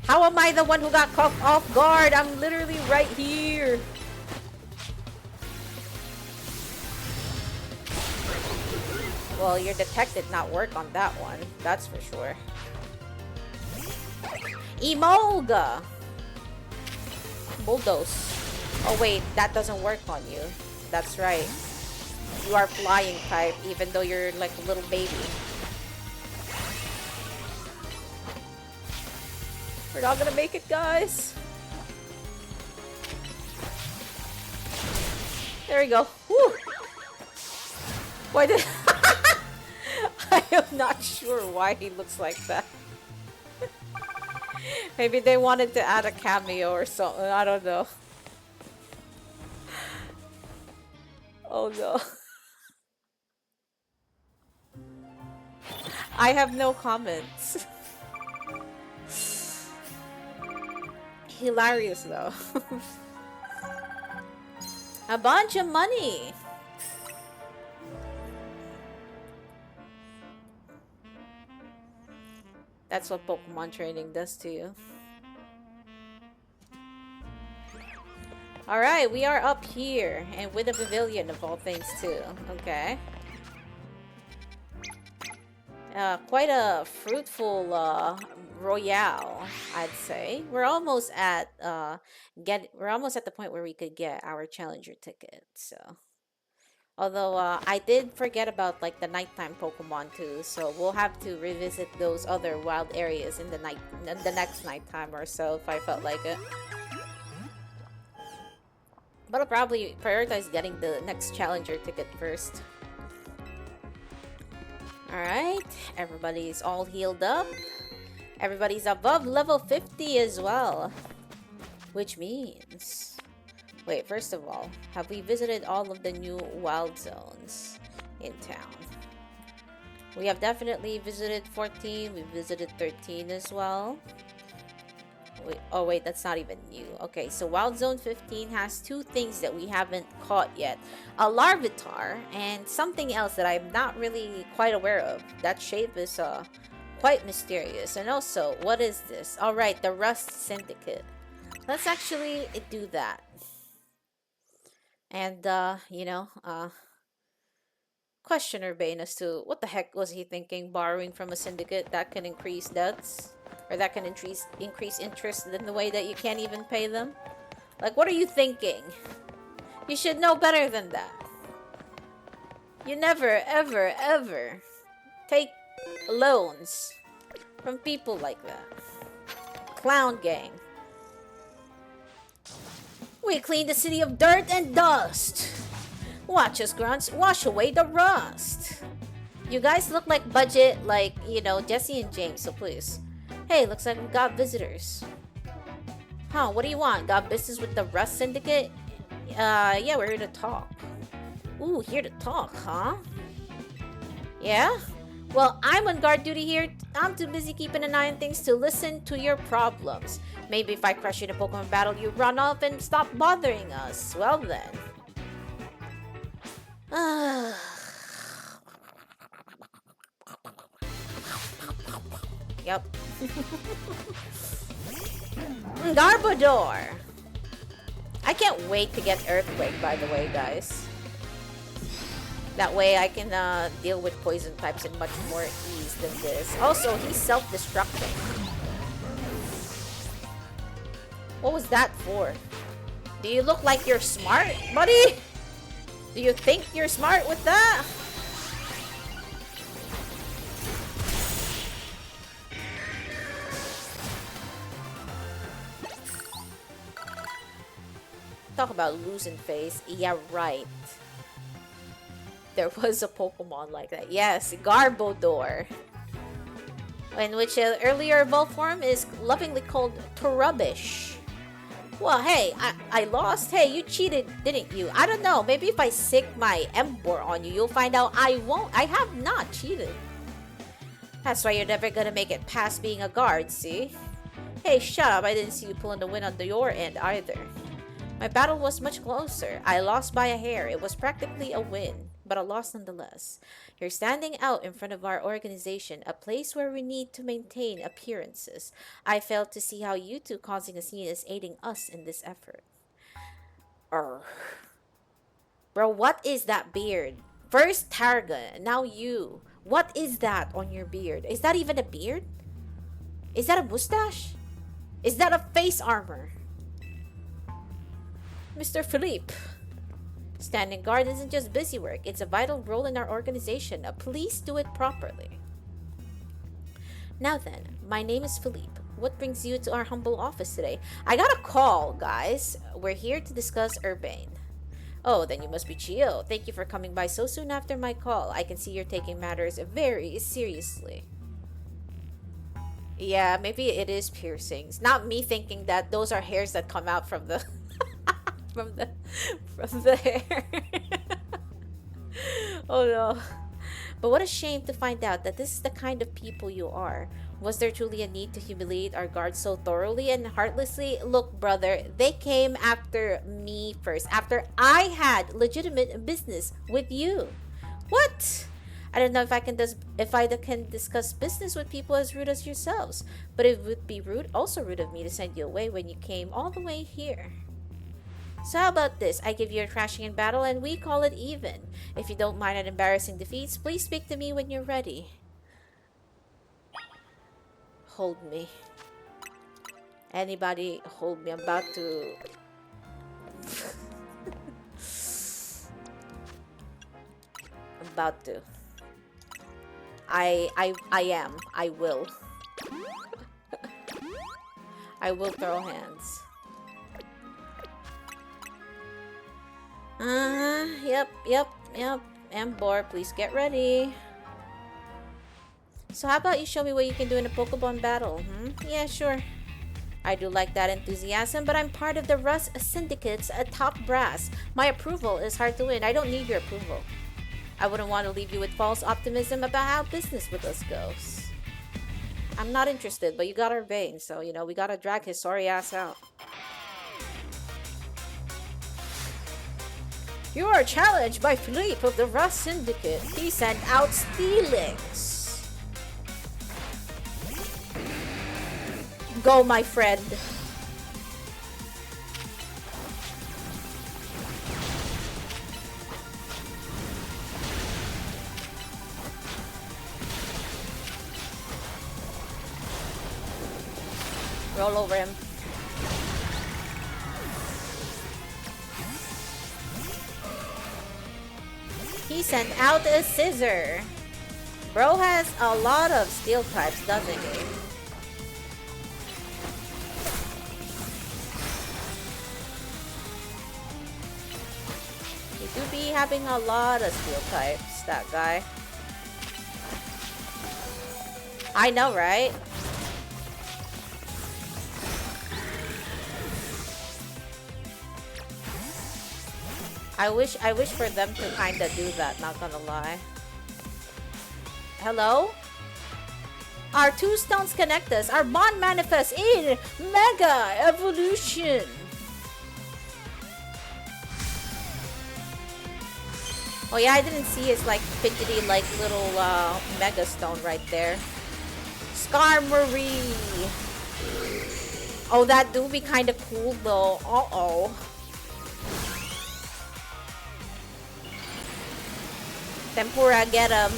How am I the one who got caught off guard? I'm literally right here. Well, your detect did not work on that one. That's for sure. Emolga! Bulldoze. Oh wait, that doesn't work on you. That's right. You are flying type, even though you're like a little baby. We're not gonna make it, guys. There we go. Woo! Why did... I am not sure why he looks like that. Maybe they wanted to add a cameo or something. I don't know. Oh no. I have no comments. Hilarious though. A bunch of money. That's what Pokemon training does to you. Alright, we are up here. And with a pavilion of all things too. Okay. Quite a fruitful royale, I'd say. We're almost at the point where we could get our challenger ticket, so. Although I did forget about like the nighttime Pokemon too, so we'll have to revisit those other wild areas in the next nighttime or so if I felt like it. But I'll probably prioritize getting the next challenger ticket first. Alright, everybody's all healed up. Everybody's above level 50 as well. Which means... Wait, first of all, have we visited all of the new wild zones in town? We have definitely visited 14, we visited 13 as well. Wait, oh wait, that's not even new. Okay, so Wild Zone 15 has two things that we haven't caught yet. A Larvitar and something else that I'm not really quite aware of. That shape is quite mysterious. And also, what is this? Alright, the Rust Syndicate. Let's actually do that. And, you know, question Urbane as to what the heck was he thinking borrowing from a syndicate that can increase debts? Or that can increase interest in the way that you can't even pay them? Like, what are you thinking? You should know better than that. You never, ever, ever take loans from people like that. Clown gang. We clean the city of dirt and dust. Watch us, grunts, wash away the rust. You guys look like budget, like, you know, Jesse and James, so please. Hey, looks like we got visitors. Huh, what do you want? Got business with the Rust Syndicate? Yeah, we're here to talk. Ooh, here to talk, huh? Yeah? Well, I'm on guard duty here. I'm too busy keeping an eye on things to listen to your problems. Maybe if I crush you in a Pokemon battle, you run off and stop bothering us. Well then. Yep. Garbodor! I can't wait to get Earthquake, by the way, guys. That way I can deal with poison types in much more ease than this. Also, he's self-destructing. What was that for? Do you look like you're smart, buddy? Do you think you're smart with that? Talk about losing face. Yeah, right. There was a Pokemon like that. Yes, Garbodor. In which earlier evolved form is lovingly called Turubbish. Well, hey, I lost. Hey, you cheated, didn't you? I don't know. Maybe if I sick my Emboar on you, you'll find out I won't. I have not cheated. That's why you're never gonna make it past being a guard, see? Hey, shut up. I didn't see you pulling the win on your end either. My battle was much closer. I lost by a hair. It was practically a win, but a loss nonetheless. You're standing out in front of our organization, a place where we need to maintain appearances. I failed to see how you two causing a scene is aiding us in this effort. Bro, what is that beard? First Targa, now you. What is that on your beard? Is that even a beard? Is that a mustache? Is that a face armor? Mr. Philippe. Standing guard isn't just busy work, it's a vital role in our organization. Please do it properly. Now then, my name is Philippe. What brings you to our humble office today? I got a call, guys. We're here to discuss Urbane. Oh, then you must be Chiyo. Thank you for coming by so soon after my call. I can see you're taking matters very seriously. Yeah, maybe it is piercings. Not me thinking that those are hairs that come out from the from the hair. Oh no. But what a shame to find out that this is the kind of people you are. Was there truly a need to humiliate our guards so thoroughly and heartlessly? Look, brother, they came after me first, after I had legitimate business with you. What? I don't know if I can discuss business with people as rude as yourselves, but it would be also rude of me to send you away when you came all the way here. So how about this? I give you a crashing in battle and we call it even. If you don't mind an embarrassing defeats, please speak to me when you're ready. Hold me. Anybody hold me. I'm about to... I'm about to. I am. I will. I will throw hands. Yep. Emboar, please get ready. So how about you show me what you can do in a Pokemon battle, Yeah, sure. I do like that enthusiasm, but I'm part of the Rust Syndicate's top brass. My approval is hard to win. I don't need your approval. I wouldn't want to leave you with false optimism about how business with us goes. I'm not interested, but you got our vein, so, you know, we gotta drag his sorry ass out. You are challenged by Philippe of the Rust Syndicate. He sent out Steelix. Go, my friend. Roll over him. He sent out a scissor. Bro has a lot of steel types, doesn't he? be having a lot of steel types, that guy. I know, right? I wish for them to kinda do that, not gonna lie. Hello? Our two stones connect us. Our bond manifests in Mega Evolution. Oh yeah, I didn't see his like fidgety like little Mega Stone right there. Morrigh. Oh, that do be kind of cool though. Uh-oh. Tempura, get him.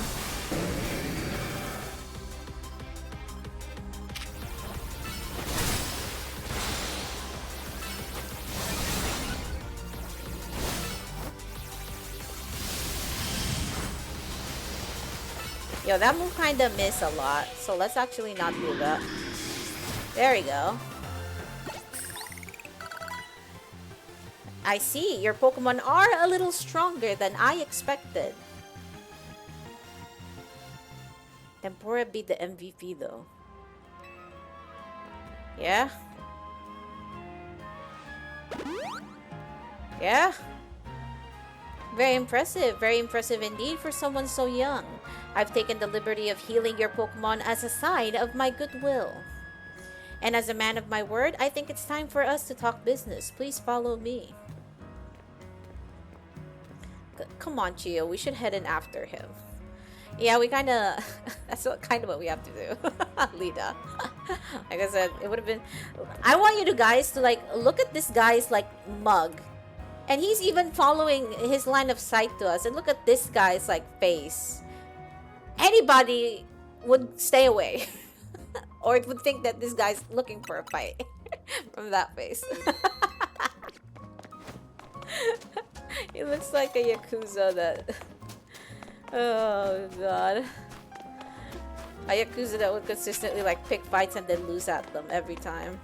Yo, that move kind of missed a lot, so let's actually not do that. There we go. I see, your Pokemon are a little stronger than I expected. Tempura beat the MVP though. Yeah? Yeah? Very impressive indeed for someone so young. I've taken the liberty of healing your Pokemon as a sign of my goodwill. And as a man of my word, I think it's time for us to talk business. Please follow me. Come on, Chiyo, we should head in after him. Yeah, we kinda... that's kind of what we have to do. Lida. Like I said, it would have been... I want you guys to, like, look at this guy's, like, mug. And he's even following his line of sight to us. And look at this guy's, like, face. Anybody would stay away. Or would think that this guy's looking for a fight. From that face. He looks like a Yakuza that... Oh, God. A Yakuza that would consistently, like, pick fights and then lose at them every time.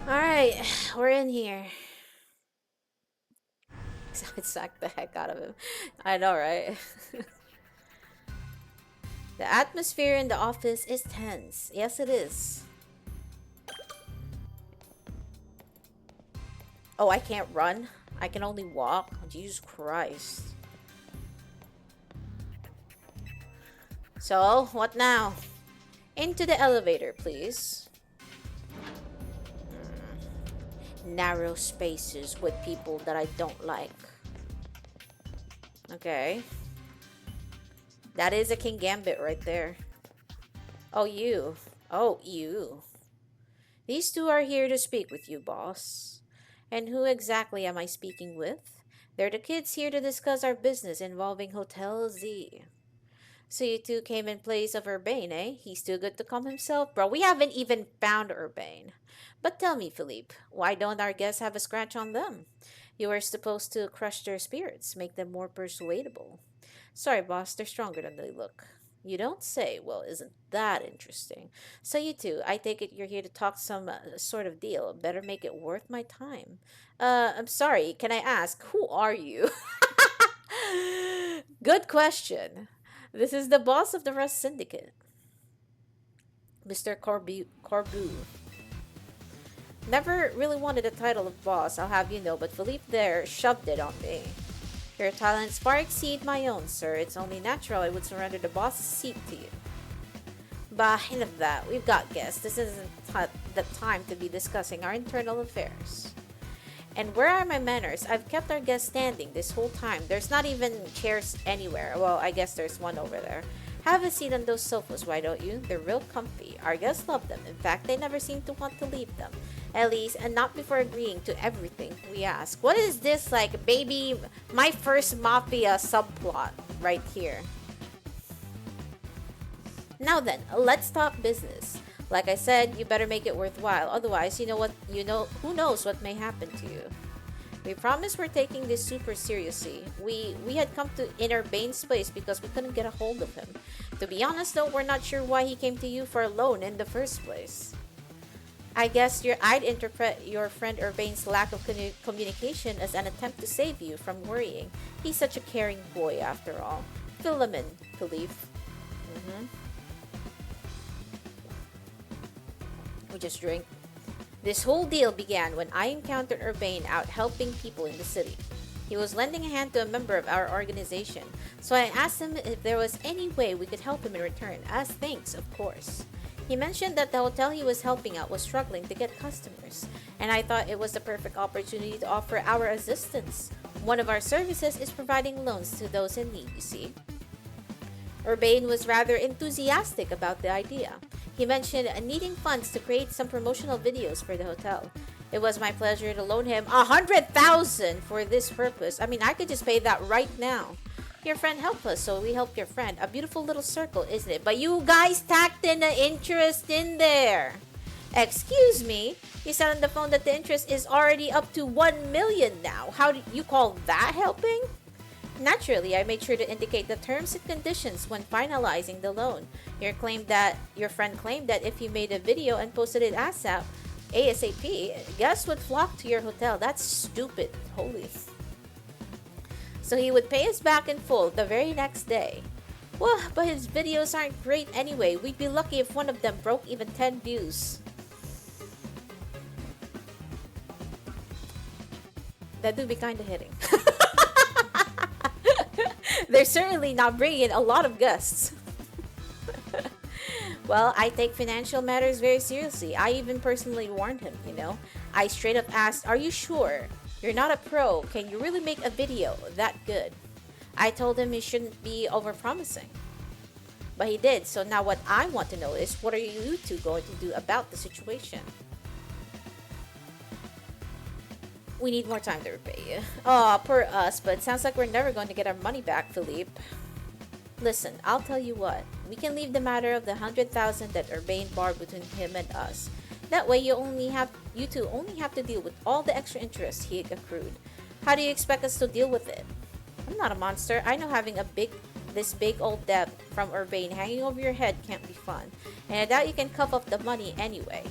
Alright, we're in here. It sacked the heck out of him. I know, right? The atmosphere in the office is tense. Yes, it is. Oh, I can't run? I can only walk? Jesus Christ. So, what now? Into the elevator, please. Narrow spaces with people that I don't like. Okay. That is a King Gambit right there. Oh, you. Oh, you. These two are here to speak with you, boss. And who exactly am I speaking with? They're the kids here to discuss our business involving Hotel Z. So you two came in place of Urbane, eh? He's too good to come himself. Bro, we haven't even found Urbane. But tell me, Philippe, why don't our guests have a scratch on them? You were supposed to crush their spirits, make them more persuadable. Sorry, boss, they're stronger than they look. You don't say. Well, isn't that interesting? So you two, I take it you're here to talk some sort of deal. Better make it worth my time. I'm sorry, can I ask, who are you? Good question. This is the boss of the Rust Syndicate. Mr. Corbu. Never really wanted the title of boss, I'll have you know, but Philippe there shoved it on me. Your talents far exceed my own, sir. It's only natural I would surrender the boss's seat to you. Bah, enough of that. We've got guests. This isn't the time to be discussing our internal affairs. And where are my manners? I've kept our guests standing this whole time. There's not even chairs anywhere. Well, I guess there's one over there. Have a seat on those sofas, why don't you? They're real comfy. Our guests love them. In fact, they never seem to want to leave them. At least, and not before agreeing to everything we ask. What is this, like, baby, my first mafia subplot right here? Now then, let's talk business. Like I said, you better make it worthwhile. Otherwise, who knows what may happen to you. We promise we're taking this super seriously. We had come to Inner Bane's place because we couldn't get a hold of him. To be honest though, we're not sure why he came to you for a loan in the first place. I guess I'd interpret your friend Urbane's lack of communication as an attempt to save you from worrying. He's such a caring boy, after all. Philemon, believe. Mm-hmm. We just drink. This whole deal began when I encountered Urbane out helping people in the city. He was lending a hand to a member of our organization, so I asked him if there was any way we could help him in return, as thanks, of course. He mentioned that the hotel he was helping out was struggling to get customers, and I thought it was the perfect opportunity to offer our assistance. One of our services is providing loans to those in need, you see. Urbane was rather enthusiastic about the idea. He mentioned needing funds to create some promotional videos for the hotel. It was my pleasure to loan him 100,000 for this purpose. I mean, I could just pay that right now. Your friend helped us, so we helped your friend. A beautiful little circle, isn't it? But you guys tacked in the interest in there. Excuse me? You said on the phone that the interest is already up to 1 million now. How do you call that helping? Naturally, I made sure to indicate the terms and conditions when finalizing the loan. Your friend claimed that if you made a video and posted it ASAP, guests would flock to your hotel. That's stupid. Holy. So he would pay us back in full the very next day. Well, but his videos aren't great anyway. We'd be lucky if one of them broke even 10 views. That would be kind of hitting. They're certainly not bringing in a lot of guests. Well, I take financial matters very seriously. I even personally warned him, you know. I straight up asked, "Are you sure? You're not a pro. Can you really make a video that good?" I told him he shouldn't be overpromising. But he did, so now what I want to know is, what are you two going to do about the situation? We need more time to repay you. Aw, poor us, but it sounds like we're never going to get our money back, Philippe. Listen, I'll tell you what. We can leave the matter of the 100,000 that Urbane borrowed between him and us. That way you two only have to deal with all the extra interest he accrued. How do you expect us to deal with it? I'm not a monster. I know having this big old debt from Urbane hanging over your head can't be fun. And I doubt you can cough up the money anyway.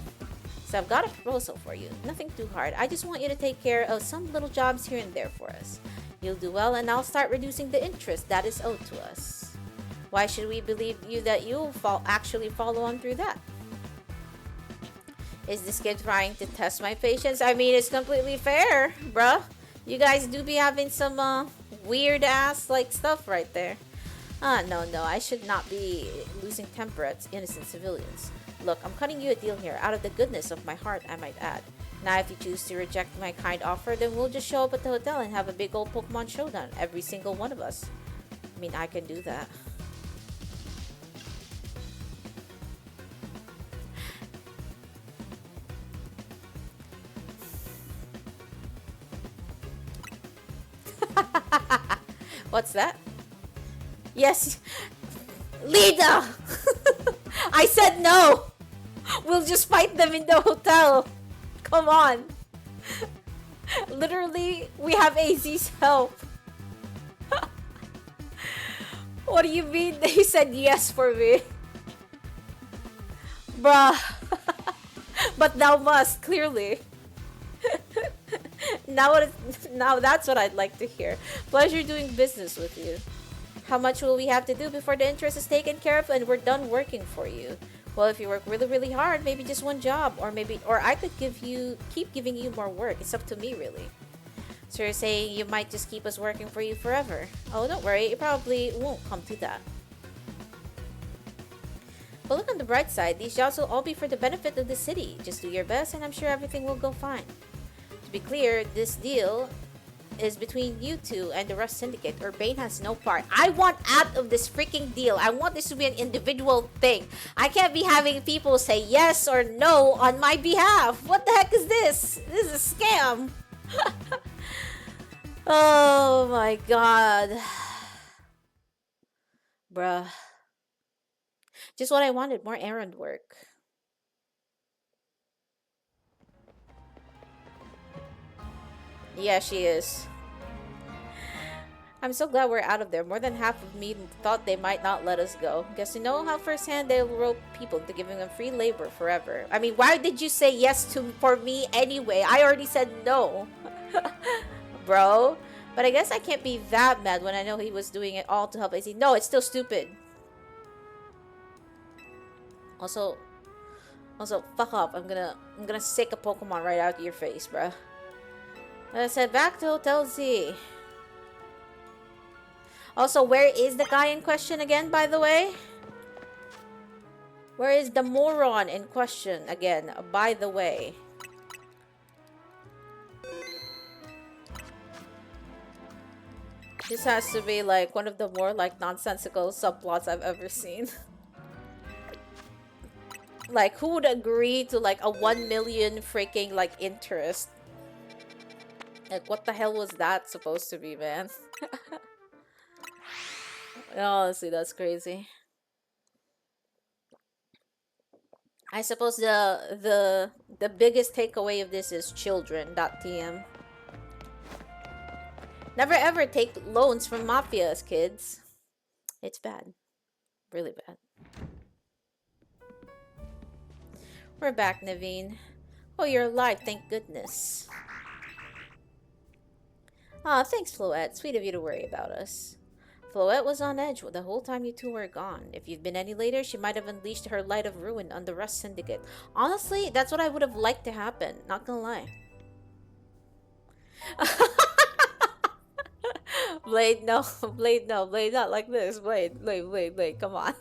So I've got a proposal for you. Nothing too hard. I just want you to take care of some little jobs here and there for us. You'll do well, and I'll start reducing the interest that is owed to us. Why should we believe you that you'll actually follow on through that? Is this kid trying to test my patience? I mean, it's completely fair, bruh. You guys do be having some weird ass like stuff right there. No, I should not be losing temper at innocent civilians. Look, I'm cutting you a deal here, out of the goodness of my heart, I might add. Now, if you choose to reject my kind offer, then we'll just show up at the hotel and have a big old Pokemon showdown, every single one of us. I mean, I can do that. What's that? Yes, Lida! I said no! We'll just fight them in the hotel. Come on. Literally, we have AZ's help. What do you mean they said yes for me? Bruh. But thou must, clearly. Now that's what I'd like to hear. Pleasure doing business with you. How much will we have to do before the interest is taken care of and we're done working for you? Well, if you work really, really hard, maybe just one job, or I could keep giving you more work. It's up to me, really. So you're saying you might just keep us working for you forever? Oh, don't worry, it probably won't come to that. But look on the bright side, these jobs will all be for the benefit of the city. Just do your best, and I'm sure everything will go fine. To be clear, this deal is between you two and the Rust Syndicate. Urbane has no part. I want out of this freaking deal. I want this to be an individual thing. I can't be having people say yes or no on my behalf. What the heck is this? This is a scam. Oh my god. Bruh. Just what I wanted, more errand work. Yeah, she is. I'm so glad we're out of there. More than half of me thought they might not let us go. Guess you know how firsthand they'll rope people into giving them free labor forever. I mean, why did you say yes for me anyway? I already said no. Bro. But I guess I can't be that mad when I know he was doing it all to help AC. No, it's still stupid. Also, fuck off. I'm gonna sick a Pokemon right out of your face, bruh. Let's head back to Hotel Z. Also, where is the guy in question again, by the way? Where is the moron in question again, by the way? This has to be like one of the more like nonsensical subplots I've ever seen. Like, who would agree to like a 1 million freaking like interest? Like, what the hell was that supposed to be, man? Honestly, that's crazy. I suppose the biggest takeaway of this is children.tm. Never ever take loans from mafias, kids. It's bad. Really bad. We're back, Naveen. Oh, you're alive, thank goodness. Aw, thanks, Floette. Sweet of you to worry about us. Floette was on edge the whole time you two were gone. If you'd been any later, she might have unleashed her light of ruin on the Rust Syndicate. Honestly, that's what I would have liked to happen. Not gonna lie. Blade, no. Blade, no. Blade, not like this. Blade, come on.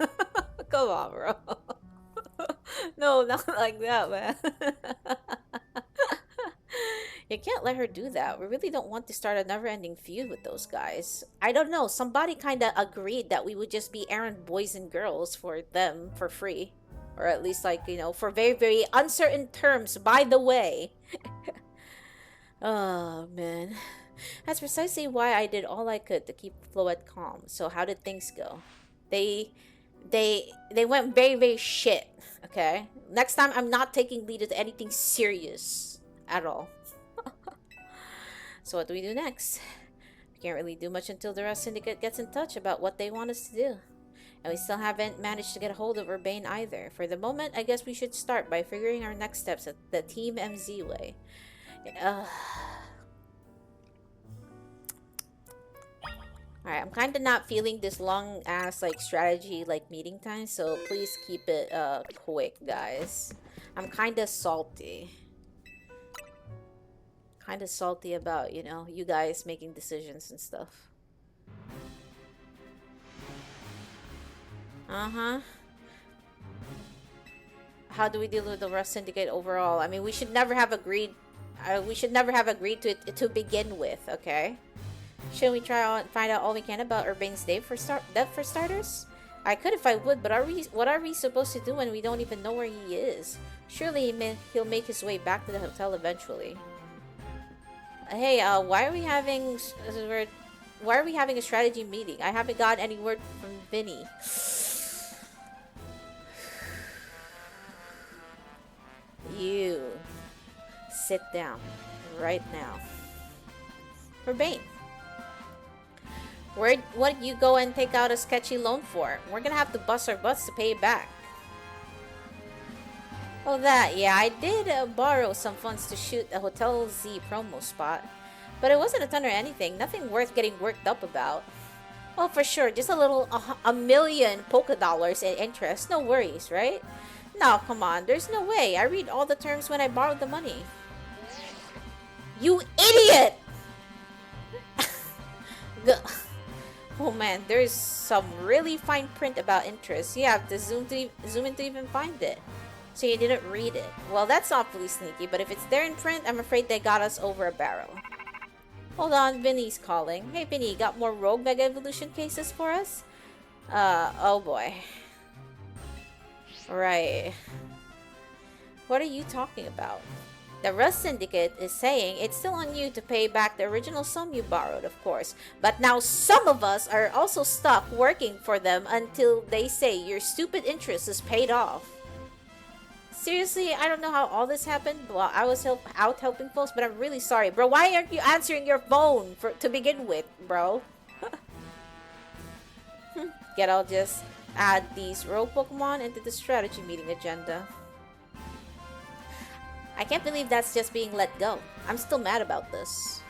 Come on, bro. No, not like that, man. You can't let her do that. We really don't want to start a never-ending feud with those guys. I don't know. Somebody kind of agreed that we would just be errand boys and girls for them for free. Or at least, like, you know, for very, very uncertain terms, by the way. Oh, man. That's precisely why I did all I could to keep Floette calm. So how did things go? They went very, very shit, okay? Next time, I'm not taking lead into anything serious at all. So what do we do next? We can't really do much until the Rust Syndicate gets in touch about what they want us to do. And we still haven't managed to get a hold of Urbane either. For the moment, I guess we should start by figuring our next steps at the Team MZ way. Alright, I'm kind of not feeling this long-ass, like, strategy, like, meeting time. So please keep it, quick, guys. I'm kind of salty. Kind of salty about, you know, you guys making decisions and stuff. How do we deal with the Rust Syndicate overall? I mean, we should never have agreed. We should never have agreed to it to begin with. Okay. Should we try out and find out all we can about Urbane's death for starters? I could if I would, but what are we supposed to do when we don't even know where he is? Surely he'll make his way back to the hotel eventually. Hey, why are we having a strategy meeting? I haven't gotten any word from Vinny. You sit down right now. Urbane. What'd you go and take out a sketchy loan for? We're gonna have to bust our butts to pay it back. Oh, that. Yeah, I did borrow some funds to shoot a Hotel Z promo spot. But it wasn't a ton or anything. Nothing worth getting worked up about. Oh, for sure. Just a million polka dollars in interest. No worries, right? No, come on. There's no way. I read all the terms when I borrowed the money. You idiot! Oh man, there's some really fine print about interest. You have to zoom in to even find it. So you didn't read it. Well, that's awfully sneaky, but if it's there in print, I'm afraid they got us over a barrel. Hold on, Vinny's calling. Hey Vinny, got more Rogue Mega Evolution cases for us? Oh boy. Right. What are you talking about? The Rust Syndicate is saying it's still on you to pay back the original sum you borrowed, of course. But now some of us are also stuck working for them until they say your stupid interest is paid off. Seriously, I don't know how all this happened while I was out helping folks, but I'm really sorry. Bro, why aren't you answering your phone to begin with, bro? Get, I'll just add these rogue Pokemon into the strategy meeting agenda. I can't believe that's just being let go. I'm still mad about this.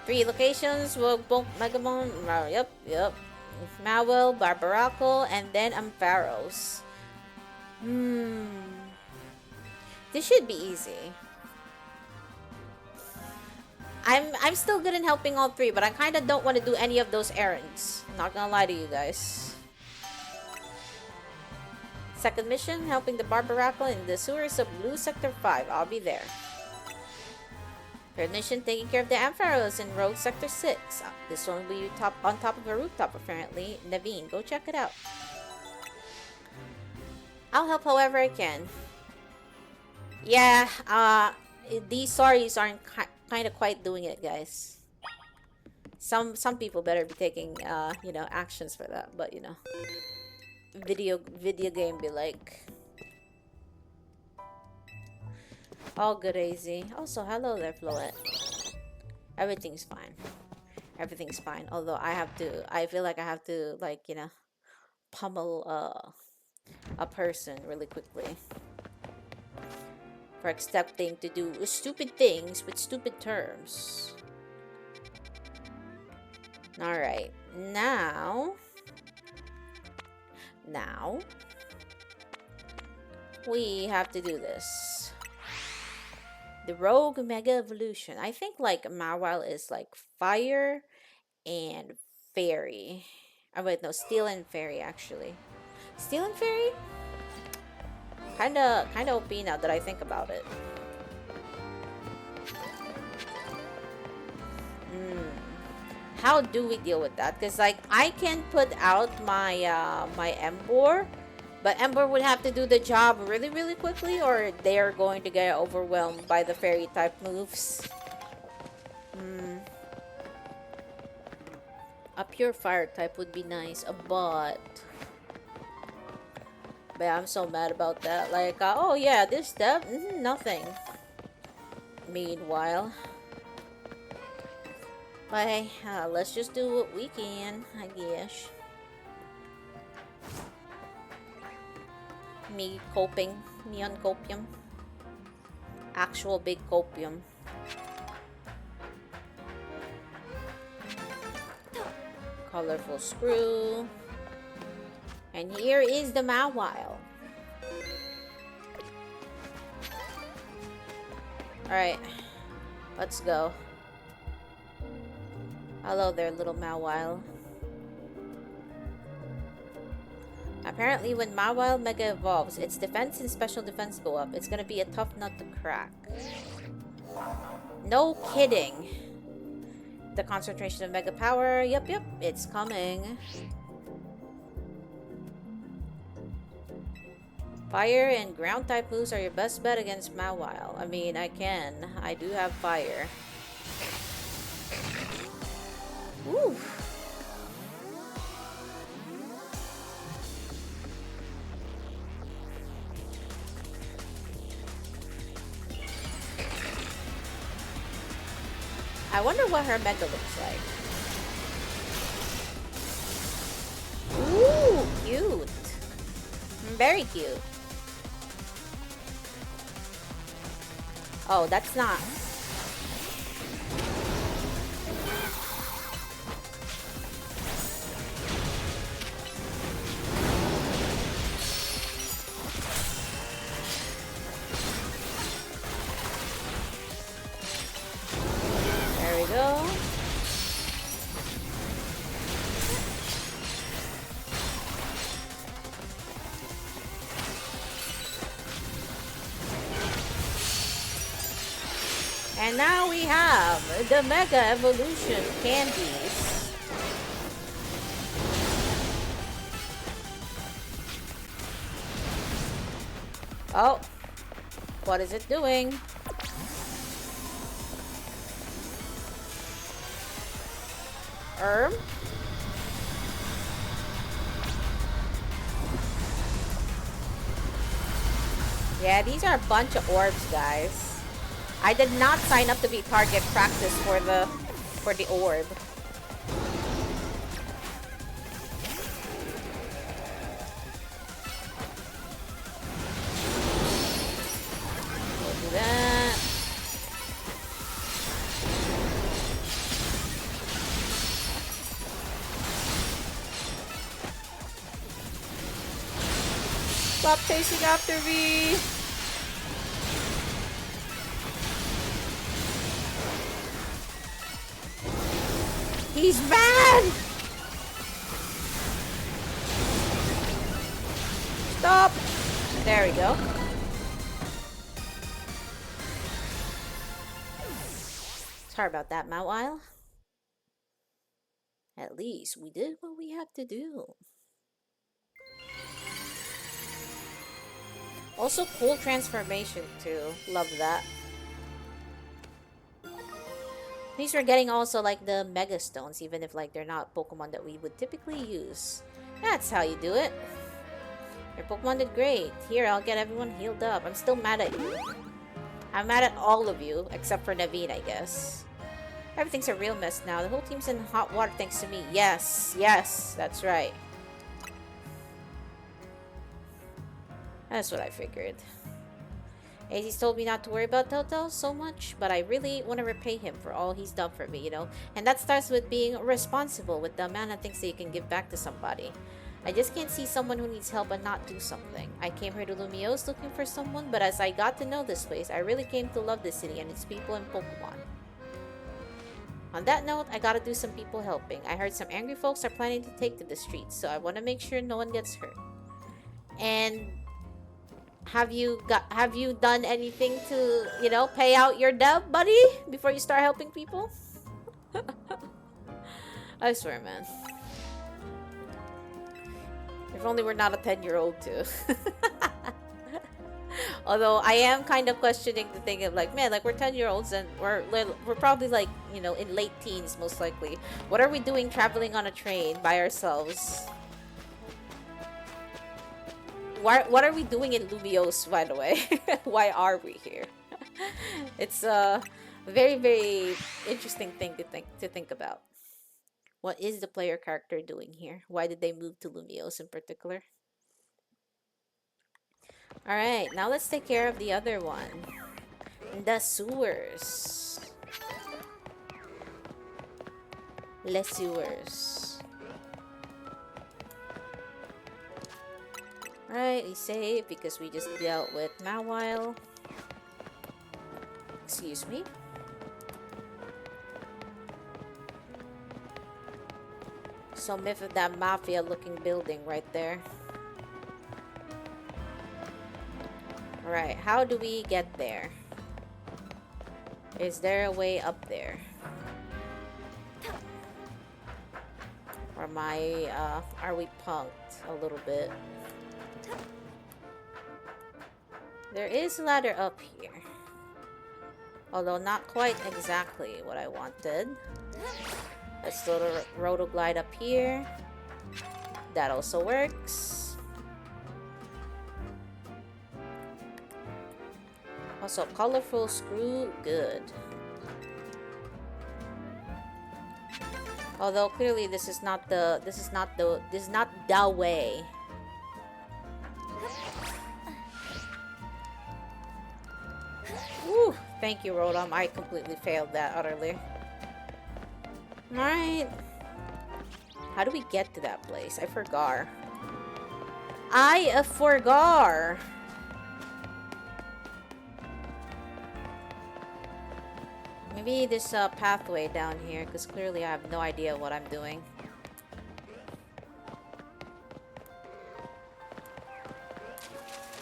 3 locations, Rogue Megamon, yep. Mawel, Barbaracle, and then Ampharos. This should be easy. I'm still good in helping all 3, but I kind of don't want to do any of those errands. I'm not gonna lie to you guys. Second mission, helping the Barbaracle in the sewers of Blue Sector 5. I'll be there. Third mission, taking care of the Ampharos in Rogue Sector 6. This one will be on top of a rooftop, apparently. Naveen, go check it out. I'll help however I can. Yeah, these stories aren't kind of quite doing it, guys. Some people better be taking, you know, actions for that, but, you know. Video game be like... All good, AZ. Also, hello there, Floette. Everything's fine. Everything's fine. Although I feel like I have to, like, you know, pummel a person really quickly. For accepting to do stupid things with stupid terms. Alright. Now, we have to do this. The Rogue Mega Evolution. I think like Mawile is like fire and fairy. Oh wait, no, steel and fairy actually. Steel and fairy? Kinda OP now that I think about it. How do we deal with that? Because like I can put out my my Emboar, but Emboar would have to do the job really quickly, or they are going to get overwhelmed by the fairy type moves. A pure fire type would be nice, but I'm so mad about that. Like, oh yeah, this step, nothing. Meanwhile, but hey, let's just do what we can, I guess. Me on copium. Actual big copium. Colorful screw. And here is the Mawile. Alright. Let's go. Hello there, little Mawile. Apparently, when Mawile Mega evolves, its defense and special defense go up. It's gonna be a tough nut to crack. No kidding. The concentration of Mega Power. Yep, it's coming. Fire and ground type moves are your best bet against Mawile. I mean, I do have fire. Woo! I wonder what her Mega looks like. Ooh, cute. Very cute. Oh, that's not. There we go. And now we have the Mega Evolution candies. Oh, what is it doing? Yeah, these are a bunch of orbs, guys. I did not sign up to be target practice for the orb. Stop chasing after me! He's mad! Stop! There we go. Sorry about that, Mawile. At least we did what we had to do. Also, cool transformation too. Love that. At least we're getting also like the Mega Stones, even if like they're not Pokemon that we would typically use. That's how you do it. Your Pokemon did great. Here, I'll get everyone healed up. I'm still mad at you. I'm mad at all of you, except for Naveen, I guess. Everything's a real mess now. The whole team's in hot water thanks to me. Yes, yes, that's right. That's what I figured. AZ's told me not to worry about Telltale so much, but I really want to repay him for all he's done for me, you know? And that starts with being responsible with the amount of things that you can give back to somebody. I just can't see someone who needs help and not do something. I came here to Lumiose looking for someone, but as I got to know this place, I really came to love this city and its people and Pokemon. On that note, I gotta do some people helping. I heard some angry folks are planning to take to the streets, so I want to make sure no one gets hurt. And have you done anything to, you know, pay out your debt, buddy, before you start helping people? I swear, man. If only we're not a 10-year-old too. Although I am kind of questioning the thing of like, man, like we're 10-year-olds and we're probably like, you know, in late teens most likely. What are we doing traveling on a train by ourselves? What are we doing in Lumiose, by the way? Why are we here? It's a very, very interesting thing to think about. What is the player character doing here? Why did they move to Lumiose in particular? Alright, now let's take care of the other one. The sewers. Les sewers. Alright, we save because we just dealt with Mawile. Excuse me. So myth of that mafia looking building right there. Alright, how do we get there? Is there a way up there? Or are we punked a little bit? There is a ladder up here. Although not quite exactly what I wanted. Let's throw the Rotoglide up here. That also works. Also, colorful screw, good. Although clearly this is not the way. Woo! Thank you, Rotom. I completely failed that utterly. Alright. How do we get to that place? I forgot. I forgot. Maybe this pathway down here, because clearly I have no idea what I'm doing.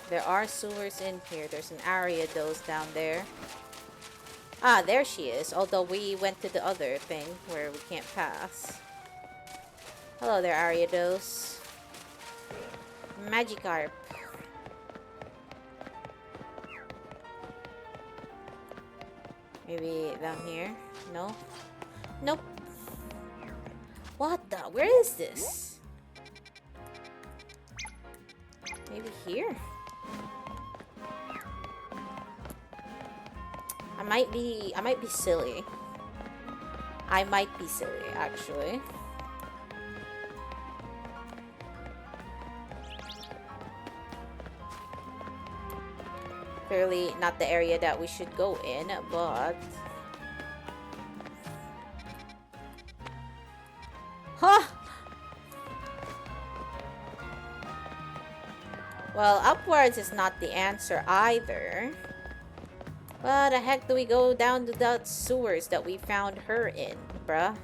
There are sewers in here. There's an Ariados down there. Ah, there she is. Although we went to the other thing where we can't pass. Hello there, Ariados. Magikarp. Maybe down here? No? Nope. What the? Where is this? Maybe here? I might be silly. I might be silly, actually. Clearly not the area that we should go in, but... Huh! Well, upwards is not the answer either. Why the heck do we go down to the sewers that we found her in, bruh?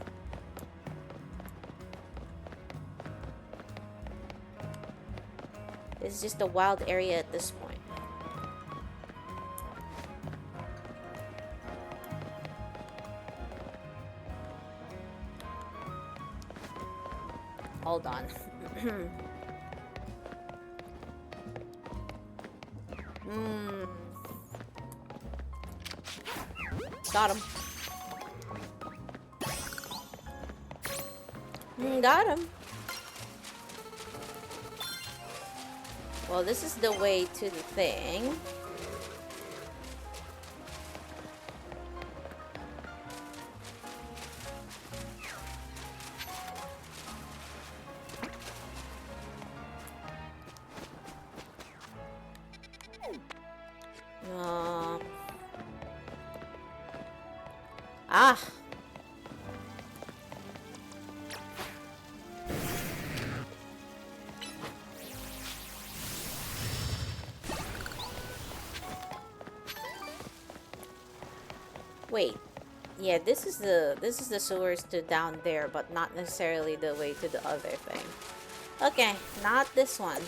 This is just a wild area at this point. Hold on. Got him. Got him. Well, this is the way to the thing. Ah. Wait. Yeah, this is the sewers to down there, but not necessarily the way to the other thing. Okay, not this one.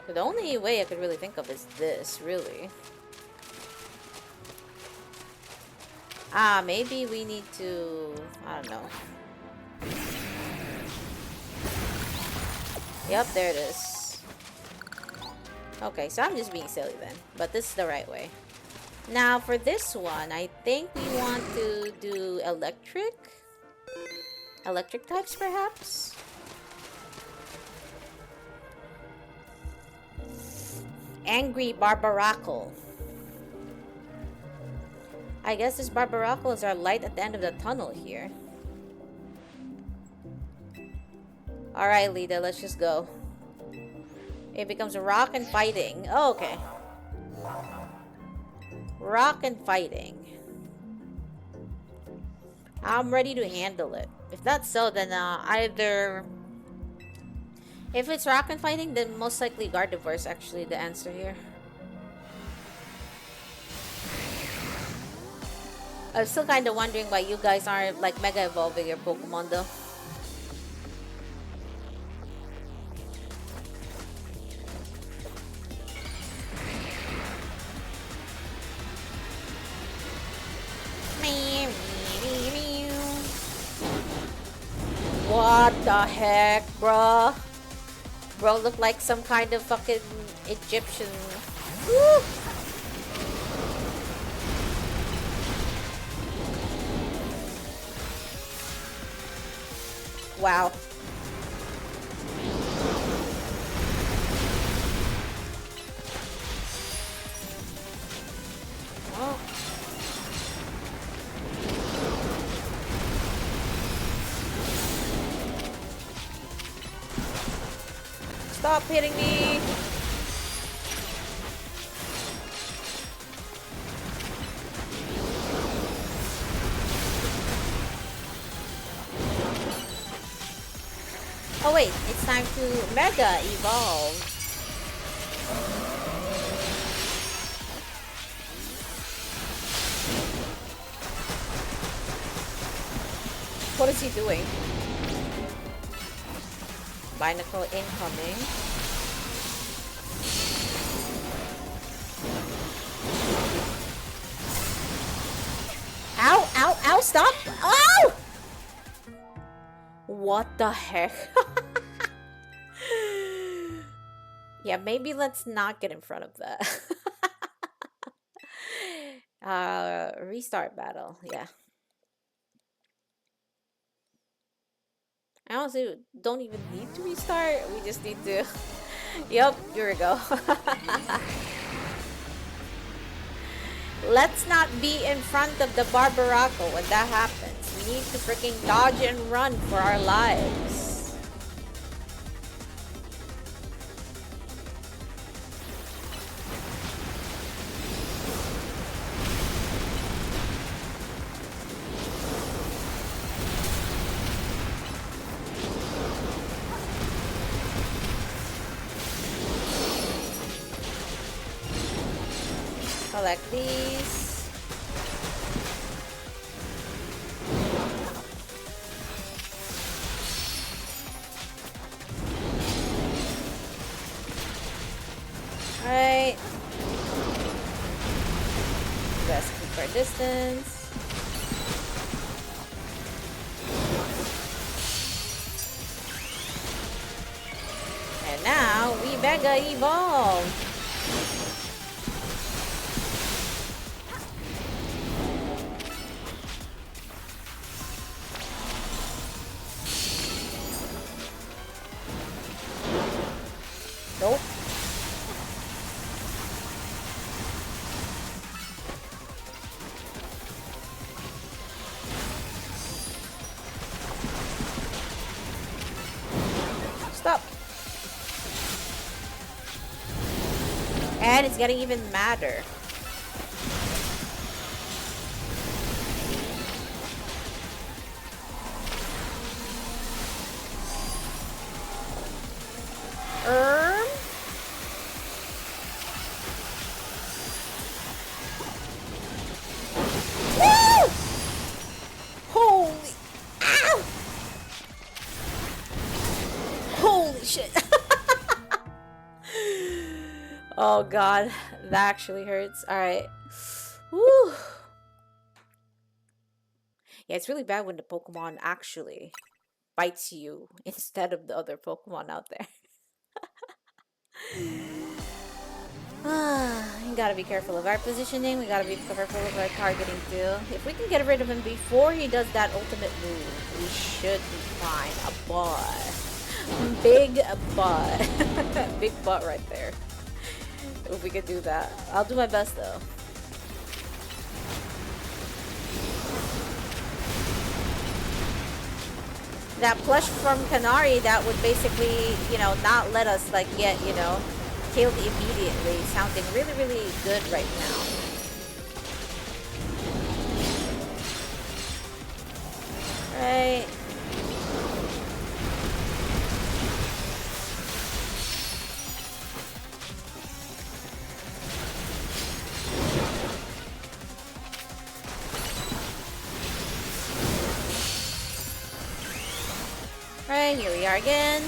The only way I could really think of is this, really. Ah, maybe we need to... I don't know. Yep, there it is. Okay, so I'm just being silly then. But this is the right way. Now, for this one, I think we want to do electric? Electric types, perhaps? Angry Barbaracle. I guess this Barbaracle is our light at the end of the tunnel here. Alright, Lita, let's just go. It becomes rock and fighting. Oh, okay. Rock and fighting. I'm ready to handle it. If that's so, then either... If it's rock and fighting, then most likely Gardevoir is actually the answer here. I'm still kind of wondering why you guys aren't like mega evolving your Pokemon though. What the heck, bruh? Bro, look like some kind of fucking Egyptian. Woo! Wow. Oh. Stop hitting me! Oh wait, it's time to Mega Evolve. What is he doing? Binacle incoming. Ow, ow, ow, stop! Ow! What the heck? Yeah, maybe let's not get in front of that. Restart battle, yeah. I honestly don't even need to restart. We just need to... Yep, here we go. Let's not be in front of the Barbaracle when that happens. We need to freaking dodge and run for our lives. Collect these. Alright. Let's keep our distance. And now we mega evolve. Nope. Stop. And it's getting even madder. Woo! Holy. Ow! Holy shit. Oh god, that actually hurts. Alright. Woo. Yeah, it's really bad when the Pokemon actually bites you instead of the other Pokemon out there. You gotta be careful of our positioning. We gotta be careful of our targeting too. If we can get rid of him before he does that ultimate move, we should be fine. A butt. Big butt. Big butt right there. If we could do that. I'll do my best though. That plush from Canary that would basically, you know, not let us like get, you know, killed immediately, sounding really, really good right now. Right. Right, here we are again.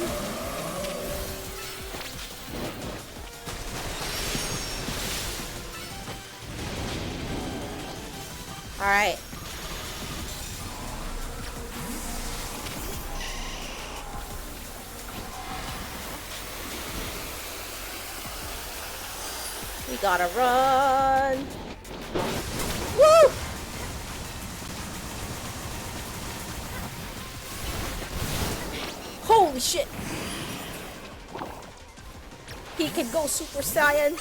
Alright. We gotta run. Woo! Holy shit! He can go Super Saiyan.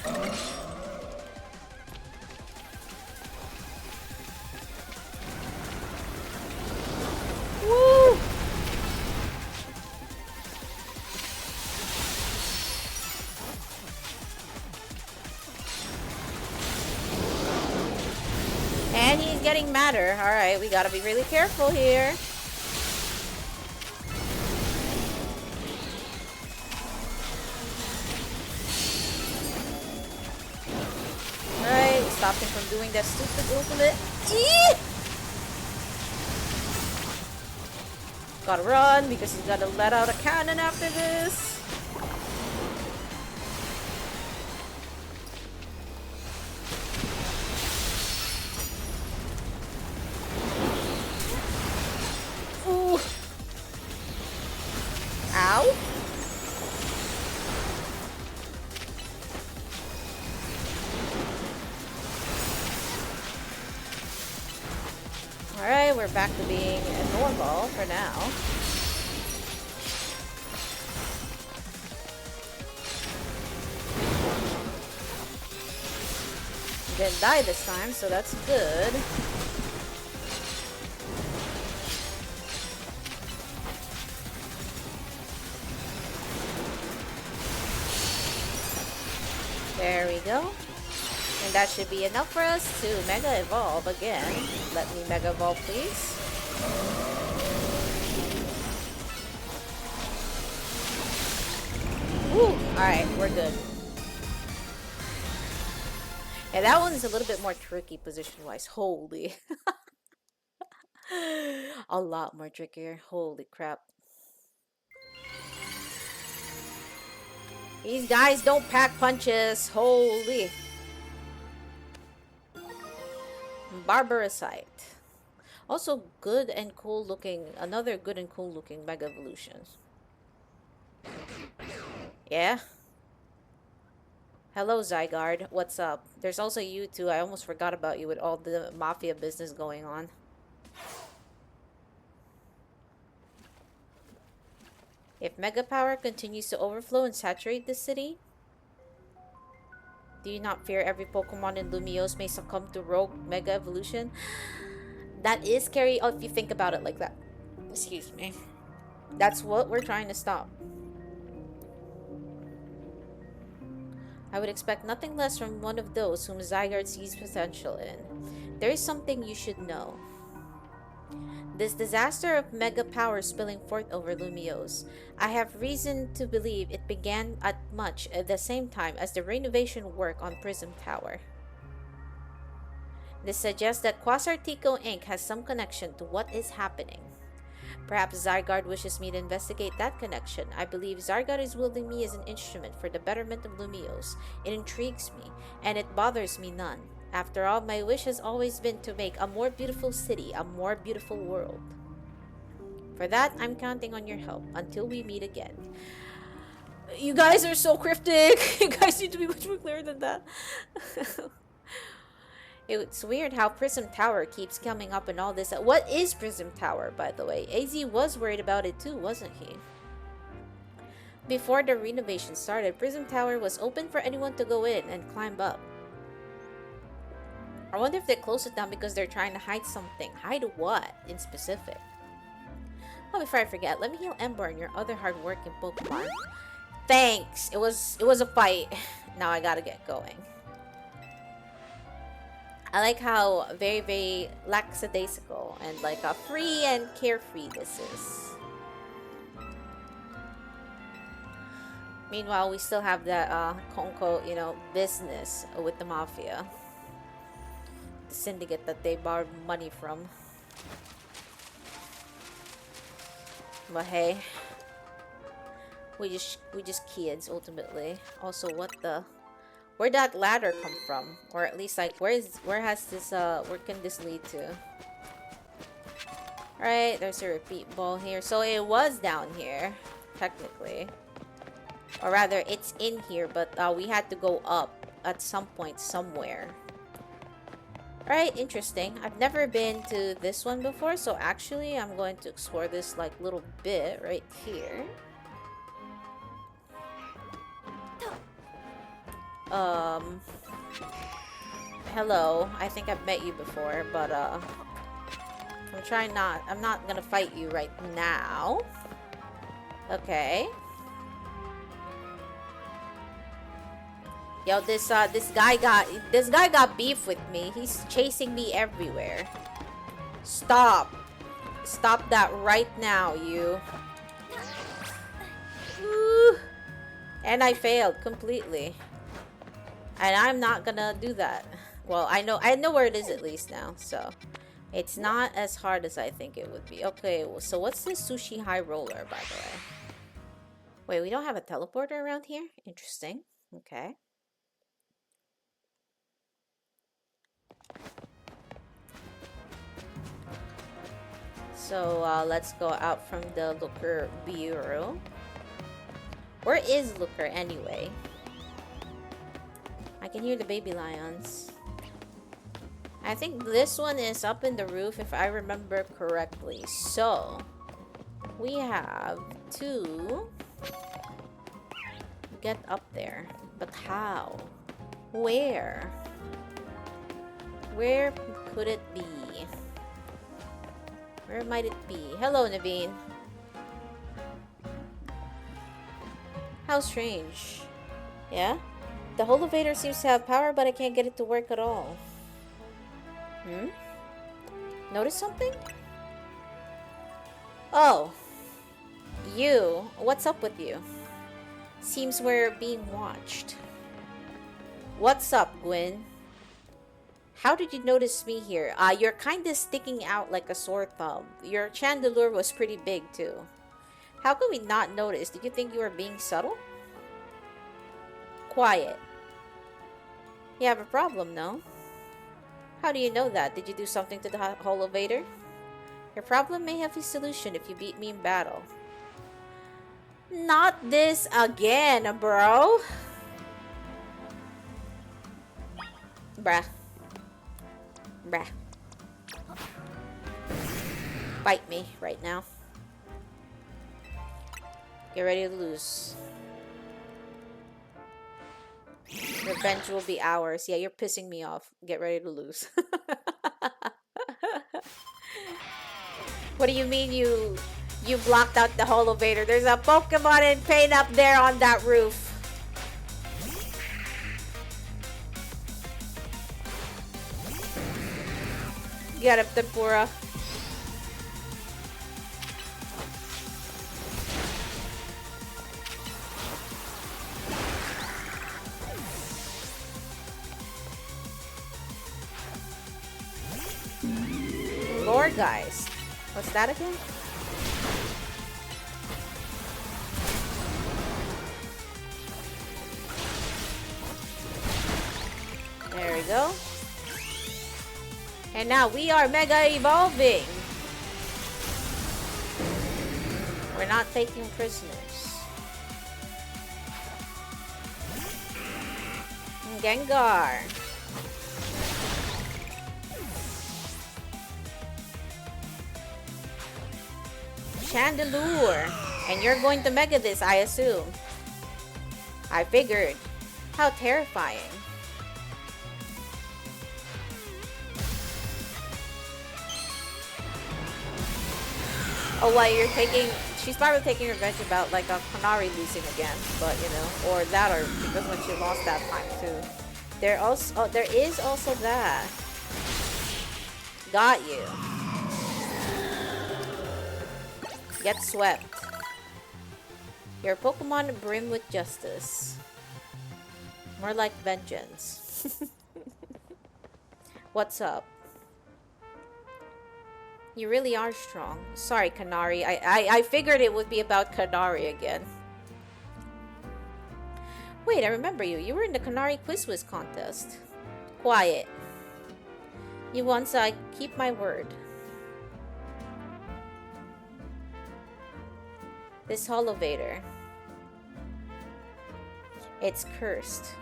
Woo! And he's getting madder. Alright, we gotta be really careful here. Alright, stop him from doing that stupid ultimate. Eee! Gotta run because he's gotta let out a cannon after this. Ooh. Ow. Alright, we're back to being normal for now. Didn't die this time, so that's good. There we go. And that should be enough for us to Mega Evolve again. Let me Mega Evolve, please. Woo! Alright, we're good. Yeah, that one's a little bit more tricky position-wise. Holy. A lot more trickier. Holy crap. These guys don't pack punches. Holy. Barbarosite. Also good and cool looking. Another good and cool looking Mega Evolutions. Yeah. Hello, Zygarde. What's up? There's also you too. I almost forgot about you with all the mafia business going on. If Mega Power continues to overflow and saturate the city, do you not fear every Pokemon in Lumiose may succumb to rogue Mega Evolution? That is scary if you think about it like that. Excuse me. That's what we're trying to stop. I would expect nothing less from one of those whom Zygarde sees potential in. There is something you should know. This disaster of Mega Power spilling forth over Lumiose, I have reason to believe it began at much the same time as the renovation work on Prism Tower. This suggests that Quasartico Inc. has some connection to what is happening. Perhaps Zygarde wishes me to investigate that connection. I believe Zygarde is wielding me as an instrument for the betterment of Lumiose. It intrigues me, and it bothers me none. After all, my wish has always been to make a more beautiful city, a more beautiful world. For that, I'm counting on your help until we meet again. You guys are so cryptic. You guys need to be much more clear than that. It's weird how Prism Tower keeps coming up and all this. What is Prism Tower, by the way? AZ was worried about it too, wasn't he? Before the renovation started, Prism Tower was open for anyone to go in and climb up. I wonder if they closed it down because they're trying to hide something. Hide what in specific? Oh, before I forget, let me heal Ember and your other hardworking Pokemon. Thanks! It was a fight. Now I gotta get going. I like how very, very lackadaisical and like free and carefree this is. Meanwhile, we still have that quote-unquote, you know, business with the Mafia. The syndicate that they borrowed money from. But hey, we just kids ultimately. Also, where'd that ladder come from? Or at least like where can this lead to? Alright, there's a repeat ball here. So it was down here, technically. Or rather, it's in here, but we had to go up at some point somewhere. Alright, interesting. I've never been to this one before, so actually I'm going to explore this like little bit right here. Hello. I think I've met you before, but I'm not gonna fight you right now. Okay. Yo, this guy got beef with me. He's chasing me everywhere. Stop. Stop that right now, you. Ooh. And I failed completely. And I'm not gonna do that. Well, I know where it is at least now, so it's not as hard as I think it would be. Okay, so what's this Sushi High Roller, by the way? Wait, we don't have a teleporter around here? Interesting. Okay. So let's go out from the Looker Bureau. Where is Looker anyway? I can hear the baby lions. I think this one is up in the roof if I remember correctly. So we have to get up there. But how? Where? Where could it be? Where might it be? Hello, Naveen. How strange. Yeah? The whole elevator seems to have power, but I can't get it to work at all. Notice something? Oh. You. What's up with you? Seems we're being watched. What's up, Gwen? How did you notice me here? You're kind of sticking out like a sore thumb. Your chandelier was pretty big too. How could we not notice? Did you think you were being subtle? Quiet. You have a problem, no? How do you know that? Did you do something to the holovator? Your problem may have a solution if you beat me in battle. Not this again, bro. Bruh. Bruh. Bite me right now. Get ready to lose. Revenge will be ours. Yeah, you're pissing me off. Get ready to lose. What do you mean you blocked out the holovator? There's a Pokemon in pain up there on that roof. Get up, Tempura. Lord, guys. What's that again? There we go. And now we are mega evolving. We're not taking prisoners. Gengar. Chandelure. And you're going to mega this, I assume. I figured. How terrifying. Oh, what, you're taking... She's probably taking revenge about, like, a Canary losing again. But, you know, or that, or because when she lost that time, too. There is also that. Got you. Get swept. Your Pokemon brim with justice. More like vengeance. What's up? You really are strong. Sorry, Canary. I figured it would be about Canary again. Wait, I remember you. You were in the Canary Quiz contest. Quiet. You won, so I keep my word. This holovator. It's cursed.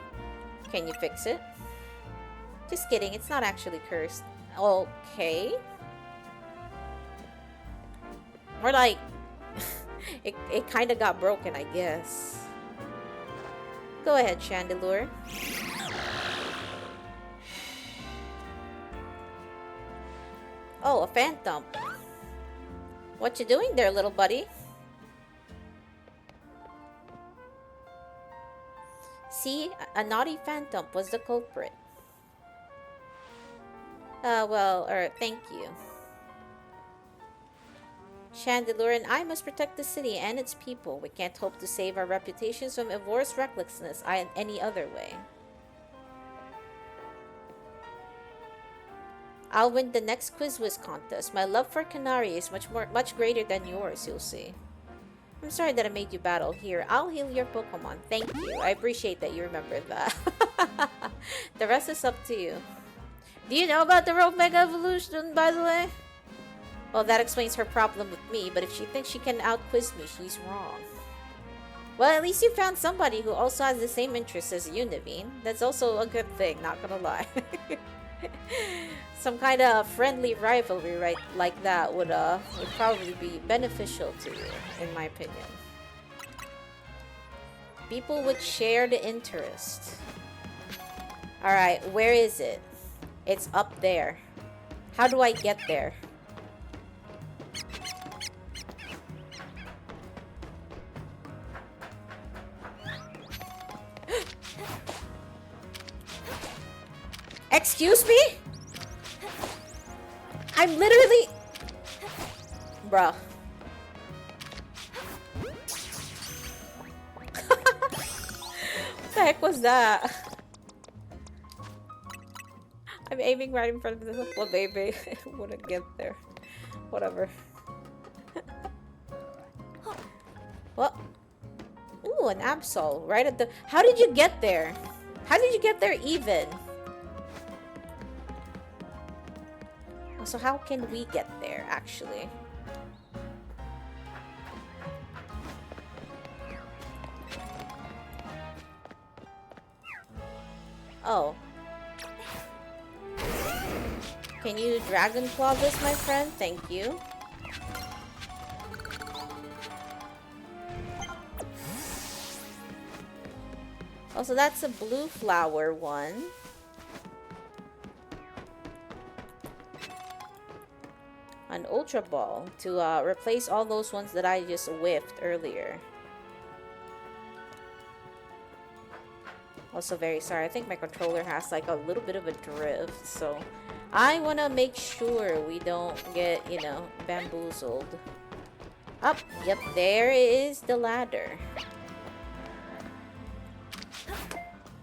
Can you fix it? Just kidding, it's not actually cursed. Okay. More like... it kinda got broken, I guess. Go ahead, Chandelure. Oh, a Phantom. What you doing there, little buddy? See, a naughty Phantom was the culprit. Thank you. Chandelure and I must protect the city and its people. We can't hope to save our reputations from Evor's recklessness any other way. I'll win the next Quiz contest. My love for Canary is much greater than yours, you'll see. I'm sorry that I made you battle. Here, I'll heal your Pokemon. Thank you. I appreciate that you remembered that. The rest is up to you. Do you know about the Rogue Mega Evolution, by the way? Well, that explains her problem with me, but if she thinks she can out-quiz me, she's wrong. Well, at least you found somebody who also has the same interests as you, Naveen. That's also a good thing, not gonna lie. Some kind of friendly rivalry like that would probably be beneficial to you, in my opinion. People with shared interest. Alright, where is it? It's up there. How do I get there? Excuse me? I'm literally... Bruh. What the heck was that? I'm I'm aiming right in front of the... Well, baby, wouldn't get there. Whatever. What? Ooh, an Absol. Right at the... How did you get there? How did you get there even? So how can we get there, actually? Oh. Can you Dragon Claw this, my friend? Thank you. Also, that's a blue flower one. An Ultra Ball to replace all those ones that I just whiffed earlier. Also very sorry. I think my controller has like a little bit of a drift, so I want to make sure we don't get, you know, bamboozled. Up. Yep, there is the ladder.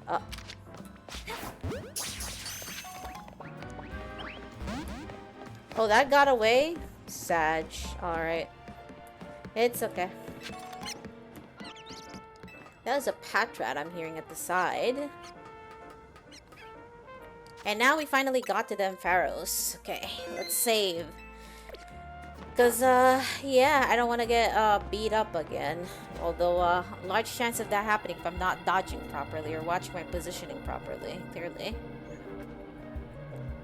Up. Oh, that got away? Sag. Alright. It's okay. That was a Patrat I'm hearing at the side. And now we finally got to them Pharaohs. Okay, let's save. Because, yeah, I don't want to get beat up again. Although, large chance of that happening if I'm not dodging properly or watching my positioning properly, clearly.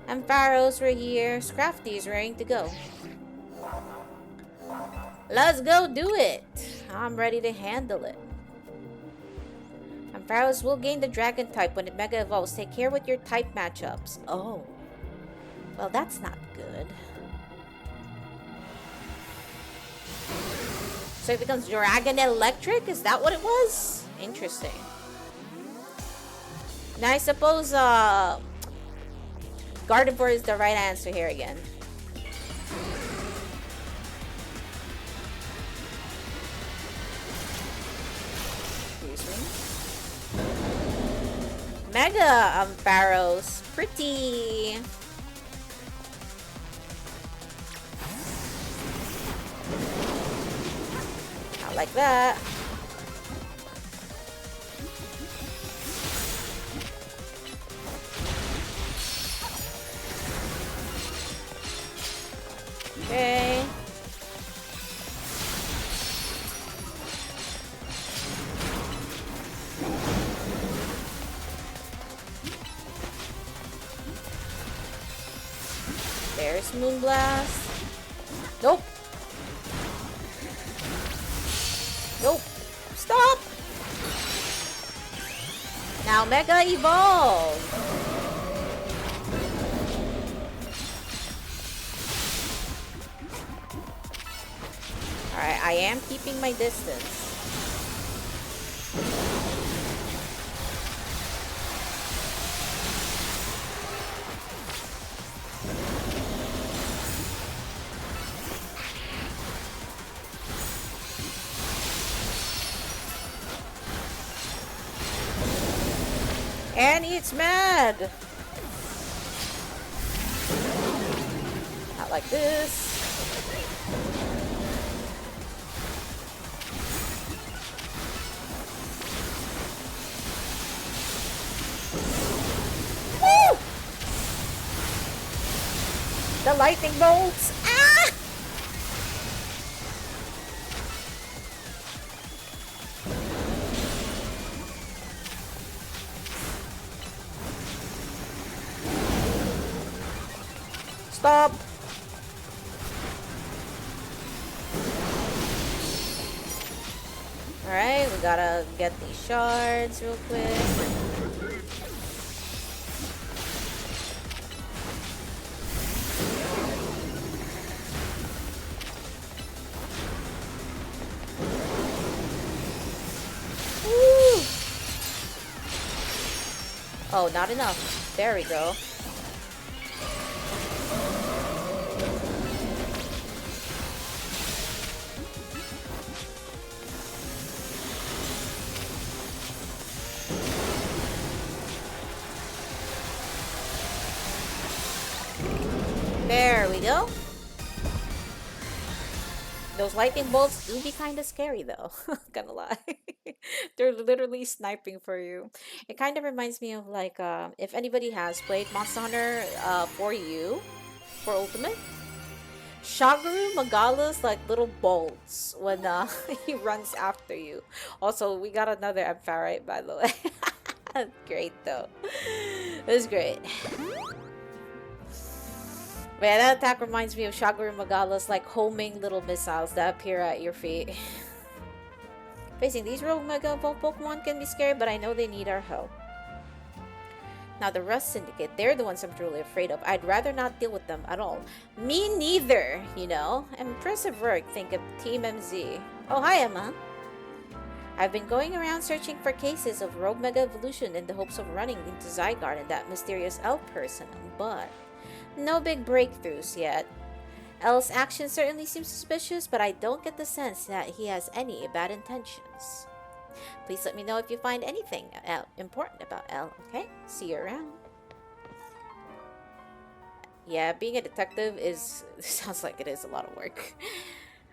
And Pharaohs were here. Scrafty is raring to go. Let's go do it. I'm ready to handle it. And Pharaohs will gain the dragon type when it mega evolves. Take care with your type matchups. Oh. Well, that's not good. So it becomes Dragon Electric? Is that what it was? Interesting. Now I suppose Gardevoir is the right answer here again. Excuse me. Mega Pharaohs. Pretty. Not like that. Okay. There's Moonblast. Nope. Nope. Stop. Now Mega Evolve. Alright, I am keeping my distance. And it's mad! Not like this. Woo! The lightning bolts! Ah! Stop! Alright, we gotta get these shards real quick. Woo! Oh, not enough. There we go. There we go. Those lightning bolts do be kind of scary though, gonna lie. They're literally sniping for you. It kind of reminds me of like, if anybody has played Monster Hunter for you, for Ultimate, Shagaru Magala's like little bolts when he runs after you. Also, we got another Ampharite by the way. Great though. It was great. Man, that attack reminds me of Shagaru Magala's like homing little missiles that appear at your feet. Facing these rogue Mega Evolved Pokemon can be scary, but I know they need our help. Now the Rust Syndicate, they're the ones I'm truly afraid of. I'd rather not deal with them at all. Me neither, you know? Impressive work, think of Team MZ. Oh, hi Emma. I've been going around searching for cases of rogue Mega Evolution in the hopes of running into Zygarde and that mysterious elf person, but no big breakthroughs yet. El's action certainly seems suspicious, but I don't get the sense that he has any bad intentions. Please let me know if you find anything important about El, okay? See you around. Yeah, being a detective sounds like it is a lot of work.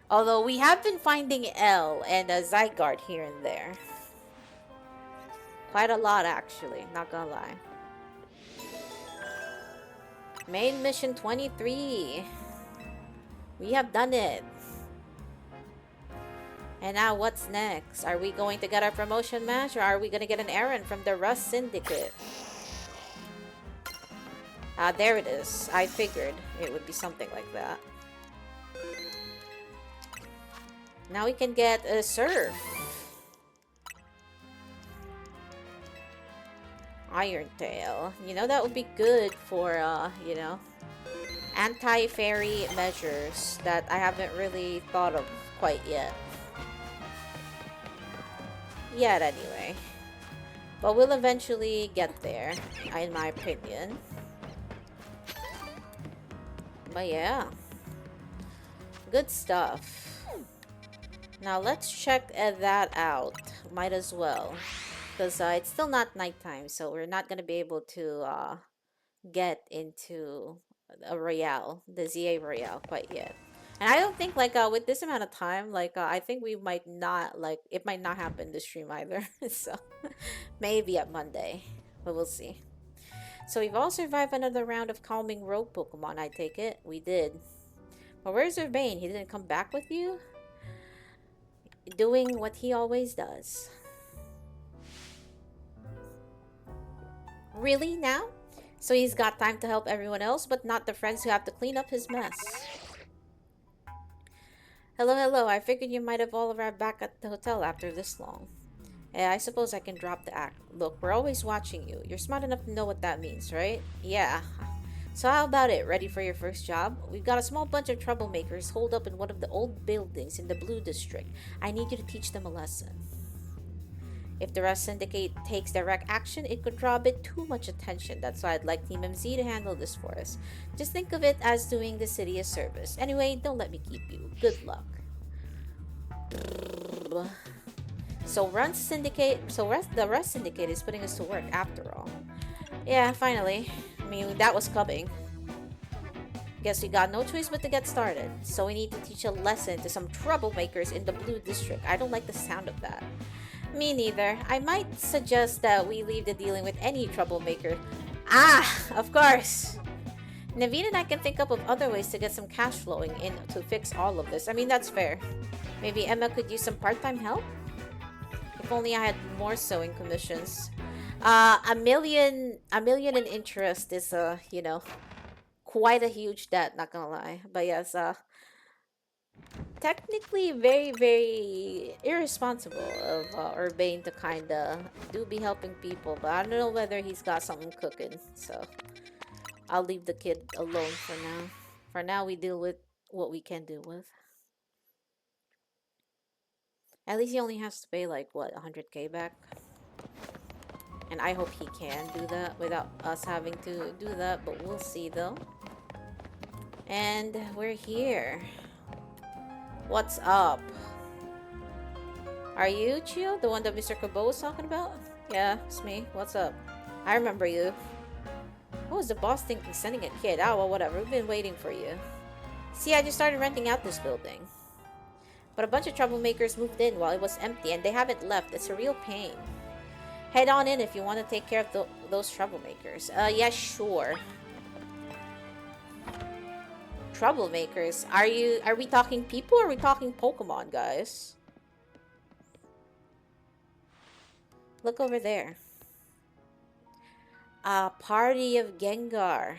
Although we have been finding El and Zygarde here and there. Quite a lot actually, not gonna lie. Main mission 23. We have done it. And now what's next? Are we going to get our promotion match or are we going to get an errand from the Rust Syndicate? Ah, there it is. I figured it would be something like that. Now we can get a Surf. Iron Tail. You know, that would be good for, you know, anti-fairy measures that I haven't really thought of quite yet. Yet, anyway. But we'll eventually get there, in my opinion. But yeah. Good stuff. Now let's check that out. Might as well. Because it's still not nighttime, so we're not going to be able to get into a Royale, the ZA Royale quite yet. And I don't think like with this amount of time, like I think we might not, like it might not happen this stream either. So maybe at Monday, but we'll see. So we've all survived another round of calming rogue Pokemon, I take it. We did. But where's Urbane? He didn't come back with you? Doing what he always does. Really now? So he's got time to help everyone else, but not the friends who have to clean up his mess. Hello, hello. I figured you might have all arrived back at the hotel after this long. I suppose I can drop the act. Look, we're always watching you. You're smart enough to know what that means, right? Yeah. So how about it? Ready for your first job? We've got a small bunch of troublemakers holed up in one of the old buildings in the Blue District. I need you to teach them a lesson. If the Rust Syndicate takes direct action, it could draw a bit too much attention. That's why I'd like Team MZ to handle this for us. Just think of it as doing the city a service. Anyway, don't let me keep you. Good luck. So the Rust Syndicate is putting us to work after all. Yeah, finally. I mean, that was coming. Guess we got no choice but to get started. So we need to teach a lesson to some troublemakers in the Blue District. I don't like the sound of that. Me neither. I might suggest that we leave the dealing with any troublemaker. Ah, of course. Naveen and I can think up of other ways to get some cash flowing in to fix all of this. I mean, that's fair. Maybe Emma could use some part-time help? If only I had more sewing commissions. A million in interest is, you know, quite a huge debt, not gonna lie. But yes, technically very, very irresponsible of Urbane to kinda be helping people, but I don't know whether he's got something cooking, so I'll leave the kid alone for now. For now, we deal with what we can deal with. At least he only has to pay like what, 100k back, and I hope he can do that without us having to do that, but we'll see though. And we're here. What's up? Are you Chiyo, the one that Mr. Kubo was talking about? Yeah, it's me. What's up? I remember you. Oh, was the boss thinking sending a kid? Oh, well, whatever. We've been waiting for you. See, I just started renting out this building. But a bunch of troublemakers moved in while it was empty and they haven't left. It's a real pain. Head on in if you want to take care of those troublemakers. Yeah, sure. Troublemakers? Are we talking people or are we talking Pokemon, guys? Look over there. A party of Gengar.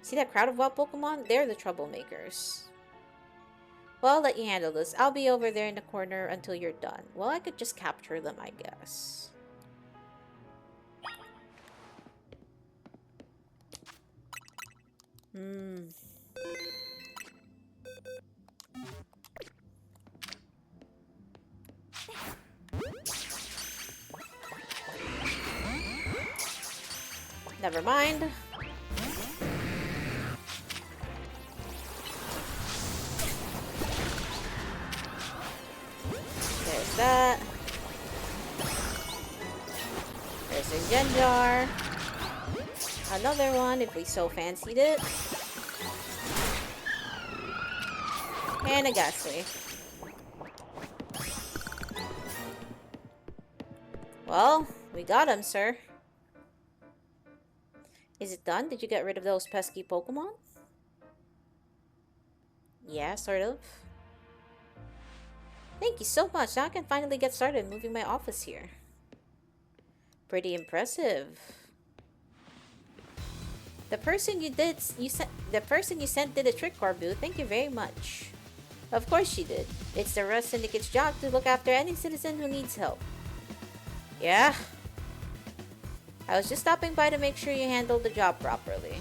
See that crowd of wild Pokemon? They're the troublemakers. Well, I'll let you handle this. I'll be over there in the corner until you're done. Well, I could just capture them, I guess. Never mind. There's that. There's a Gengar. Another one if we so fancied it. And a Ghastly. Well, we got him, sir. Is it done? Did you get rid of those pesky Pokemon? Yeah, sort of. Thank you so much. Now I can finally get started moving my office here. Pretty impressive. The person you sent did a trick, Corbu. Thank you very much. Of course she did. It's the Rust Syndicate's job to look after any citizen who needs help. Yeah? I was just stopping by to make sure you handled the job properly.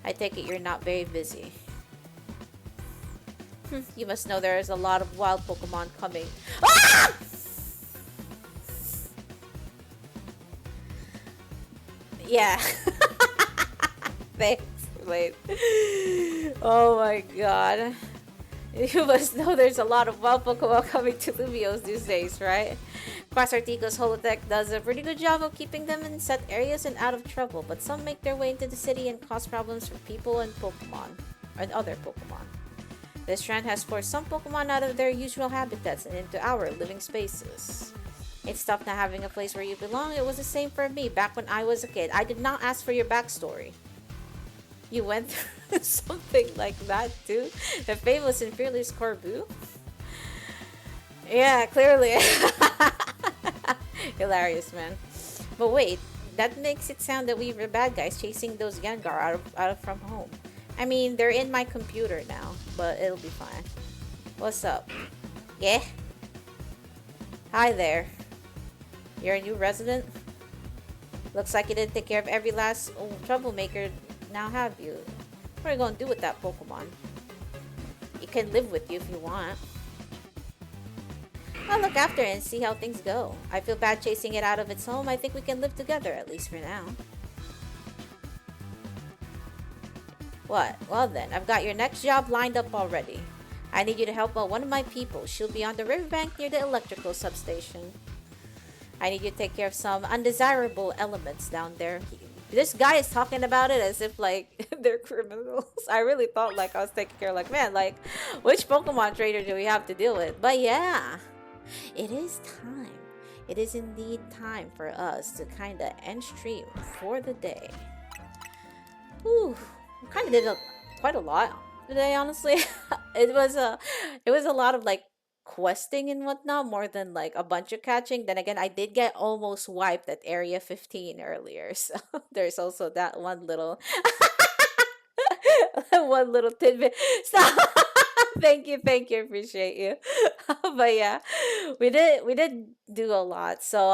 I take it you're not very busy. You must know there is a lot of wild Pokemon coming. Ah! Yeah. Thanks, wait. Oh my god. You must know there's a lot of wild Pokemon coming to Lumios these days, right? Quasartico's Holotech does a pretty good job of keeping them in set areas and out of trouble, but some make their way into the city and cause problems for people and Pokemon, and other Pokemon. This trend has forced some Pokemon out of their usual habitats and into our living spaces. It's tough not having a place where you belong. It was the same for me back when I was a kid. I did not ask for your backstory. You went through something like that too? The famous and fearless Corbu? Yeah, clearly. Hilarious, man. But wait, that makes it sound that we were bad guys chasing those Gengar out of from home. I mean, they're in my computer now, but it'll be fine. What's up? Yeah? Hi there. You're a new resident? Looks like you didn't take care of every last troublemaker, now have you? What are you gonna do with that Pokemon? It can live with you if you want. I'll look after it and see how things go. I feel bad chasing it out of its home. I think we can live together, at least for now. What? Well then, I've got your next job lined up already. I need you to help out one of my people. She'll be on the riverbank near the electrical substation. I need you to take care of some undesirable elements down there. This guy is talking about it as if like they're criminals. I really thought like I was taking care of like, man, like which Pokemon trainer do we have to deal with? But yeah, it is time. It is indeed time for us to kind of end stream for the day. Whew, we kind of did quite a lot today, honestly. it was a lot of like questing and whatnot more than like a bunch of catching. Then again, I did get almost wiped at area 15 earlier, so there's also that one little one little tidbit. Stop. Thank you, appreciate you. But yeah, we did do a lot. So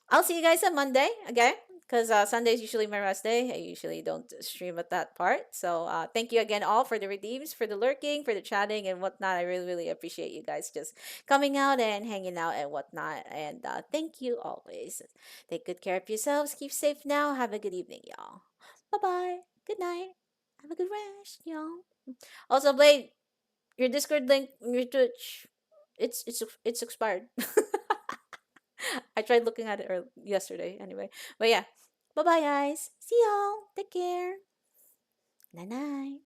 I'll see you guys on Monday, okay? Because Sunday is usually my rest day. I usually don't stream at that part. So thank you again all for the redeems, for the lurking, for the chatting and whatnot. I really appreciate you guys just coming out and hanging out and whatnot. And thank you always. Take good care of yourselves. Keep safe now. Have a good evening, y'all. Bye-bye. Good night. Have a good rest, y'all. Also, Blade, your Discord link, your Twitch, it's expired. I tried looking at it yesterday anyway. But yeah. Bye bye, guys. See y'all. Take care. Night night.